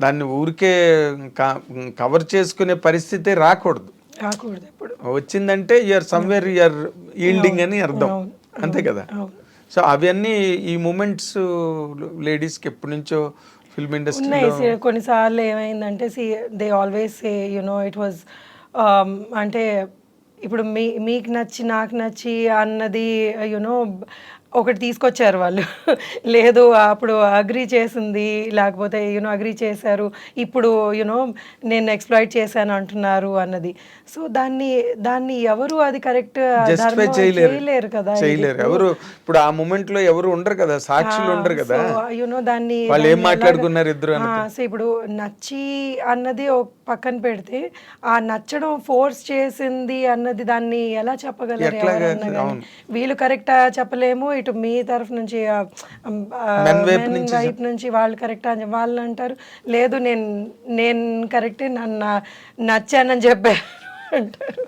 దాన్ని ఊరికే కవర్ చేసుకునే పరిస్థితి రాకూడదు. ఎప్పుడు వచ్చిందంటే యూఆర్ సమ్వేర్ యూఆర్ ఈల్డింగ్ అని అర్థం, అంతే కదా. సో అవన్నీ ఈ మూమెంట్స్ లేడీస్కి ఎప్పటి నుంచో ఫిల్మ్ ఇండస్ట్రీలో కొన్నిసార్లు ఏమైందంటే they always say it was అంటే ఇప్పుడు మీకు నచ్చి నాకు నచ్చి అన్నది ఒకటి తీసుకొచ్చారు వాళ్ళు. లేదు అప్పుడు అగ్రీ చేసింది, లేకపోతే అగ్రీ చేశారు, ఇప్పుడు నేను ఎక్స్ప్లాయిట్ చేశాను అంటున్నారు అన్నది. సో దాన్ని ఎవరు అది కరెక్ట్ చేయలేరు కదా. ఎవరు ఇప్పుడు ఆ మూమెంట్ లో ఎవరు ఉండరు కదా, సాక్షులు ఉండరు కదా. దాన్ని వాళ్ళు ఏం మాట్లాడుకున్నారు ఇద్దరు. సో ఇప్పుడు నచ్చి అన్నది పక్కన పెడితే, ఆ నచ్చడం ఫోర్స్ చేసింది అన్నది దాన్ని ఎలా చెప్పగలరు ఎవరన్నా కానీ. వీళ్ళు కరెక్టా చెప్పలేము, ఇటు మీ తరఫు నుంచి వైపు నుంచి వాళ్ళు కరెక్టా అని వాళ్ళు అంటారు. లేదు నేను కరెక్టే, నన్ను నచ్చానని చెప్పారు అంటారు.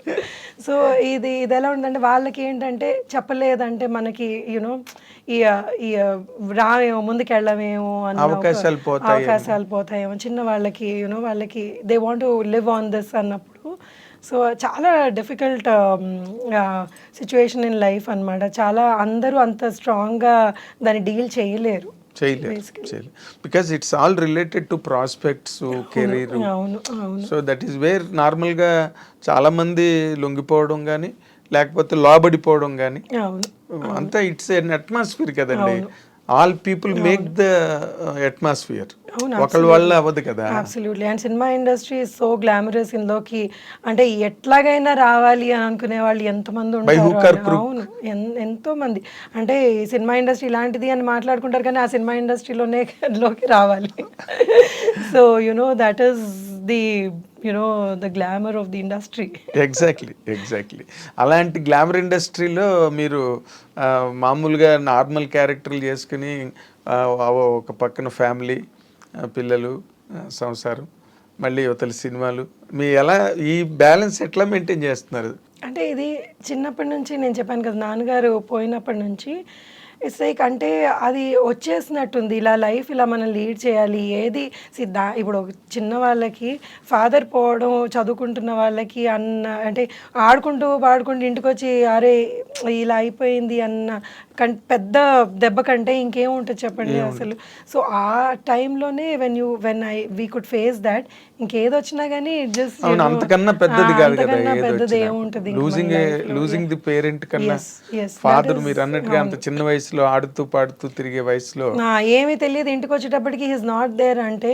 సో ఇది ఎలా ఉందంటే, వాళ్ళకి ఏంటంటే చెప్పలేదంటే మనకి రావేమో, ముందుకెళ్ళమేమో అన్న అవకాశాలు పోతాయేమో. చిన్న వాళ్ళకి వాళ్ళకి they want to live on this అన్నప్పుడు. సో చాలా డిఫికల్ట్ సిచ్యువేషన్ ఇన్ లైఫ్ అన్నమాట. చాలా అందరూ అంత స్ట్రాంగ్గా దాన్ని డీల్ చేయలేరు. Because it's all related to prospects, career. So that is where నార్మల్గా చాలా మంది లొంగిపోవడం కానీ లేకపోతే లోబడిపోవడం కానీ అంతా ఇట్స్ ఎన్ అట్మాస్ఫియర్ కదండి. All people make the atmosphere, ఒకళ్ళ వల్ల అవ్వదు కదా. Absolutely. And cinema industry is so glamorous. ఇందులోకి అంటే ఎట్లాగైనా రావాలి అని అనుకునే వాళ్ళు ఎంతమంది ఉంటారు. అవును, ఎంతో మంది. అంటే ఈ సినిమా ఇండస్ట్రీ ఇలాంటిది అని మాట్లాడుకుంటారు, కానీ ఆ సినిమా ఇండస్ట్రీలోకి రావాలి. So that is the glamour of the industry. Exactly. అలాంటి గ్లామర్ ఇండస్ట్రీలో మీరు మామూలుగా నార్మల్ క్యారెక్టర్లు చేసుకుని ఒక పక్కన ఫ్యామిలీ, పిల్లలు, సంసారం, మళ్ళీ యువతల సినిమాలు, మీ ఎలా ఈ బ్యాలెన్స్ ఎట్లా మెయింటైన్ చేస్తున్నారు? అంటే ఇది చిన్నప్పటి నుంచి నేను చెప్పాను కదా, నాన్నగారు పోయినప్పటి నుంచి ఇట్స్ లైక్ అంటే అది వచ్చేసినట్టుంది. ఇలా లైఫ్ ఇలా మనం లీడ్ చేయాలి. ఏది ఇప్పుడు ఒక చిన్న వాళ్ళకి ఫాదర్ పోవడం, చదువుకుంటున్న వాళ్ళకి అంటే ఆడుకుంటూ పాడుకుంటూ ఇంటికి వచ్చి అరే ఇలా అయిపోయింది అన్న పెద్ద దెబ్బ కంటే ఇంకేం ఉంటుంది చెప్పండి అసలు. సో ఆ టైంలోనే వీ కుడ్ ఫేస్ దాట్. ఇంకేది వచ్చినా కానీ జస్ట్ అంతకన్నా పెద్దది కాదు కదా, పెద్దది ఏముంటుంది. లూజింగ్ ది పేరెంట్ కన్నా ఫాదర్ మీరు అన్నట్టుగా అంత చిన్న వయసులో ఆడుతూ పాడుతూ తిరిగే వయసులో ఏమీ తెలియదు, ఇంటికి వచ్చేటప్పటికి హి ఇస్ నాట్ దేర్ అంటే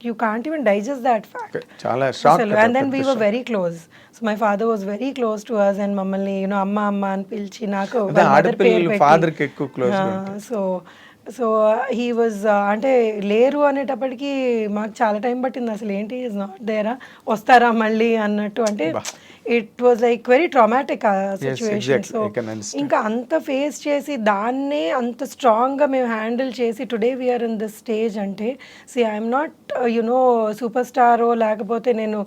you can't even digest that fact. చాలా shock. And then we were very close. So my father was very close to us and మమ్మల్ని యూనో అమ్మ అమ్మ అని పిలిచి నాకు అదే ఆడపిల్లలు ఫాదర్ కి ఎక్కువ క్లోజ్ సో హీ వాజ్ అంటే లేరు అనేటప్పటికి మాకు చాలా టైం పట్టింది అసలు ఏంటి ఈజ్ నాట్ దేరా వస్తారా మళ్ళీ అన్నట్టు అంటే it was like very traumatic situation. So ఇంకా అంత ఫేస్ చేసి దాన్నే అంత స్ట్రాంగ్గా మేము హ్యాండిల్ చేసి today we are in this stage అంటే ఐఎమ్ నాట్ యునో సూపర్ స్టారో లేకపోతే నేను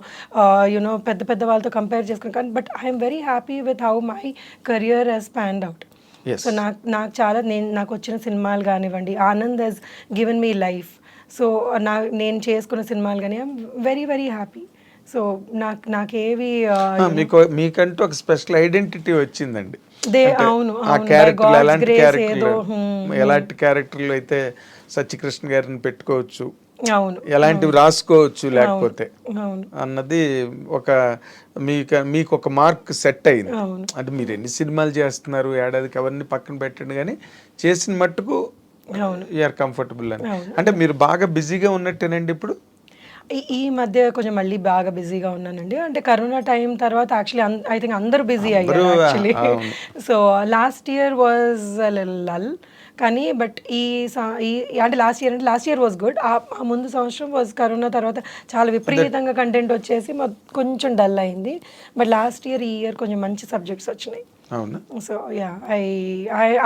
యునో పెద్ద పెద్ద వాళ్ళతో కంపేర్ చేసుకున్నాను కానీ but I'm very happy with how my career has panned out. So నాకు చాలా నాకు వచ్చిన సినిమాలు కానివ్వండి, Anand has given me life. So నేను చేసుకున్న సినిమాలు కానీ I'm very very happy. So నాకేవి మీకంటూ ఒక స్పెషల్ ఐడెంటిటీ వచ్చిందండి. అవును ఆ క్యారెక్టర్ ఎలాంటి క్యారెక్టర్లు అయితే సత్యకృష్ణ గారిని పెట్టుకోవచ్చు, అవును ఎలాంటివి రాసుకోవచ్చు లేకపోతే అన్నది ఒక మీకు ఒక మార్క్ సెట్ అయింది. అంటే మీరు ఎన్ని సినిమాలు చేస్తున్నారు ఏడాదికి అవన్నీ పక్కన పెట్టండి కానీ చేసిన మట్టుకు యూఆర్ కంఫర్టబుల్ అని. అంటే మీరు బాగా బిజీగా ఉన్నట్టేనండి ఇప్పుడు? ఈ మధ్య కొంచెం మళ్ళీ బాగా బిజీగా ఉన్నానండి. అంటే కరోనా టైం తర్వాత యాక్చువల్లీ ఐ థింక్ అందరూ బిజీ అయ్యారు actually. So last year was lull కానీ బట్ అంటే లాస్ట్ ఇయర్ వాజ్ గుడ్. ఆ ముందు సంవత్సరం వాజ్ కరోనా తర్వాత చాలా విపరీతంగా కంటెంట్ వచ్చేసి కొంచెం డల్ అయింది. బట్ లాస్ట్ ఇయర్ ఈ ఇయర్ కొంచెం మంచి సబ్జెక్ట్స్ వచ్చినాయి. So yeah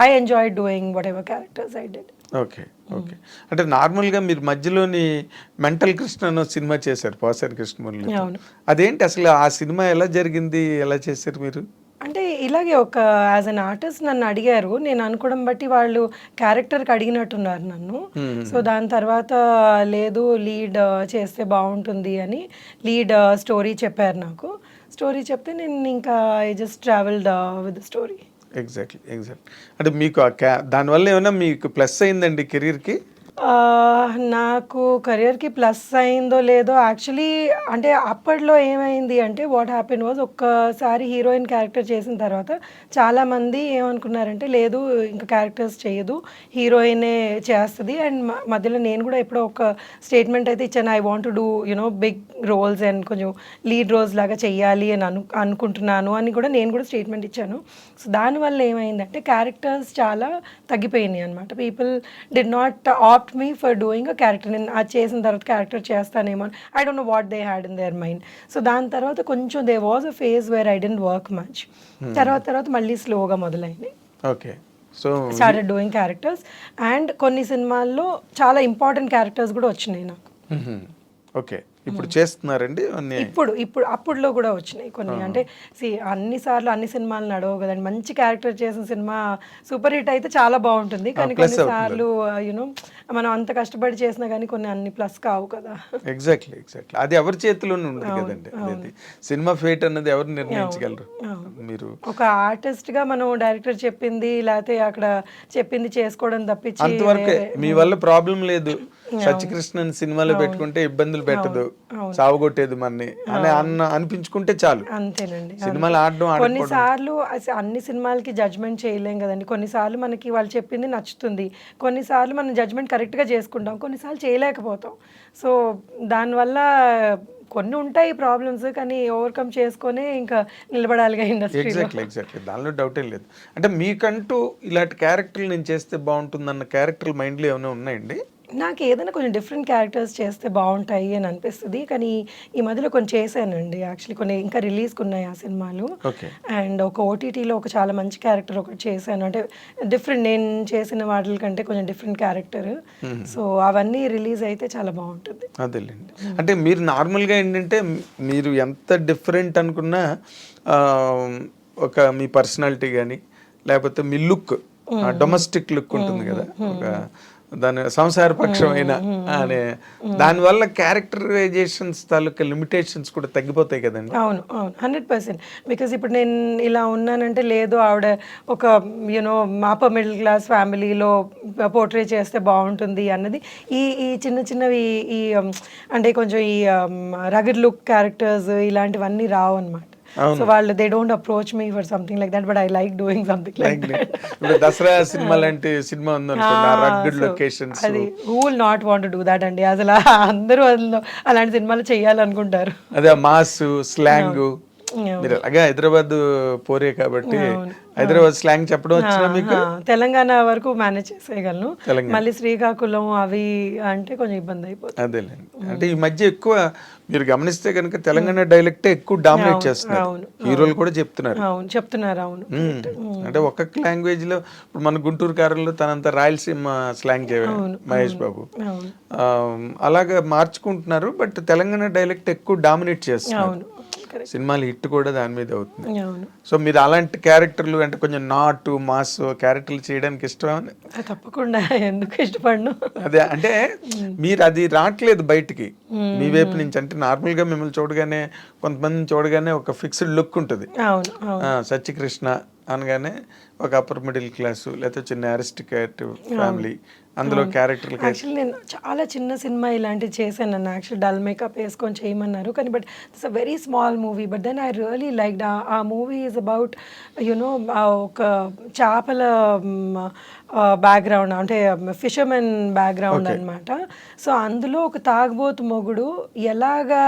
I enjoy doing what ever characters I did. Okay okay. అంటే నార్మల్గా మీరు మధ్యలోని మెంటల్ కృష్ణ అనే సినిమా చేశారు పోసారి కృష్ణమూర్తి. అదేంటి అసలు ఆ సినిమా ఎలా జరిగింది, ఎలా చేశారు మీరు? అంటే ఇలాగే ఒక యాజ్ అన్ ఆర్టిస్ట్ నన్ను అడిగారు, నేను అనుకోవడం బట్టి వాళ్ళు క్యారెక్టర్కి అడిగినట్టున్నారు నన్ను. సో దాని తర్వాత లేదు లీడ్ చేస్తే బాగుంటుంది అని లీడ్ స్టోరీ చెప్పారు నాకు. స్టోరీ చెప్తే నేను ఇంకా I just travelled with the story. Exactly. అంటే మీకు దానివల్ల ఏమైనా మీకు ప్లస్ అయిందండి కెరీర్కి? నాకు కెరియర్కి ప్లస్ అయిందో లేదో యాక్చువల్లీ అంటే అప్పట్లో ఏమైంది అంటే వాట్ హ్యాపెన్ వాజ్ ఒక్కసారి హీరోయిన్ క్యారెక్టర్ చేసిన తర్వాత చాలామంది ఏమనుకున్నారంటే లేదు ఇంకా క్యారెక్టర్స్ చేయదు హీరోయినే చేస్తుంది. అండ్ మధ్యలో నేను కూడా ఎప్పుడో ఒక స్టేట్మెంట్ అయితే ఇచ్చాను, I want to do you know big roles and కొంచెం లీడ్ రోల్స్ లాగా చెయ్యాలి అని అనుకుంటున్నాను అని కూడా నేను కూడా స్టేట్మెంట్ ఇచ్చాను. సో దానివల్ల ఏమైందంటే క్యారెక్టర్స్ చాలా తగ్గిపోయినాయి అనమాట. People did not opt me for doing a character. నేను అది చేసిన తర్వాత క్యారెక్టర్ చేస్తానేమో I don't know what they had in their mind. So దాని తర్వాత కొంచెం they was a phase where I didn't work much. తర్వాత మళ్ళీ స్లోగా మొదలైంది. Okay. So started doing characters and కొన్ని సినిమాల్లో చాలా ఇంపార్టెంట్ క్యారెక్టర్స్ కూడా వచ్చినాయి నాకు. ఓకే. ఇప్పుడు చేస్తున్నారండి ఇప్పుడు అప్పుడులో కూడా వచ్చినాయి కొన్ని. అంటే అన్నిసార్లు అన్ని సినిమాలు నడవు కదండి. మంచి క్యారెక్టర్ చేసిన సినిమా సూపర్ హిట్ అయితే చాలా బాగుంటుంది కానీ కొన్నిసార్లు యూనో మనం అంత కష్టపడి చేసినా కానీ కొన్ని అన్ని ప్లస్ కావు కదా. ఎగ్జాక్ట్లీ. అది ఎవరి చేతిలోనే ఉండదు కదండి. అది సినిమా ఫేట్ అన్నది ఎవరు నిర్ణయించగలరు? మీరు ఒక ఆర్టిస్ట్ గా మనం డైరెక్టర్ చెప్పింది లేకపోతే అక్కడ చెప్పింది చేసుకోవడం తప్పించి అంతవరకే. మీ వల్ల ప్రాబ్లం లేదు, సత్యకృష్ణన్ సినిమాలో పెట్టుకుంటే ఇబ్బందులు పెట్టదు, సావుగొట్టేది మనని అని అనిపించుకుంటే చాలు. అంతేనండి. సినిమాలు ఆడడం కొన్నిసార్లు అన్ని సినిమాలకి జడ్జ్మెంట్ చేయలేం కదండి. కొన్నిసార్లు మనకి వాళ్ళు చెప్పింది నచ్చుతుంది, కొన్నిసార్లు మనం జడ్జ్మెంట్ కరెక్ట్గా చేసుకుంటాం, కొన్నిసార్లు చేయలేకపోతాం. సో దానివల్ల కొన్ని ఉంటాయి ప్రాబ్లమ్స్ కానీ ఓవర్కమ్ చేసుకొని ఇంకా నిలబడాలిగా ఇండస్ట్రీలో. ఎగ్జాక్ట్లీ. దానిలో డౌటే లేదు. అంటే మీకంటూ ఇలాంటి క్యారెక్టర్లు నేను చేస్తే బాగుంటుందన్న క్యారెక్టర్లు మైండ్లో ఏమైనా ఉన్నాయండి? నాకు ఏదైనా కొంచెం డిఫరెంట్ క్యారెక్టర్స్ చేస్తే బాగుంటాయి అని అనిపిస్తుంది కానీ ఈ మధ్యలో కొన్ని చేశానండి యాక్చువల్లీ. కొన్ని ఇంకా రిలీజ్కి ఉన్నాయి ఆ సినిమాలు. అండ్ ఒక ఓటీటీలో ఒక చాలా మంచి క్యారెక్టర్ ఒకటి చేశాను. అంటే డిఫరెంట్ నేను చేసిన వాటి కంటే కొంచెం డిఫరెంట్ క్యారెక్టర్. సో అవన్నీ రిలీజ్ అయితే చాలా బాగుంటుంది. అదేలేండి. అంటే మీరు నార్మల్గా ఏంటంటే మీరు ఎంత డిఫరెంట్ అనుకున్నా ఒక మీ పర్సనాలిటీ కానీ లేకపోతే మీ లుక్ డొమెస్టిక్ లుక్ ఉంటుంది కదా, ఒక దాని సంసారపక్షమైన అనే దానివల్ల క్యారెక్టరైజేషన్స్ తాలూకా లిమిటేషన్స్ కూడా తగ్గిపోతాయి కదండి. అవును 100%. బికాజ్ ఇప్పుడు నేను ఇలా ఉన్నానంటే లేదు ఆవిడ ఒక యూనో అప్పర్ మిడిల్ క్లాస్ ఫ్యామిలీలో పోర్ట్రే చేస్తే బాగుంటుంది అన్నది ఈ చిన్న చిన్నవి ఈ అంటే కొంచెం ఈ రగడ్ లుక్ క్యారెక్టర్స్ ఇలాంటివన్నీ రావు అనమాట. సో వాళ్ళు they don't approach me for something like that but I like doing something like that. ఇప్పుడు దసరా సినిమా లాంటి సినిమా ఉందనుకోండి, ఆ రగ్గడ్ లొకేషన్స్, అది who will not want to do that అండి. అసలు అందరూ అలాంటి సినిమాలు చేయాలనుకుంటారు. అదే మాస్ స్లాంగ్ మీరు అలాగే హైదరాబాద్ పోరే కాబట్టి హైదరాబాద్ స్లాంగ్ చెప్పడం వచ్చినా మీకు? తెలంగాణ వరకు మేనేజ్ చేసేయగలను, తెలంగాణ. మళ్ళీ శ్రీకాకుళం అవి అంటే కొంచెం ఇబ్బంది అయిపోతుంది. అదేలేండి. అంటే ఈ మధ్య ఎక్కువ మీరు గమనిస్తే కనుక తెలంగాణ డైలెక్టే ఎక్కువ డామినేట్ చేస్తున్నారు, హీరోలు కూడా చెప్తున్నారు. అవును చెప్తున్నారు. అవును అంటే ఒక్కొక్క లాంగ్వేజ్ లో ఇప్పుడు మన గుంటూరు కారంలో తనంత రాయలసీమ స్లాంగ్ చేయడం మహేష్ బాబు అలాగా మార్చుకుంటున్నారు. బట్ తెలంగాణ డైలెక్ట్ ఎక్కువ డామినేట్ చేస్తున్నారు. సినిమాలు హిట్ కూడా దాని మీద అవుతుంది. సో మీరు అలాంటి క్యారెక్టర్లు అంటే కొంచెం నాటు మాస్ క్యారెక్టర్లు చేయడానికి ఇష్టం? తప్పకుండా, ఎందుకు ఇష్టపడను. అదే అంటే మీరు అది రావట్లేదు బయటికి మీ వైపు నుంచి. అంటే నార్మల్ గా మిమ్మల్ని చూడగానే కొంతమందిని చూడగానే ఒక ఫిక్స్డ్ లుక్ ఉంటుంది. సత్యకృష్ణ అనగానే ఒక అప్పర్ మిడిల్ క్లాసు లేకపోతే చిన్న అరిస్టికేట్ ఫ్యామిలీ, అందులో క్యారెక్టర్లు. యాక్చువల్లీ నేను చాలా చిన్న సినిమా ఇలాంటివి చేశాను. నన్ను యాక్చువల్ డల్ మేకప్ వేసుకొని చేయమన్నారు, కానీ but it's a very small movie. But then I really like ఆ మూవీ ఈజ్ అబౌట్ యునో ఒక చేపల బ్యాక్గ్రౌండ్, అంటే ఫిషర్మెన్ బ్యాక్గ్రౌండ్ అనమాట. సో అందులో ఒక తాగుబోతు మొగుడు ఎలాగా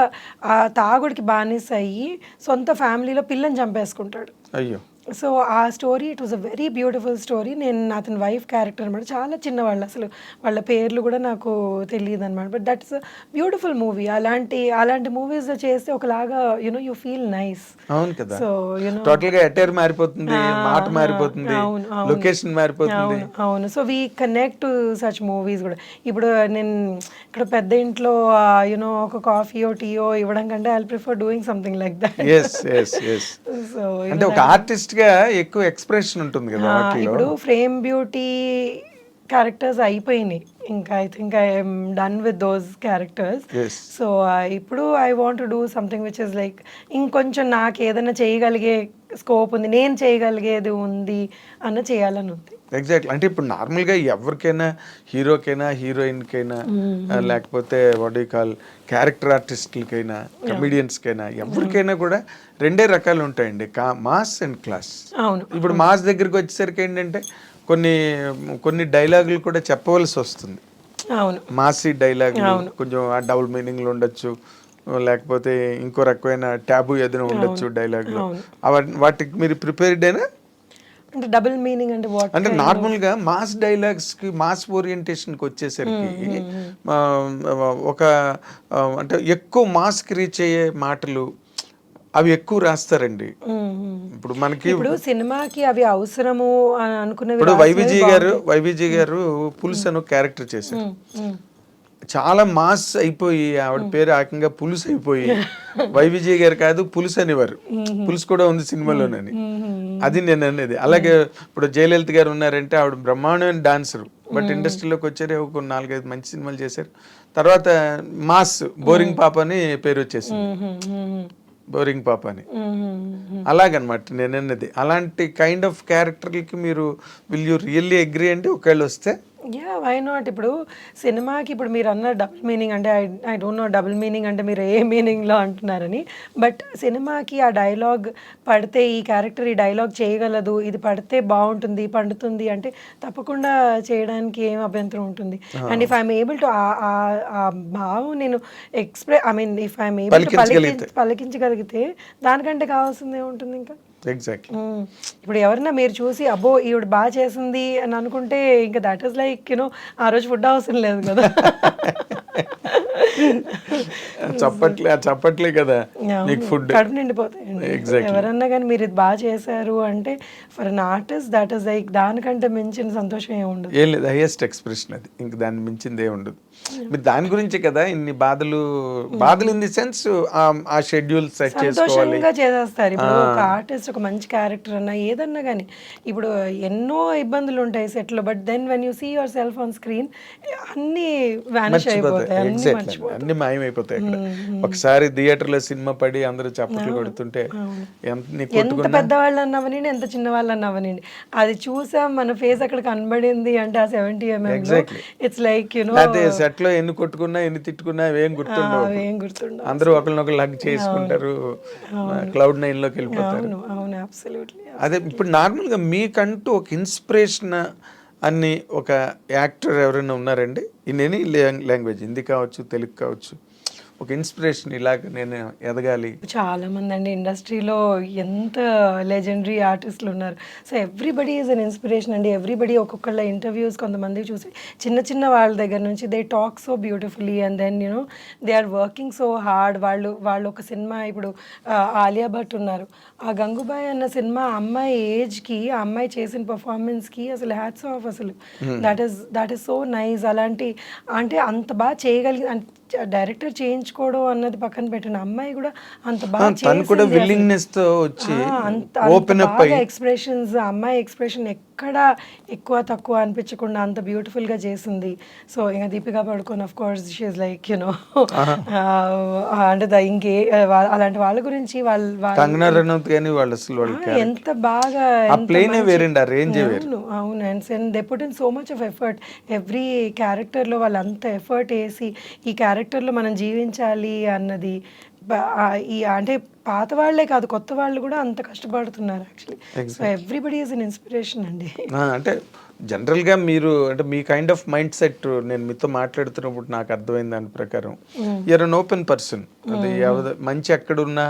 ఆ తాగుడికి బానిస అయ్యి సొంత ఫ్యామిలీలో పిల్లని చంపేసుకుంటాడు. అయ్యో. సో ఆ story, it was a very beautiful story. నేను అతని వైఫ్ క్యారెక్టర్ అనమాట, చాలా చిన్నవాళ్ళు, అసలు వాళ్ళ పేర్లు కూడా నాకు తెలియదు అనమాట. But that's beautiful movie. అలాంటి మూవీస్ చేస్తే ఒకలాగా యునో యూ ఫీల్ నైస్. అవును కదా. సో యునో టోటల్ గా అటైర్ మారిపోతుంది, మాట మారిపోతుంది, లొకేషన్ మారిపోతుంది. అవును. So we connect to such movies కూడా. ఇప్పుడు నేను ఇక్కడ పెద్ద ఇంట్లో యునో ఒక కాఫీయో టీయో ఇవ్వడం కంటే I prefer doing something like that. So అంటే ఒక ఆర్టిస్ట్ గా ఎక్కువ ఎక్స్ప్రెషన్ ఉంటుంది కదా. ఇప్పుడు ఫ్రేమ్ బ్యూటీ క్యారెక్టర్స్ అయిపోయినాయి, ఇంకా I think I'm done with those characters. So ఇప్పుడు I want to do something which is like ఇంకొంచెం నాకు ఏదైనా చేయగలిగే స్కోప్ ఉంది, నేను చేయగలిగేది ఉంది అన్న చేయాలని ఉంది. ఎగ్జాక్ట్లీ. అంటే ఇప్పుడు నార్మల్గా ఎవరికైనా, హీరోకైనా హీరోయిన్కైనా లేకపోతే వాట్ యు కాల్ క్యారెక్టర్ ఆర్టిస్టులకైనా కమెడియన్స్కైనా ఎవరికైనా కూడా రెండే రకాలు ఉంటాయండి, మాస్ అండ్ క్లాస్. అవును. ఇప్పుడు మాస్ దగ్గరికి వచ్చేసరికి ఏంటంటే కొన్ని డైలాగులు కూడా చెప్పవలసి వస్తుంది. అవును. మాసీ డైలాగులు కొంచెం డబుల్ మీనింగ్లు ఉండొచ్చు, లేకపోతే ఇంకో రకమైన ట్యాబు ఏదైనా ఉండొచ్చు డైలాగులు. వాటికి మీరు ప్రిపేర్డ్ అయినా? అంటే డబుల్ మీనింగ్ అంటే వాట్? అంటే నార్మల్ గా మాస్ డైలాగ్స్ కి, మాస్ ఓరియంటేషన్ కి వచ్చేసరికి ఒక అంటే ఎక్కువ మాస్ కి రీచ్ అయ్యే మాటలు అవి ఎక్కువ రాస్తారండి. ఇప్పుడు మనకి సినిమాకి అవి అవసరము అని అనుకునేవి. ఇప్పుడు వైవిజీ గారు పులుసు అని క్యారెక్టర్ చేశారు, చాలా మాస్ అయిపోయి ఆవిడ పేరు ఏకంగా పులుసు అయిపోయి వైవిజయ్ గారు కాదు పులుసు అనేవారు. పులుసు కూడా ఉంది సినిమాలోనని, అది నేను అనేది. అలాగే ఇప్పుడు జయలలిత గారు ఉన్నారంటే ఆవిడ బ్రహ్మాండమైన డాన్సర్, బట్ ఇండస్ట్రీలోకి వచ్చారు, ఒక 4-5 మంచి సినిమాలు చేశారు. తర్వాత మాస్ బోరింగ్ పాప అని పేరు వచ్చేసింది, బోరింగ్ పాప అని. అలాగనమాట నేను అన్నది. అలాంటి కైండ్ ఆఫ్ క్యారెక్టర్లకి మీరు విల్ యూ రియల్లీ అగ్రీ అండి ఒకవేళ వస్తే? Yeah, why not. ఇప్పుడు సినిమాకి ఇప్పుడు మీరు అన్న డబుల్ మీనింగ్ అంటే I don't know double meaning అంటే మీరు ఏ మీనింగ్లో అంటున్నారని. బట్ సినిమాకి ఆ డైలాగ్ పడితే, ఈ క్యారెక్టర్ ఈ డైలాగ్ చేయగలదు, ఇది పడితే బాగుంటుంది, పండుతుంది అంటే తప్పకుండా చేయడానికి ఏం అభ్యంతరం ఉంటుంది. And if I'm able to ఆ భావం నేను ఇఫ్ ఐఎమ్ ఏబుల్ టు పలికించగలిగితే దానికంటే కావాల్సింది ఏముంటుంది ఇంకా. ఎగ్జాక్ట్లీ. ఇప్పుడు ఎవరైనా మీరు చూసి అబ్బో ఈవిడ బాగా చేసింది అని అనుకుంటే ఇంకా దట్ ఈస్ లైక్ యూనో ఆ రోజు ఫుడ్ అవసరం లేదు కదా. చప్పట్లే కదా నీకు ఫుడ్, కడుపు నిండిపోతాయండి. ఎవరన్నా కానీ మీరు ఇది బాగా చేశారు అంటే for an artist that is like దానికంటే మించిన సంతోషం ఏమి ఉండదు. ఏం లేదు, హైయెస్ట్ ఎక్స్ప్రెషన్ అది, ఇంక దాన్ని మించింది ఏమి ఉండదు. మీరు దాని గురించే కదా ఇన్ని బాధలు ఇన్ ది సెన్స్ ఆ షెడ్యూల్ సెట్ చేసుకోవాలి, సంతోషంగా చేసేస్తారు. ఇప్పుడు ఒక ఆర్టిస్ట్ ఒక మంచి క్యారెక్టర్ అన్నా ఏదన్నా కానీ ఇప్పుడు ఎన్నో ఇబ్బందులు ఉంటాయి సెట్ లో, but then when you see yourself on screen అన్ని వానిష్ అయిపోతాయి, అన్ని మాయమైపోతాయి అక్కడ. ఒకసారి థియేటర్ లో సినిమా పడి అందరూ చప్పట్లు కొడుతుంటే ఎంత పెద్దవాళ్ళు అన్నవనండి, ఎంత చిన్న వాళ్ళు అన్నవనండి, అది చూసాం మన ఫేస్ అక్కడ కనబడింది అంటే ఆ 70 mm it's like you know set లో ఎన్ని కొట్టుకున్నా ఎన్ని తిట్టుకున్నా ఏం గుర్తుండవు. అందరూ ఒకరినొకరు హగ్ చేసుకుంటారు, Cloud9 లోకి వెళ్ళిపోతారు. అదే ఇప్పుడు నార్మల్ గా మీకంటూ ఒక ఇన్స్పిరేషన్ అని ఒక యాక్టర్ ఎవరైనా ఉన్నారండి ఇన్ ఎనీ లాంగ్వేజ్, హిందీ కావచ్చు తెలుగు కావచ్చు, ఒక ఇన్స్పిరేషన్, ఇలాగ నేను ఎదగాలి? చాలా మంది అండి ఇండస్ట్రీలో ఎంత లెజెండరీ ఆర్టిస్టులు ఉన్నారు. So everybody is an inspiration అండి. ఎవ్రీబడి ఒక్కొక్కళ్ళ ఇంటర్వ్యూస్ కొంతమంది చూసి చిన్న చిన్న వాళ్ళ దగ్గర నుంచి they talk so beautifully and then they are working so hard. వాళ్ళు ఒక సినిమా ఇప్పుడు ఆలియా భట్ ఉన్నారు. ఆ గంగూబాయ్ అన్న సినిమా అమ్మాయి ఏజ్కి ఆ అమ్మాయి చేసిన పర్ఫార్మెన్స్కి అసలు హ్యాట్స్ ఆఫ్. అసలు దట్ ఈస్ సో నైస్. అలాంటి అంటే అంత బాగా చేయగలిగి డైరెక్టర్ చేయించుకోవడం అన్నది పక్కన పెట్టిన అమ్మాయి కూడా అంత బాగా తను కూడా విల్లింగ్నెస్ తో వచ్చి ఓపెన్ అప్ అయ్యి ఎక్స్ప్రెషన్స్, అమ్మాయి ఎక్స్ప్రెషన్ ఎక్కడ ఎక్కువ తక్కువ అనిపించకుండా అంత బ్యూటిఫుల్ గా చేసింది. సో ఇంకా Deepika Padukone of course she is like అంటే ఇంకే అలాంటి వాళ్ళ గురించి కంగనా రనౌత్ గాని వాళ్ళు అసలు వాళ్ళకి ఎంత బాగా ఆ ప్లేనే వేరండి, ఆ రేంజ్ వేరు. అవును. And they put in so much of effort. Every క్యారెక్టర్లో వాళ్ళు అంత ఎఫర్ట్ వేసి ఈ క్యారెక్టర్లో మనం జీవించాలి అన్నది ఈ అంటే పాత వాళ్ళే కాదు కొత్త వాళ్ళు కూడా అంత కష్టపడుతున్నారు actually. So everybody is an inspiration అండి. అంటే జనరల్గా మీరు అంటే మీ కైండ్ ఆఫ్ మైండ్ సెట్ నేను మీతో మాట్లాడుతున్నప్పుడు నాకు అర్థమైంది దాని ప్రకారం యూఆర్ అన్ ఓపెన్ పర్సన్. అది మంచి ఎక్కడున్నా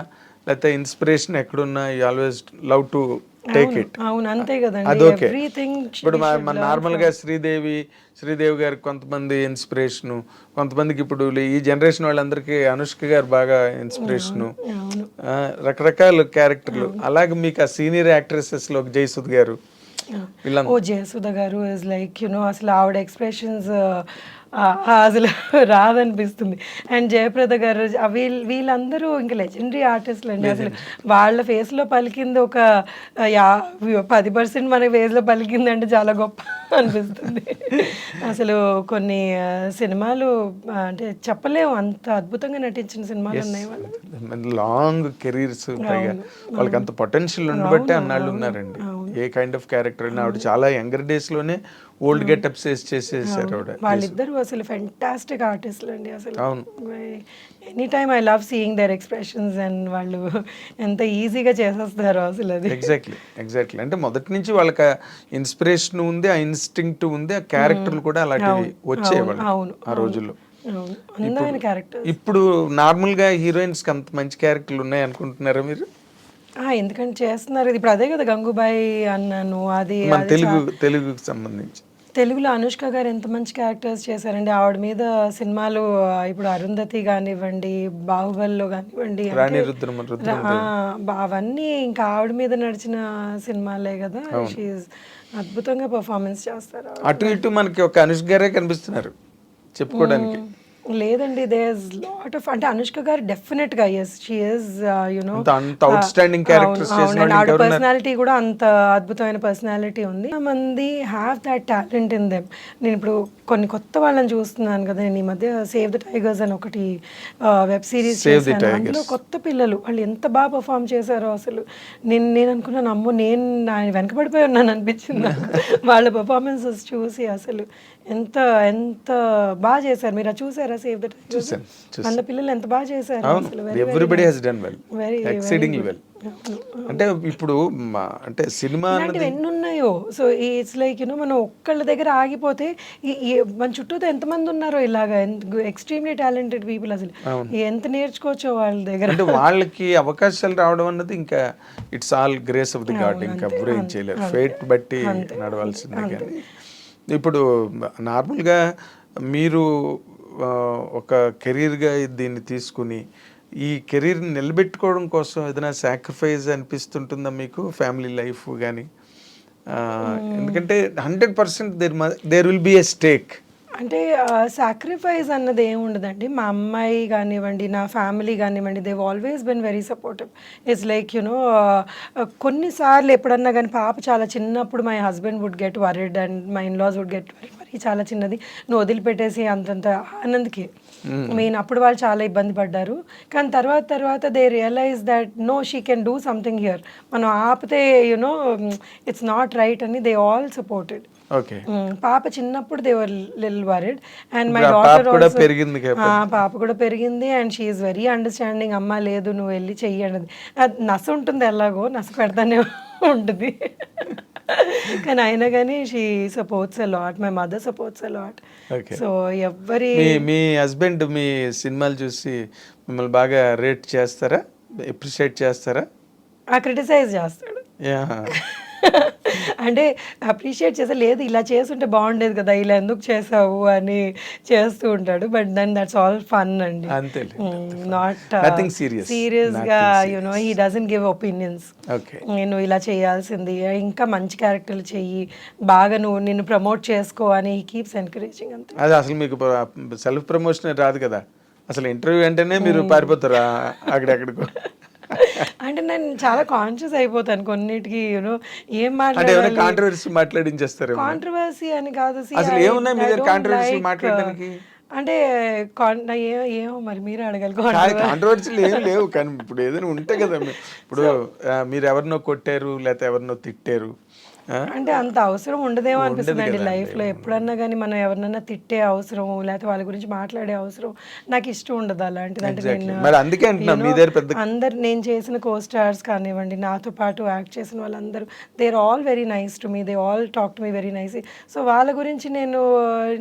లేకపోతే ఇన్స్పిరేషన్ ఎక్కడున్నా you always love to take it. అవును, అంతే కదండి. అదొకే. ఎవ్రీథింగ్ ఇప్పుడు మన నార్మల్గా శ్రీదేవి గారికి కొంతమంది ఇన్స్పిరేషను, కొంతమందికి ఇప్పుడు ఈ జనరేషన్ వాళ్ళందరికీ అనుష్క గారు బాగా ఇన్స్పిరేషను, రకరకాల క్యారెక్టర్లు. అలాగే మీకు ఆ సీనియర్ యాక్ట్రెసెస్లో జయసుధ గారు, జయసుధ గారు ఇస్ లైక్ అసలు ఆవిడ ఎక్స్ప్రెషన్స్ అసలు రాదనిపిస్తుంది. అండ్ జయప్రద గారు వీళ్ళందరూ ఇంకా లెజెండరీ ఆర్టిస్టులు అండి. అసలు వాళ్ళ ఫేస్లో పలికింది ఒక 10% మన ఫేస్లో పలికింది అంటే చాలా గొప్ప అనిపిస్తుంది. అసలు కొన్ని సినిమాలు అంటే చెప్పలేము, అంత అద్భుతంగా నటించిన సినిమాలు ఉన్నాయి వాళ్ళు. లాంగ్ కెరీర్స్, వాళ్ళకి అంత పొటెన్షియల్ ఉండబట్టే అన్నాళ్ళు ఉన్నారండి. ఏ కైండ్ ఆఫ్ క్యారెక్టర్ అయినా ఆవిడ చాలా యంగర్ డేస్ లోనే ఓల్డ్ గెటప్స్ చేసేసారు ఆవిడ. వాళ్ళిద్దరు అసలు ఫెంటాస్టిక్ ఆర్టిస్టులు అండి. అసలు any time I love seeing their expressions and వాళ్ళు ఎంత ఈజీగా చేసేస్తారు అసలు. అది ఎగ్జాక్ట్లీ అంటే మొదటి నుంచి వాళ్ళకి ఇన్స్పిరేషన్ ఉంది, ఆ ఇన్స్టింక్ట్ ఉంది, ఆ క్యారెక్టర్లు కూడా అలాంటివి వచ్చేవాళ్ళు ఆ రోజుల్లో. ఇప్పుడు నార్మల్ గా హీరోయిన్స్ కి అంత మంచి క్యారెక్టర్లు ఉన్నాయి అనుకుంటున్నారా మీరు? ఎందుకంటే చేస్తున్నారు. ఇప్పుడు అదే కదా గంగూబాయి అన్నాను, అది తెలుగుకి సంబంధించి తెలుగులో అనుష్క గారు ఎంత మంచి క్యారెక్టర్స్ చేశారండి. ఆవిడ మీద సినిమాలు ఇప్పుడు అరుంధతి కానివ్వండి, బాహుబలిలో కానివ్వండి, అవన్నీ ఇంకా ఆవిడ మీద నడిచిన సినిమాలే కదా. షీఈ్ అద్భుతంగా పర్ఫార్మెన్స్ చేస్తారు. అటు ఇటు మనకి ఒక అనుష్క గారే కనిపిస్తున్నారు చెప్పుకోవడానికి. లేదండి, దేర్ ఇస్ లాట్ ఆఫ్ అంటే అనుష్క గారు డెఫినెట్ గా yes she is outstanding characters చేసిన ఆవిడ పర్సనాలిటీ కూడా అంత అద్భుతమైన పర్సనాలిటీ ఉంది. మంది have that talent in them. నేను ఇప్పుడు కొన్ని కొత్త వాళ్ళని చూస్తున్నాను కదా. నేను ఈ మధ్య సేవ్ ద టైగర్స్ అని ఒకటి వెబ్ సిరీస్ చేశాను. అందులో కొత్త పిల్లలు వాళ్ళు ఎంత బాగా పర్ఫామ్ చేశారో అసలు నేను అనుకున్నాను, అమ్మో నేను ఆయన వెనకబడిపోయి ఉన్నాను అనిపించింది వాళ్ళ పర్ఫార్మెన్సెస్ చూసి. అసలు ఎంత ఎంత బాగా చేశారు. మీరు చూసారా సేవ్ ద టైగర్స్? మన పిల్లలు ఎంత బాగా చేశారు అసలు. Everybody has done well, exceedingly well. అంటే ఇప్పుడు అంటే సినిమా ఎన్ని ఉన్నాయో. సో ఇట్స్ లైక్ మనం ఒక్కళ్ళ దగ్గర ఆగిపోతే మన చుట్టూతో ఎంతమంది ఉన్నారో ఇలాగా ఎక్స్ట్రీమ్లీ టాలెంటెడ్ పీపుల్. అసలు ఎంత నేర్చుకోవచ్చో వాళ్ళ దగ్గర. అంటే వాళ్ళకి అవకాశాలు రావడం అన్నది ఇంకా it's all grace of the God. ఇంకా ఎవరు ఏం చేయలేరు, ఫేట్ బట్టి నడవాల్సిందే. కానీ ఇప్పుడు నార్మల్గా మీరు ఒక కెరీర్గా దీన్ని తీసుకుని ఈ కెరీర్ని నిలబెట్టుకోవడం కోసం ఏదైనా సాక్రిఫైస్ అనిపిస్తుంటుందా మీకు? ఫ్యామిలీ లైఫ్ కానీ, ఎందుకంటే 100% there will be a stake. అంటే సాక్రిఫైస్ అన్నది ఏమి ఉండదండి. మా అమ్మాయి కానివ్వండి, నా ఫ్యామిలీ కానివ్వండి, they've always been very supportive. It's like కొన్నిసార్లు ఎప్పుడన్నా కానీ పాప చాలా చిన్నప్పుడు my husband would get worried and my in-laws would get worried. మరి చాలా చిన్నది, నువ్వు వదిలిపెట్టేసి అంతంత ఆనంద్కి మెయిన్ అప్పుడు వాళ్ళు చాలా ఇబ్బంది పడ్డారు. కానీ తర్వాత they realize that no she can do something here. మనం ఆపితే ఇట్స్ నాట్ రైట్ అని దే ఆల్ సపోర్టెడ్. పాప చిన్నప్పుడు they were little worried and my daughter also. పాప కూడా పెరిగింది and she is very understanding. అమ్మ లేదు నువ్వు వెళ్ళి చెయ్యి అన్నది. నస ఉంటుంది, ఎలాగో నస పెడతానే ఉంటుంది. కానీ అయినా కానీ she supports a lot, my mother supports a lot. Okay. So ఎవ్వరి మీ హస్బెండ్ మీ సినిమాలు చూసి మిమ్మల్ని బాగా రేట్ చేస్తారా, అప్రిషియేట్ చేస్తారా? క్రిటిసైజ్ చేస్తాడు. అంటే అప్రిషియేట్ చేస్తే, లేదు ఇలా చేస్తుంటే బాగుండేది కదా, ఇలా ఎందుకు చేసావు అని చేస్తూ ఉంటాడు. But then that's all fun అండి. అంతేలే. Not Nothing serious. సీరియస్ గా Nothing you know he doesn't give opinions. Okay. నేను ఇలా చేయాల్సింది, ఇంకా మంచి క్యారెక్టర్లు చెయ్యి, బాగా నువ్వు నిన్ను ప్రమోట్ చేసుకో అని హీ కీప్స్ ఎంకరేజింగ్. అంతే. అది అసలు మీకు సెల్ఫ్ ప్రమోషన్ రాదు కదా, అసలు ఇంటర్వ్యూ అంటేనే మీరు పారిపోతారా అక్కడెక్కడికో? అంటే నేను చాలా కాన్షియస్ అయిపోతాను కొన్నిటికి, యూనో ఏం అంటే ఏమైనా మాట్లాడాలి. కాంట్రవర్సీ మాట్లాడించేస్తారు. కాంట్రవర్సీ అని కాదు, see, అసలు I- ఏమున్నాయి మీ I దగ్గర don't కాంట్రవర్సీ like, మాట్లాడడానికి? అంటే ఏమో మరి మీరే అడగాలి. కాంట్రవర్సీలు ఏం లేవు, కానీ ఇప్పుడు ఏదైనా ఉంటే కదా. ఇప్పుడు మీరు ఎవరినో కొట్టారు లేకపోతే ఎవరినో తిట్టారు, అంటే అంత అవసరం ఉండదేమో అనిపిస్తుంది అండి కదండి. లైఫ్లో. ఎప్పుడన్నా కానీ మనం ఎవరినైనా తిట్టే అవసరం లేకపోతే వాళ్ళ గురించి మాట్లాడే అవసరం నాకు ఇష్టం ఉండదు అలాంటిది. అంటే నేను మరి అందుకే అంటున్నా మీ దగ్గర పెద్ద అందరు నేను చేసిన కో స్టార్స్ కానివ్వండి, నాతో పాటు యాక్ట్ చేసిన వాళ్ళందరూ they are all very nice to me, they all talk to me very nice. So వాళ్ళ గురించి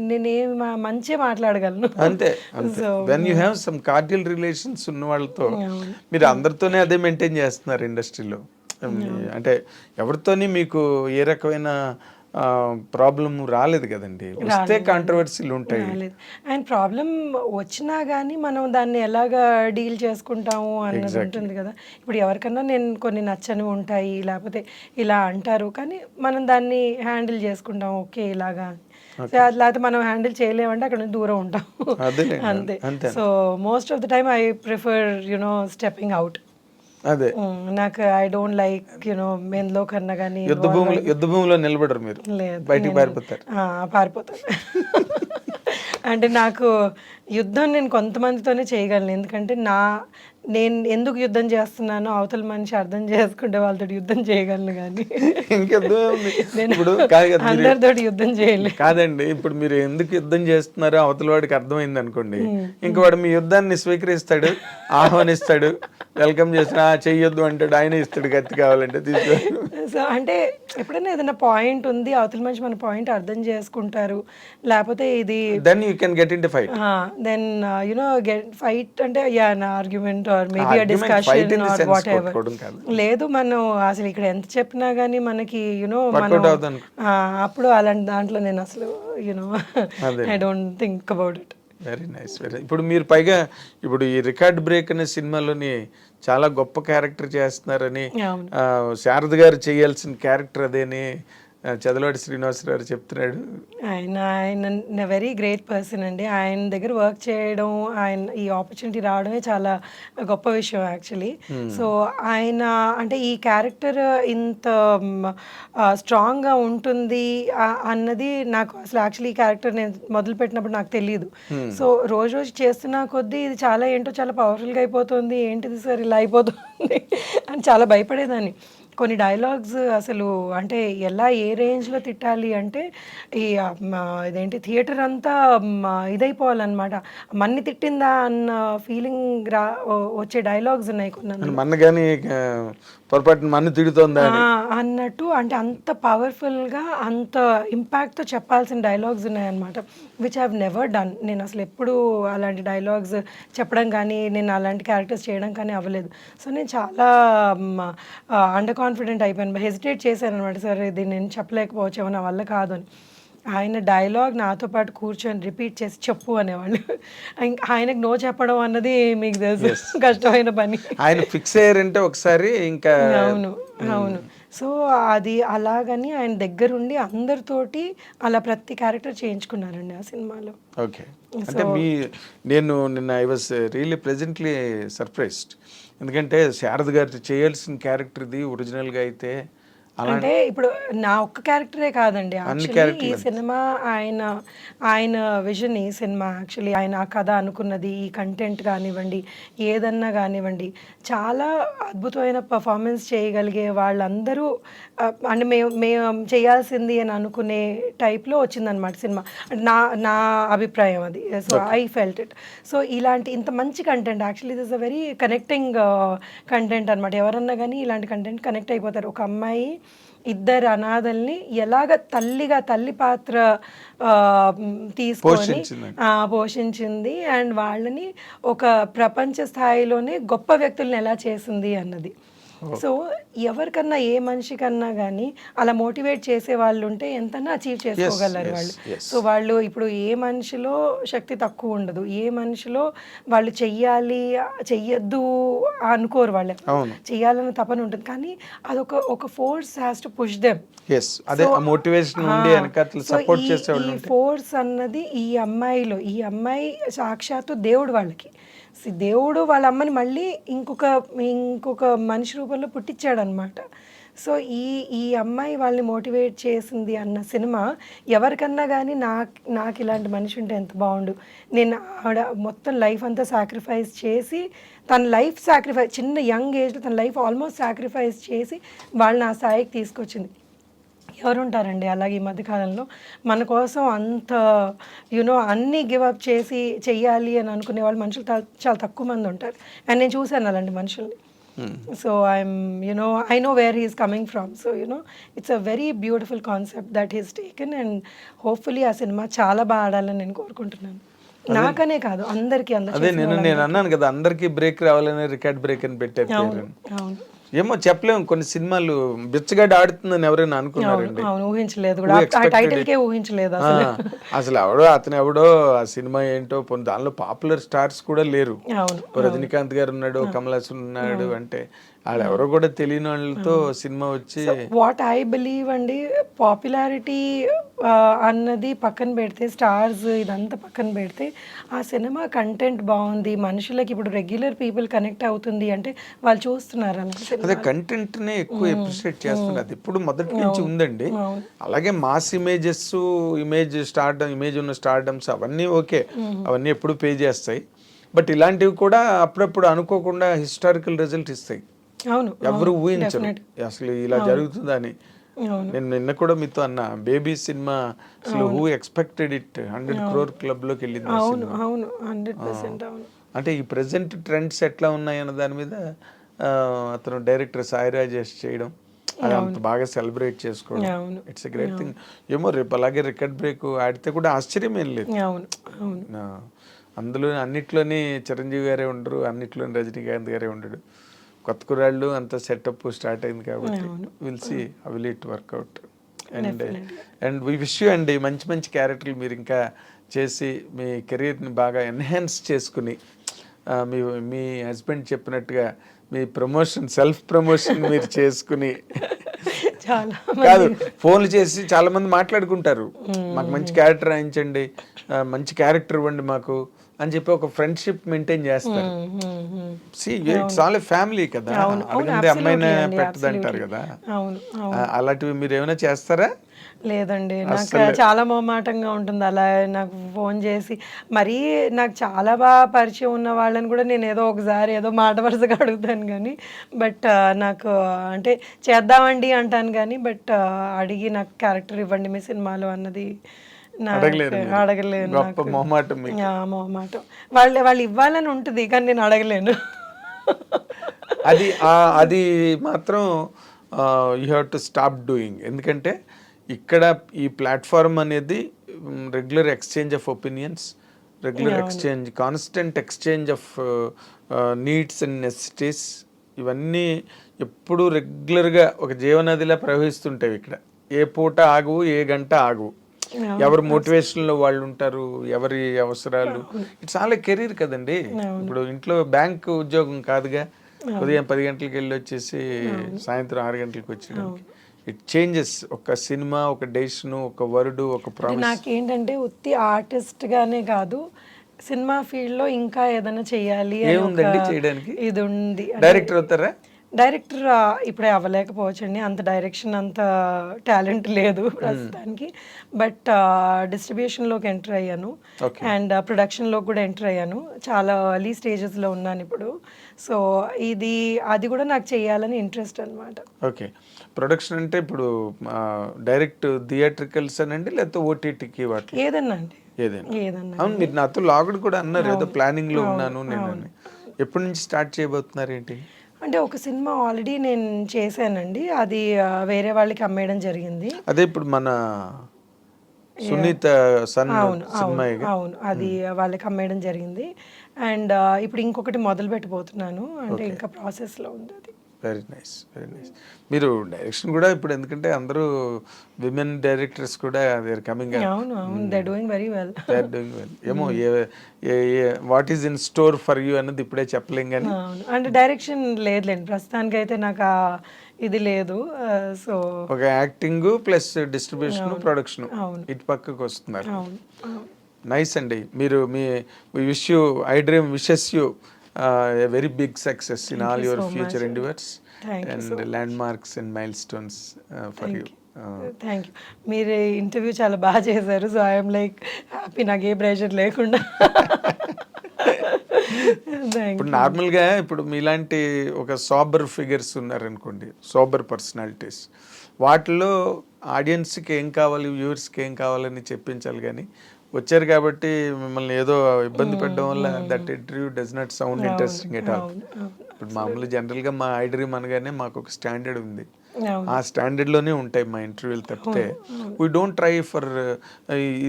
నేనేం మంచిగా మాట్లాడగలను. అంతే. When you have some cordial relations ఉన్న వాళ్ళతో మీరు అందరితోనే అదే మెయింటైన్ చేస్తున్నారు ఇండస్ట్రీలో. అంటే ఎవరితోని మీకు ఏ రకమైన ప్రాబ్లం రాలేదు కదండి. వస్తే కాంట్రవర్సీలు ఉంటాయి. అండ్ ప్రాబ్లం వచ్చినా కానీ మనం దాన్ని ఎలాగా డీల్ చేసుకుంటాము అన్నది ఉంటుంది కదా. ఇప్పుడు ఎవరికన్నా నేను కొన్ని నచ్చని ఉంటాయి, లేకపోతే ఇలా అంటారు, కానీ మనం దాన్ని హ్యాండిల్ చేసుకుంటాం. ఓకే ఇలాగా, లేకపోతే మనం హ్యాండిల్ చేయలేమంటే అక్కడ నుంచి దూరం ఉంటాం. అంతే. So most of the time I prefer stepping out. అదే నాకు ఐ డోంట్ లైక్ ఎందులో కన్నా కానీ యుద్ధ భూమిలో నిలబడరు మీరు, బయటికి పారిపోతారు. పారిపోతాను. అంటే నాకు యుద్ధం నేను కొంతమందితోనే చేయగలను, ఎందుకంటే నేను ఎందుకు యుద్ధం చేస్తున్నానో అవతల మనిషి అర్థం చేసుకుంటే వాళ్ళతో యుద్ధం చేయగలను, కానీ నేను అందరితో యుద్ధం చేయలేదు. కాదండి, ఇప్పుడు మీరు ఎందుకు యుద్ధం చేస్తున్నారో అవతల వాడికి అర్థమైంది అనుకోండి, ఇంక వాడు మీ యుద్ధాన్ని స్వీకరిస్తాడు, ఆహ్వానిస్తాడు, వెల్కమ్ చేసిన చెయ్యొద్దు అంటాడు, ఆయన ఇస్తాడు కత్తి కావాలంటే తీసుకో. సో అంటే ఎప్పుడైనా ఏదైనా పాయింట్ ఉంది, అవతల మనిషి మన పాయింట్ అర్థం చేసుకుంటారు, లేకపోతే ఇది then you can get into fight. Then get fight అంటే argument or maybe a discussion or whatever. లేదు, మనం అసలు ఇక్కడ ఎంత చెప్పినా కానీ మనకి మనం అప్పుడు అలాంటి దాంట్లో నేను అసలు I don't think about it. Very nice. ఇప్పుడు మీరు పైగా ఇప్పుడు ఈ రికార్డ్ బ్రేక్ అనే సినిమాలోని చాలా గొప్ప క్యారెక్టర్ చేస్తున్నారని, శారద గారు చేయాల్సిన క్యారెక్టర్ అదేని చదలవాడి శ్రీనివాసరావు చెప్తున్నాడు. ఆయన వెరీ గ్రేట్ పర్సన్ అండి. ఆయన దగ్గర వర్క్ చేయడం, ఆయన ఈ ఆపర్చునిటీ రావడమే చాలా గొప్ప విషయం యాక్చువల్లీ. సో ఆయన అంటే ఈ క్యారెక్టర్ ఇంత స్ట్రాంగ్గా ఉంటుంది అన్నది నాకు అసలు యాక్చువల్లీ ఈ క్యారెక్టర్ నేను మొదలుపెట్టినప్పుడు నాకు తెలియదు. సో రోజు రోజు చేస్తున్న కొద్దీ ఇది చాలా ఏంటో చాలా పవర్ఫుల్గా అయిపోతుంది, ఏంటిది సార్ ఇలా అయిపోతుంది అని చాలా భయపడేదాన్ని. కొన్ని డైలాగ్స్ అసలు అంటే ఎలా ఏ రేంజ్లో తిట్టాలి అంటే ఇదేంటి థియేటర్ అంతా ఇదైపోవాలన్నమాట, మన్ని తిట్టిందా అన్న ఫీలింగ్ వచ్చే డైలాగ్స్ ఉన్నాయి కొన్ని. మన కానీ పొరపాటు మన్ను తిడుతోందా అన్నట్టు, అంటే అంత పవర్ఫుల్గా అంత ఇంపాక్ట్తో చెప్పాల్సిన డైలాగ్స్ ఉన్నాయన్నమాట, విచ్ హ్యావ్ నెవర్ డన్. నేను అసలు ఎప్పుడు అలాంటి డైలాగ్స్ చెప్పడం కానీ నేను అలాంటి క్యారెక్టర్స్ చేయడం కానీ అవ్వలేదు. సో నేను చాలా అండర్ కాన్ఫిడెంట్ అయిపోయాను, హెసిటేట్ చేశాను అనమాట, సార్ ఇది నేను చెప్పలేకపోవచ్చేమో, నా వల్ల కాదు అని. ఆయన డైలాగ్ నాతో పాటు కూర్చొని రిపీట్ చేసి చెప్పు అనేవాళ్ళు. ఆయనకు నో చెప్పడం అన్నది మీకు తెలుసు కష్టమైన పని. ఆయన ఫిక్స్ అయ్యారంటే ఒకసారి ఇంకా. అవును. సో అది అలాగని ఆయన దగ్గరుండి అందరితోటి అలా ప్రతి క్యారెక్టర్ చేయించుకున్నారండి ఆ సినిమాలో. ఓకే. అంటే నేను నిన్న I was really pleasantly surprised, ఎందుకంటే శారద గారు చేయాల్సిన క్యారెక్టర్ ఇది ఒరిజినల్గా అయితే. అంటే ఇప్పుడు నా ఒక్క క్యారెక్టరే కాదండి యాక్చువల్లీ ఈ సినిమా, ఆయన విజన్ ఈ సినిమా యాక్చువల్లీ, ఆయన ఆ కథ అనుకున్నది, ఈ కంటెంట్ కానివ్వండి ఏదన్నా కానివ్వండి, చాలా అద్భుతమైన పర్ఫార్మెన్స్ చేయగలిగే వాళ్ళందరూ అంటే మేము చేయాల్సింది అని అనుకునే టైప్లో వచ్చిందనమాట సినిమా. నా అభిప్రాయం అది. So I felt it. So ఇలాంటి ఇంత మంచి content actually this a very connecting content అనమాట. ఎవరన్నా కానీ ఇలాంటి కంటెంట్ కనెక్ట్ అయిపోతారు. ఒక అమ్మాయి ఇద్దరు అనాథల్ని ఎలాగ తల్లి పాత్ర తీసుకొని పోషించింది అండ్ వాళ్ళని ఒక ప్రపంచ స్థాయిలోనే గొప్ప వ్యక్తుల్ని ఎలా చేసింది అన్నది. సో ఎవరికన్నా ఏ మనిషికన్నా కానీ అలా మోటివేట్ చేసే వాళ్ళు ఉంటే ఎంతన్నా అచీవ్ చేసుకోగలరు వాళ్ళు. సో వాళ్ళు ఇప్పుడు ఏ మనిషిలో శక్తి తక్కువ ఉండదు, ఏ మనిషిలో వాళ్ళు చెయ్యొద్దు అనుకోరు, వాళ్ళు చెయ్యాలని తపన ఉంటుంది, కానీ అదొక force has to push them. ఈ ఫోర్స్ అన్నది ఈ అమ్మాయి సాక్షాత్తు దేవుడు వాళ్ళకి. దేవుడు వాళ్ళ అమ్మని మళ్ళీ ఇంకొక మనిషి రూపంలో పుట్టించాడు అనమాట. సో ఈ అమ్మాయి వాళ్ళని మోటివేట్ చేసింది అన్న సినిమా ఎవరికన్నా కానీ నాకు ఇలాంటి మనిషి ఉంటే ఎంత బాగుండు, నేను ఆవిడ మొత్తం లైఫ్ అంతా సాక్రిఫైస్ చేసి చిన్న యంగ్ ఏజ్లో తన లైఫ్ ఆల్మోస్ట్ సాక్రిఫైస్ చేసి వాళ్ళని ఆ స్థాయికి తీసుకొచ్చింది. ఎవరుంటారండి అలాగే ఈ మధ్యకాలంలో మన కోసం అంత అన్నీ గివప్ చేసి చెయ్యాలి అని అనుకునే వాళ్ళు మనుషులు చాలా తక్కువ మంది ఉంటారు. అండ్ నేను చూశాను అలాంటి మనుషుల్ని. So I know where he's coming from. So it's a very beautiful concept that he's taken and hopefully ఆ సినిమా చాలా బాగా ఆడాలని నేను కోరుకుంటున్నాను. నాకనే కాదు అందరికీ. నేను అన్నాను కదా, అందరికీ బ్రేక్ రావాలని రికార్డ్ బ్రేక్ అని పెట్టారు. అవును, ఏమో చెప్పలేము, కొన్ని సినిమాలు బిచ్చగడ్డ ఆడుతుందని ఎవరైనా అనుకున్నారండి? ఊహించలేదు, ఊహించలేదు అసలు అతను ఎవడో ఆ సినిమా ఏంటో, దానిలో పాపులర్ స్టార్స్ కూడా లేరు. రజనీకాంత్ గారు ఉన్నాడు, కమల్ హాసన్ ఉన్నాడు, అంటే వాళ్ళు ఎవరో కూడా తెలియని వాళ్ళతో సినిమా వచ్చి. వాట్ ఐ బిలీవ్ అండి, పాపులారిటీ అన్నది పక్కన పెడితే, స్టార్స్ ఇదంతా పక్కన పెడితే, ఆ సినిమా కంటెంట్ బాగుంది, మనుషులకి ఇప్పుడు రెగ్యులర్ పీపుల్ కనెక్ట్ అవుతుంది అంటే వాళ్ళు చూస్తున్నారు. అదే కంటెంట్ నే ఎక్కువ అప్రిషియేట్ చేస్తున్నారు. అది ఇప్పుడు మొదటి నుంచి ఉందండి. అలాగే మాస్ ఇమేజ్ ఉన్న స్టార్డమ్స్ అవన్నీ ఓకే, అవన్నీ ఎప్పుడు పే చేస్తాయి. బట్ ఇలాంటివి కూడా అప్పుడప్పుడు అనుకోకుండా హిస్టారికల్ రిజల్ట్ ఇస్తాయి. ఎవరు ఊహించరు అసలు ఇలా జరుగుతుందని. నేను నిన్న కూడా మీతో అన్న, బేబీ సినిమా అసలు who expected it 100 crore club లోకి వెళ్ళింది. అంటే ఈ ప్రెసెంట్ ట్రెండ్స్ ఎట్లా ఉన్నాయన్న దాని మీద అతను డైరెక్టర్ సాయి రాజేష్ చేయడం, అది అంత బాగా సెలబ్రేట్ చేసుకోవడం, ఇట్స్ ఎ గ్రేట్ థింగ్. ఏమో రేపు అలాగే రికార్డ్ బ్రేక్ ఆడితే కూడా ఆశ్చర్యం ఏం లేదు. అందులో అన్నిట్లోని చిరంజీవి గారే ఉండరు, అన్నిట్లోని రజనీకాంత్ గారే ఉండడు. కొత్త కుర్రాళ్ళు అంత సెటప్ స్టార్ట్ అయింది కాబట్టి will see how will it work out. And we wish you అండి మంచి మంచి క్యారెక్టర్లు మీరు ఇంకా చేసి మీ కెరీర్ని బాగా ఎన్హాన్స్ చేసుకుని, మీ హస్బెండ్ చెప్పినట్టుగా మీ సెల్ఫ్ ప్రమోషన్ మీరు చేసుకుని, కాదు ఫోన్లు చేసి చాలా మంది మాట్లాడుకుంటారు, మాకు మంచి క్యారెక్టర్ రాయించండి, మంచి క్యారెక్టర్ ఇవ్వండి మాకు అని చెప్పి ఒక ఫ్రెండ్షిప్ మెయింటైన్ చేస్తారు. ఇట్స్ ఆల్ ఏ ఫ్యామిలీ కదా, అడిగింది అమ్మాయినే పెట్టదంటారు కదా. అలాంటివి మీరు ఏమైనా చేస్తారా? లేదండి, నాకు చాలా మొహమాటంగా ఉంటుంది అలా నాకు ఫోన్ చేసి. మరీ నాకు చాలా బాగా పరిచయం ఉన్న వాళ్ళని కూడా నేను ఏదో ఒకసారి ఏదో మాట వరుసగా అడుగుతాను కానీ, బట్ నాకు అంటే చేద్దామండి అంటాను కానీ, బట్ అడిగి నాకు క్యారెక్టర్ ఇవ్వండి మీ సినిమాలో అన్నది అడగలేను. మొహమాటం. వాళ్ళు ఇవ్వాలని ఉంటుంది కానీ నేను అడగలేను. అది మాత్రం you have to stop doing. ఎందుకంటే ఇక్కడ ఈ ప్లాట్ఫామ్ అనేది regular exchange of opinions, constant exchange of needs and necessities, ఇవన్నీ ఎప్పుడు రెగ్యులర్గా ఒక జీవనదిలా ప్రవహిస్తుంటాయి. ఇక్కడ ఏ పూట ఆగు, ఏ గంట ఆగు, ఎవరు మోటివేషన్లో వాళ్ళు ఉంటారు, ఎవరి అవసరాలు. ఇట్స్ ఆల్ ఏ కెరీర్ కదండి. ఇప్పుడు ఇంట్లో బ్యాంక్ ఉద్యోగం కాదుగా, ఉదయం 10 గంటలకు వెళ్ళి వచ్చేసి సాయంత్రం 6 గంటలకు వచ్చేయడానికి. It changes. ఒక సినిమా, ఒక డెసిషన్, ఒక వర్డ్, ఒక ప్రామిస్. నాకేంటంటే ఉత్తి ఆర్టిస్ట్ గానే కాదు, సినిమా ఫీల్డ్ లో ఇంకా ఏదైనా చెయ్యాలి ఏముందండి చేయడానికి? ఇది ఉంది. డైరెక్టర్ అవుతారా? డైరెక్టర్ ఇప్పుడే అవ్వలేకపోవచ్చండి, అంత డైరెక్షన్ అంత టాలెంట్ లేదు ప్రస్తుతానికి. బట్ డిస్ట్రిబ్యూషన్లోకి ఎంటర్ అయ్యాను అండ్ ప్రొడక్షన్లో కూడా ఎంటర్ అయ్యాను. చాలా ఎర్లీ స్టేజెస్లో ఉన్నాను ఇప్పుడు. సో అది కూడా నాకు చేయాలని ఇంట్రెస్ట్ అనమాట. ఓకే, ప్రొడక్షన్ అంటే ఇప్పుడు డైరెక్ట్ థియేట్రికల్స్ అనండి లేకపోతే ఓటీటీకి వాటి ఏదన్నా అండి? ఏదన్నా. అవును, మీరు నాతో లాగుడు కూడా అన్నారు ఏదో ప్లానింగ్ లో ఉన్నాను నేను. ఎప్పటి నుంచి స్టార్ట్ చేయబోతున్నారు ఏంటి? అంటే ఒక సినిమా ఆల్రెడీ నేను చేశానండి, అది వేరే వాళ్ళకి అమ్మేయడం జరిగింది. అదే ఇప్పుడు మన సునీత సన్ అవును సినిమా. అవును, అది వాళ్ళకి అమ్మేయడం జరిగింది. అండ్ ఇప్పుడు ఇంకొకటి మొదలు పెట్టబోతున్నాను, అంటే ఇంకా ప్రాసెస్లో ఉంది అది. Very nice, very nice. మీరు డైరెక్షన్ కూడా ఇప్పుడు, ఎందుకంటే అందరూ విమెన్ డైరెక్టర్స్ కూడా దే ఆర్ కమింగ్, అవును అవును, they doing very well. They are doing well. ఏమో what is in store for you అన్నది ఇప్పుడే చెప్పలేం కానీ. అవును, అంటే డైరెక్షన్ లేదులేండి ప్రస్తుతానికి అయితే, నాకు ఇది లేదు. సో ఒక యాక్టింగ్ ప్లస్ డిస్ట్రిబ్యూషన్ ప్రొడక్షన్ అవును ఇటు పక్కకు వస్తున్నారు. అవును అవును. నైస్ అండి. మీరు మీ wish you, I dream wishes you a very big success in all your future endeavors and landmarks and milestones for you. Thank you. మీరు ఇంటర్వ్యూ చాలా బాగా చేశారు, సో ఐఎమ్ లైక్ హ్యాపీ, నాకు ఏ ప్రెషర్ లేకుండా. ఇప్పుడు నార్మల్గా ఇప్పుడు మీలాంటి ఒక సోబర్ ఫిగర్స్ ఉన్నారనుకోండి, సోబర్ పర్సనాలిటీస్, వాటిలో ఆడియన్స్కి ఏం కావాలి, వ్యూవర్స్కి ఏం కావాలని చెప్పించాలి. కానీ వచ్చారు కాబట్టి మిమ్మల్ని ఏదో ఇబ్బంది పెట్టడం వల్ల that interview does not sound interesting at all. ఇప్పుడు మామూలు జనరల్గా మా ఐ డ్రీమ్ అనగానే మాకు ఒక స్టాండర్డ్ ఉంది, ఆ స్టాండర్డ్లోనే ఉంటాయి మా ఇంటర్వ్యూలు తప్పితే వీ డోంట్ ట్రై ఫర్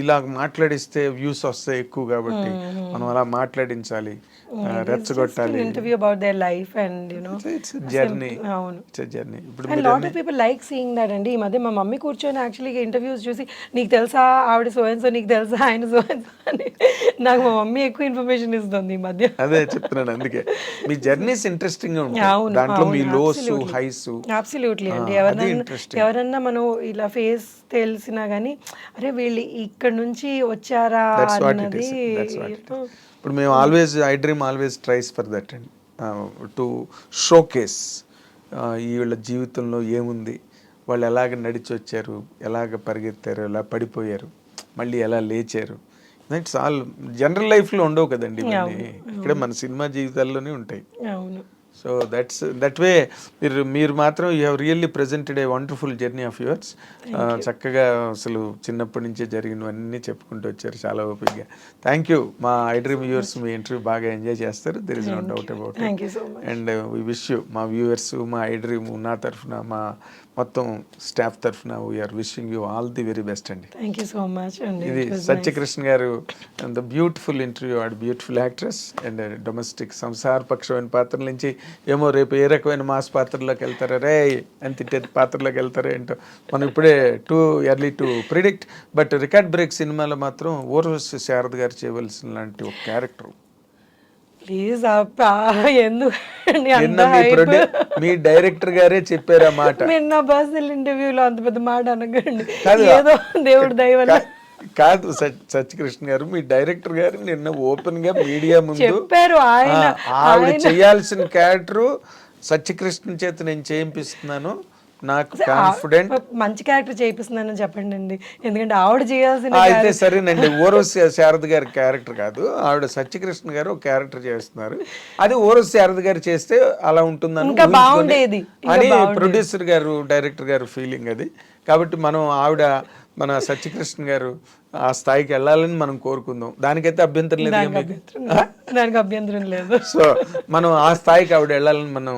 ఇలా మాట్లాడిస్తే వ్యూస్ వస్తాయి ఎక్కువ, కాబట్టి మనం అలా మాట్లాడించాలి, రెచ్చగొట్టాలి. Interview about their life and you know it's journey. అవును, ఇట్స్ జర్నీ. ఇప్పుడు and lot of people like seeing that అండి. ఈ మధ్య మా మమ్మీ కూర్చొని యాక్చువల్గా ఇంటర్వ్యూస్ చూసి, నీకు తెలుసా ఆవిడ సో అండ్ సో, నీకు తెలుసా ఆయన సో అండ్ సో అని, నాకు మా మమ్మీ ఎక్కువ ఇన్ఫర్మేషన్ ఇస్తుంది ఈ మధ్య. అదే చెప్తున్నాను, అందుకే మీ జర్నీస్ ఇంట్రెస్టింగ్ గా ఉంటాయి, దాంట్లో మీ లోస్ హైస్. అబ్సల్యూట్లీ అండి. ఎవరన్నా మనం ఇలా ఫేస్ తెలిసినా కానీ, అరే వీళ్ళు ఇక్కడ నుంచి వచ్చారా అన్నది. ఇప్పుడు మేము always, I dream always tries for that and to showcase వీళ్ళ జీవితంలో ఏముంది, వాళ్ళు ఎలాగ నడిచి వచ్చారు, ఎలాగ పరిగెత్తారు, ఎలా పడిపోయారు, మళ్ళీ ఎలా లేచారు. ఇట్స్ ఆల్ జనరల్ లైఫ్లో ఉండవు కదండి ఇవన్నీ, ఇక్కడ మన సినిమా జీవితాల్లోనే ఉంటాయి. అవును. సో దట్ వే మీరు మాత్రం you have really presented a wonderful journey of yours. చక్కగా అసలు చిన్నప్పటి నుంచే జరిగినవన్నీ చెప్పుకుంటూ వచ్చారు చాలా ఓపికగా. Thank you. మా ఐ డ్రీమ్ వ్యూవర్స్ మీ ఇంటర్వ్యూ బాగా ఎంజాయ్ చేస్తారు, there is no doubt about it. And we wish you, మా వ్యూవర్స్, మా ఐ డ్రీమ్ నా తరఫున, మా మొత్తం స్టాఫ్ తరఫున we are wishing you all the very best అండి. థ్యాంక్ యూ సో మచ్ అండి. ఇది సత్యకృష్ణ గారు, the beautiful interview, and beautiful actress and domestic సంసారపక్షమైన పాత్రల నుంచి ఏమో రేపు ఏ రకమైన మాస్ పాత్రలోకి వెళ్తారో, రే అని తిట్టే పాత్రలోకి వెళ్తారో ఏంటో మనం ఇప్పుడే too early to predict. But record break సినిమాలో మాత్రం ఊర్వశి శారద గారు చేయవలసిన లాంటి ఒక క్యారెక్టర్. ప్లీజ్ ఎందుకు మీ డైరెక్టర్ గారే చెప్పారు ఆ మాట. మీరు నా పర్సనల్ ఇంటర్వ్యూలో అంత పెద్ద మాట అనకండి, ఏదో దేవుడి దయ వల్ల. కాదు సత్యకృష్ణ గారు, మీ డైరెక్టర్ గారు నిన్న ఓపెన్ గా మీడియా ముందు చెప్పారు, ఆవిడ చేయాల్సిన క్యారెక్టర్ సత్యకృష్ణ చేత నేను చేయిస్తున్నాను, నాకు కాన్ఫిడెంట్. మంచి క్యారెక్టర్ చేయిస్తున్నానని చెప్పండి అండి, ఎందుకంటే ఆవిడ చేయాల్సిన. అయితే సరేనండి, ఊర్వశి శారద గారి క్యారెక్టర్ కాదు, ఆవిడ సత్యకృష్ణ గారు ఒక క్యారెక్టర్ చేస్తున్నారు, అది ఊర్వశి శారద గారు చేస్తే అలా ఉంటుందని ఇంకా బాగుండేది అని ప్రొడ్యూసర్ గారు, డైరెక్టర్ గారు ఫీలింగ్ అది. కాబట్టి మనం మన సత్యకృష్ణ గారు ఆ స్థాయికి వెళ్ళాలని మనం కోరుకుందాం, దానికైతే అభ్యంతరం లేదు. దానికి అభ్యంతరం లేదు. సో మనం ఆ స్థాయికి ఆవిడ వెళ్ళాలని మనం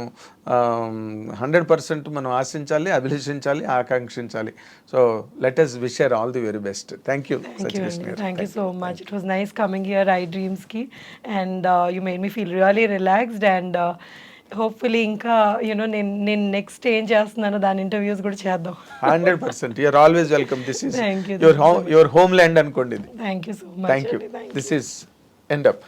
100% మనం ఆశించాలి, అభిలషించాలి, ఆకాంక్షించాలి. So let us wish her all the very best. Thank you Sachikrishan garu. Thank you so much. It was nice coming here, I Dreams ki, and you made me feel really relaxed, and hopefully ఇంకా you know నేను next ఏం చేస్తున్నానో దాని interviews కూడా చేద్దాం. 100%. You're always welcome. This is your home land అనుకోండి. Thank you so much. Thank you. This is end up.